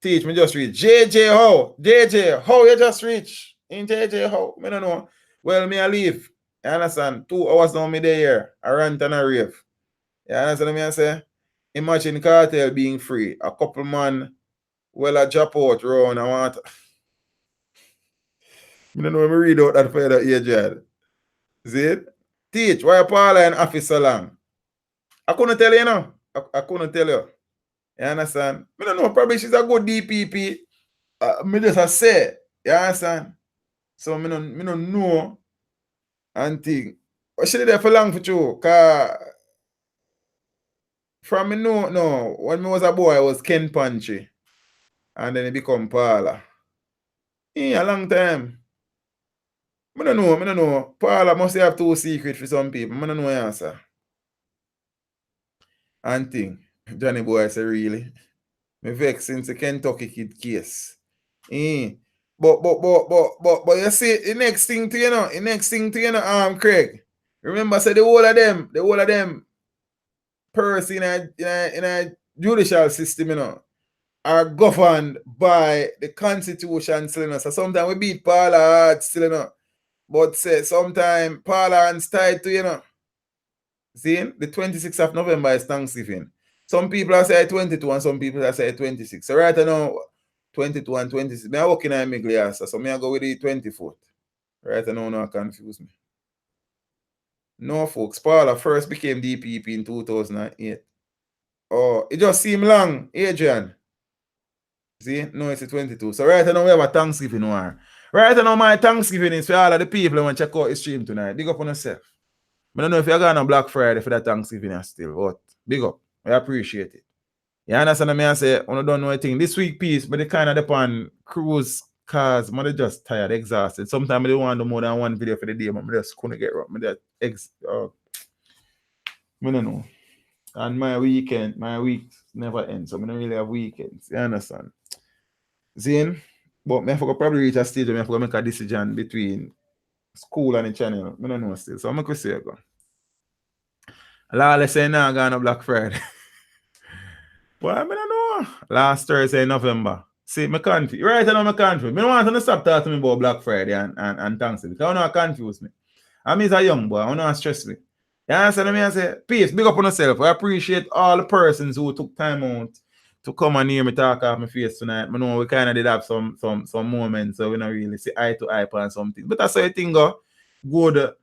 Teach me just reach. JJ how? JJ, how you just reach? In JJ how? I don't know. Well, me I leave. You understand? 2 hours now me there. I rant and I rave. You understand what I say? Imagine Kartel being free. A couple man a drop out round. I want. I don't know when I read out that for that age. See it? Teach, why Paula in office so long? I couldn't tell you, I couldn't tell you. You understand? I don't know, probably she's a good DPP. Me just say, you understand? So I don't know and think. But she did there for long for you. Cause from me no. When I was a boy, I was Ken Punchy. And then it become Paula. A long time. I don't know. Paula must have 2 secrets for some people. I don't know the answer. And thing. Johnny boy say really. Me vex since the Kentucky kid case. But you see, the next thing to you, Craig. Remember, say the whole of them person in a judicial system, are governed by the Constitution still, So sometimes we beat Paula hard still, But say sometimes Paula and tied to, See, the 26th of November is Thanksgiving. Some people are saying 22 and some people are saying 26. So right now, 22 and 26. I work in a glass, so I go with the 24th. Right now, no confuse me. No, folks. Paula first became DPP in 2008. Oh, it just seemed long, Adrian. See? No, it's the 22. So right now, we have a Thanksgiving war. Right now, my Thanksgiving is for all of the people who want to check out the stream tonight. Big up on yourself. I don't know if you're going on Black Friday for that Thanksgiving still, but big up. I appreciate it. You understand what I say? I don't know anything. This week piece, but they kind of depend cruise cars. I'm just tired, exhausted. Sometimes they want to do more than 1 video for the day, but I just couldn't get up. I don't know. And my week never ends, so I don't really have weekends. You understand? Zane, but I forgot probably reach a stage where I forgot make a decision between school and the channel. I don't know still. So I'm going to say go. Let's say now I'm going on Black Friday. But I don't know. Last Thursday, November. See, I'm confused. Right now, I'm confused. I don't want to stop talking to me about Black Friday and Thanksgiving. Because I don't confuse me. I'm a young boy. I don't want to stress me. You understand me? I say, peace, big up on yourself. I appreciate all the persons who took time out to come and hear me talk off my face tonight. I know we kind of did have some moments, so we don't really see eye to eye on something. But that's how I think good,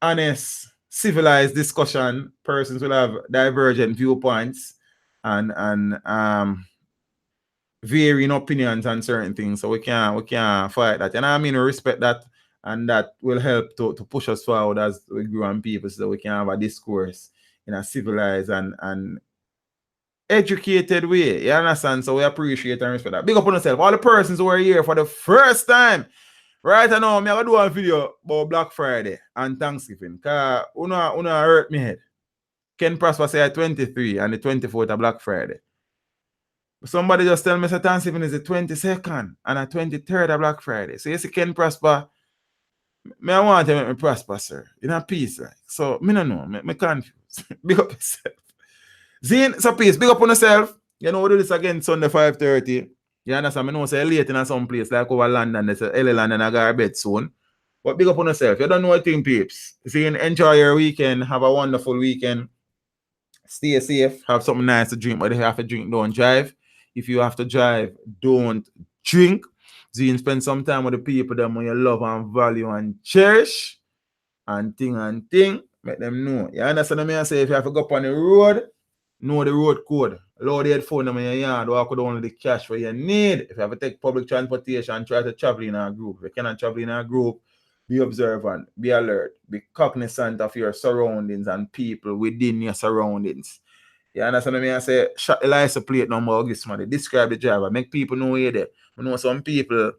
honest, civilized discussion. Persons will have divergent viewpoints and varying opinions on certain things. So we can't fight that. And I mean, we respect that. And that will help to push us forward as we grow on people so we can have a discourse in a civilized and educated way. You understand? So we appreciate and respect that. Big up on yourself. All the persons who are here for the first time. Right now, I'm going to do a video about Black Friday and Thanksgiving. Because una hurt me head. Ken Prosper say 23 and the 24th of Black Friday. Somebody just tell me that Thanksgiving is the 22nd and the 23rd of Black Friday. So you see Ken Prosper, I want to make me prosper, sir. In a peace. Like. So, me no know. Me confused. Big up yourself. Zine, so peace. Big up on yourself. You know, we do this again Sunday 5:30. You understand? I know say late in some place like over London. There's a LA London. I got a bed soon. But big up on yourself. You don't know a thing, peeps. Zine, enjoy your weekend. Have a wonderful weekend. Stay safe. Have something nice to drink. But if you have to drink, don't drive. If you have to drive, don't drink. Zine, spend some time with the people that you love and value and cherish. And thing. Make them know. You understand what I say? If you have to go up on the road, know the road code. Load the headphone in your yard. Walk with only the cash for you need. If you have to take public transportation, try to travel in a group. If you cannot travel in a group, be observant, be alert, be cognizant of your surroundings and people within your surroundings. You understand what I say? Shut the license plate number or give somebody. Describe the driver. Make people know you're there. You know some people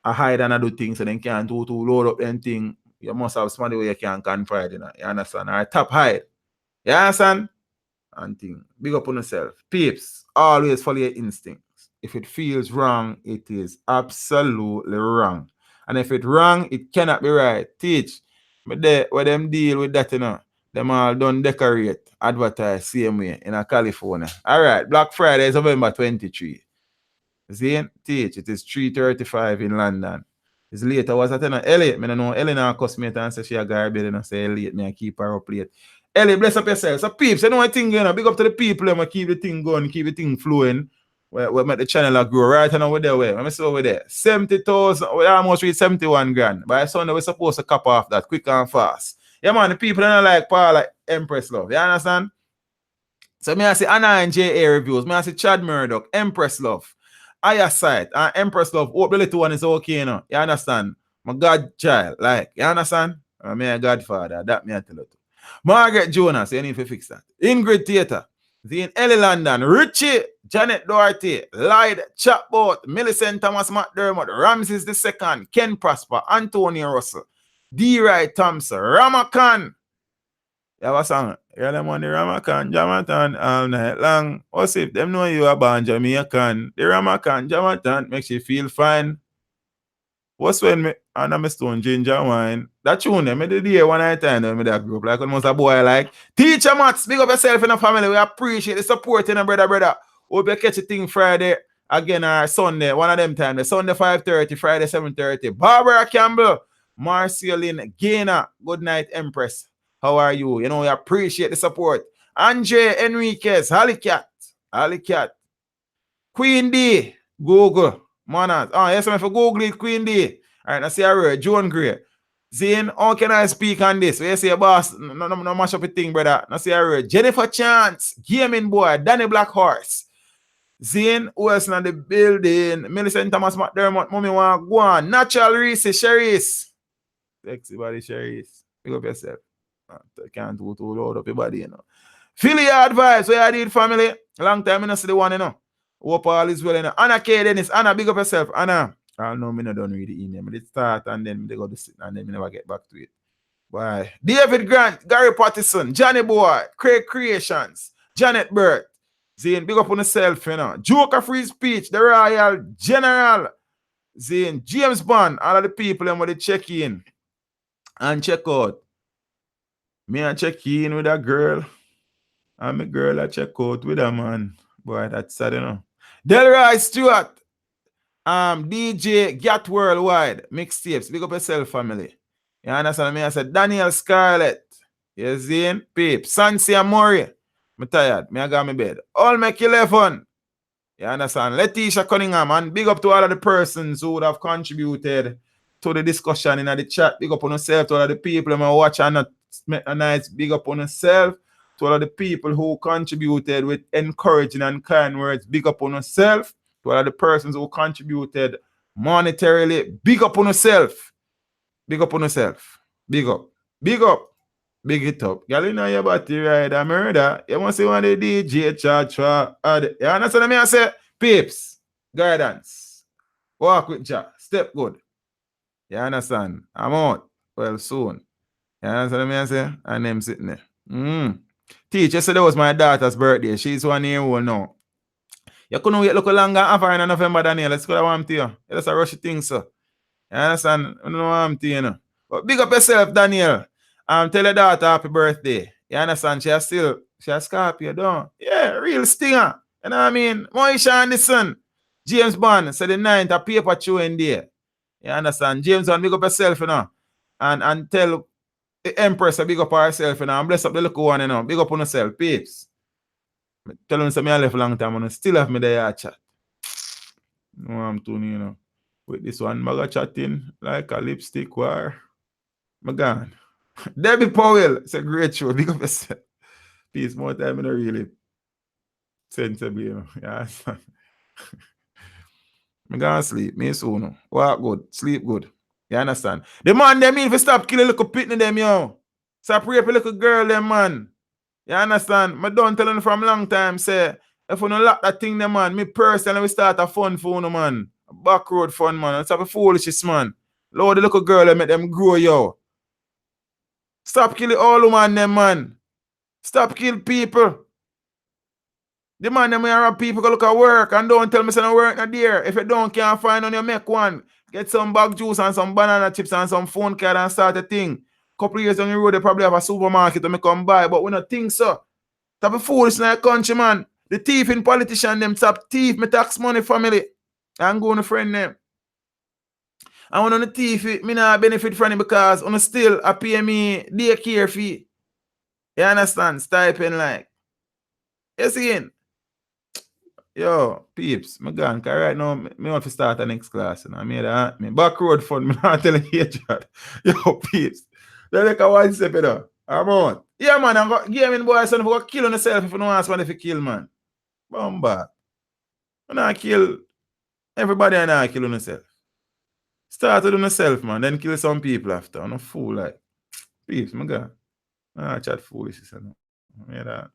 are hide and do things so they can't do to load up anything. You must have somebody where you can confide in. You understand? Or top hide. You understand? And thing. Big up on yourself. Peeps, always follow your instincts. If it feels wrong, it is absolutely wrong. And if it's wrong, it cannot be right. Teach. But they, where them deal with that, you know, them all done decorate, advertise same way in California. All right, Black Friday is November 23. See, teach. It is 3:35 in London. It's late. I was at LA. I don't know. Ellie now cuss me and say she a garbage and I say late. Me I keep her up late. Ellie, bless up yourself. So peeps, you know what thing going on? Big up to the people and keep the thing going, keep the thing flowing. We make the channel grow. Right now we're there. Let me see over there. 70,000. We almost reach 71 grand. By Sunday we're supposed to cap off that quick and fast. Yeah, man, the people don't like Paul like Empress Love. You understand? So me I say Anna and J.A. reviews. Me I say Chad Murdoch, Empress Love. Aya side and Empress Love. Hope the little one is okay, you know. You understand? My godchild. Like, you understand? Me a godfather. That me I tell you. Margaret Jonas, you need to fix that. Ingrid Theatre. Zane Ellie London. Richie. Janet Doherty. Lloyd Chatbot. Millicent Thomas McDermott. Ramses II. Ken Prosper. Antonio Russell. D. Wright Thompson. Ramakan. You have a song. You have them on the Ramakan, Jamatan all night long. What's if them know you are born Jamaican? The Ramakan, Jamatan makes you feel fine. What's when me and I'm stone ginger wine? That tune them, me the day one night time them that group. Like almost a boy like Teacher Mats, big up yourself in the family. We appreciate the support in brother. Hope you catch a thing Friday again or Sunday. One of them time. The Sunday 5:30, Friday 7:30. Barbara Campbell, Marceline Gainer. Good night, Empress. How are you? You know, we appreciate the support. Andre Enriquez, Holly Cat. Queen D, Google. Manners. Oh, yes, I'm for Google it, Queen D. All right, I see a word. Joan Gray. Zane, how can I speak on this? Where you say, boss, no mash up a thing, brother. I see a word. Jennifer Chance, Gaming Boy, Danny Black Horse. Zane, who else in the building? Millicent Thomas McDermott, Mommy want go on. Natural Reese, Cherise. Sexy body, Cherise. Pick up yourself. I can't do too loud up your body, you know. Philly advice, where I did family. Long time I not see the one, you know. Hope all is well, you know. Anna K. Dennis, Anna, big up yourself. Anna. I know me not done read the email. I did start and then they go to sit and then me never get back to it. Bye. David Grant, Gary Patterson, Johnny Boy, Craig Creations, Janet Burt. Zane, big up on yourself, you know. Joker Free Speech, the Royal General. Zane, James Bond, all of the people them when they check in and check out. Me I check in with a girl. And my girl I check out with a man. Boy, that's sad, you know. Delroy Stewart. DJ Gat Worldwide. Mixtapes. Big up yourself, family. You understand me? I said Daniel Scarlett. You see? Peep. Sansia Murray. I'm tired. I got my bed. All make 11. You understand? Letitia Cunningham. And big up to all of the persons who would have contributed to the discussion in the chat. Big up on yourself. To all of the people who watch and not make a nice big up on yourself. To all of the people who contributed with encouraging and kind words. Big up on yourself. To all of the persons who contributed monetarily. Big up on yourself. Big up on yourself. Big up. Big up. Big it up. Girl, you know your body ride a murder. You must see one of the DJ charge for. You understand me? I say, peeps, guidance. Walk with Jah. Step good. You understand? I'm out. Well, soon. You understand me? I say? And them sitting there. Teacher said that was my daughter's birthday. She's 1 year old now. You couldn't wait look longer and have her in November, Daniel. Let's go to one to you. That's a rushy thing, sir. You understand? I don't know what I'm to you know. But big up yourself, Daniel. Tell your daughter happy birthday. You understand? She a Scorpio, don't? Yeah, real stinger. You know what I mean? Moisha Anderson. James Bond said the 9th a paper chewing there. You understand? James Bond, big up yourself, you know. And tell the Empress to big up herself, you know. And bless up the little one, you know. Big up on yourself, peeps. Tell them something I left a long time and I still have me there chat. No, I'm doing, you know. With this one, maga chatting like a lipstick war. My God. Debbie Powell, it's a great show. Big up yourself. Peace, more time in a really sensible, you know. Yeah, I'm gonna sleep. Me soon. Walk good. Sleep good. You understand? The man them mean if stop killing little pitney them, yo. Stop rape a little girl them, man. You understand? I don't tell them from long time, say, if you don't lock that thing them, man, me personally we start a fun for you, man. A back road fun, man. It's a foolishness, man. Lord, the little girl that make them grow, yo. Stop killing all women them, man. Stop killing people. The man them are people go look at work and don't tell me say no work not there. If you can't find on you make one. Get some bag juice and some banana chips and some phone card and start a thing. Couple years on the road, they probably have a supermarket to me come buy, but we not think so. Type of foolish in the country, man. The thief in politician them stop thief me tax money family. And go on a friend them. And when on the thief, me not benefit from it because on still a pay me daycare fee. You understand? Stipend like. Yes again. Yo, peeps, my gun, cause right now, me want to start the next class. And I made that. Me back road fund, me not telling you that. Yo, peeps. They like a one step, you know. I'm on. Yeah, man, I'm going to give me boy, son, if you go kill on yourself if you don't ask man if you kill, man. Bomba. You not kill everybody and not kill on yourself. Start with yourself, man, then kill some people after. I'm a fool, like. Peeps, my God. I chat foolish, you know. Yeah, that.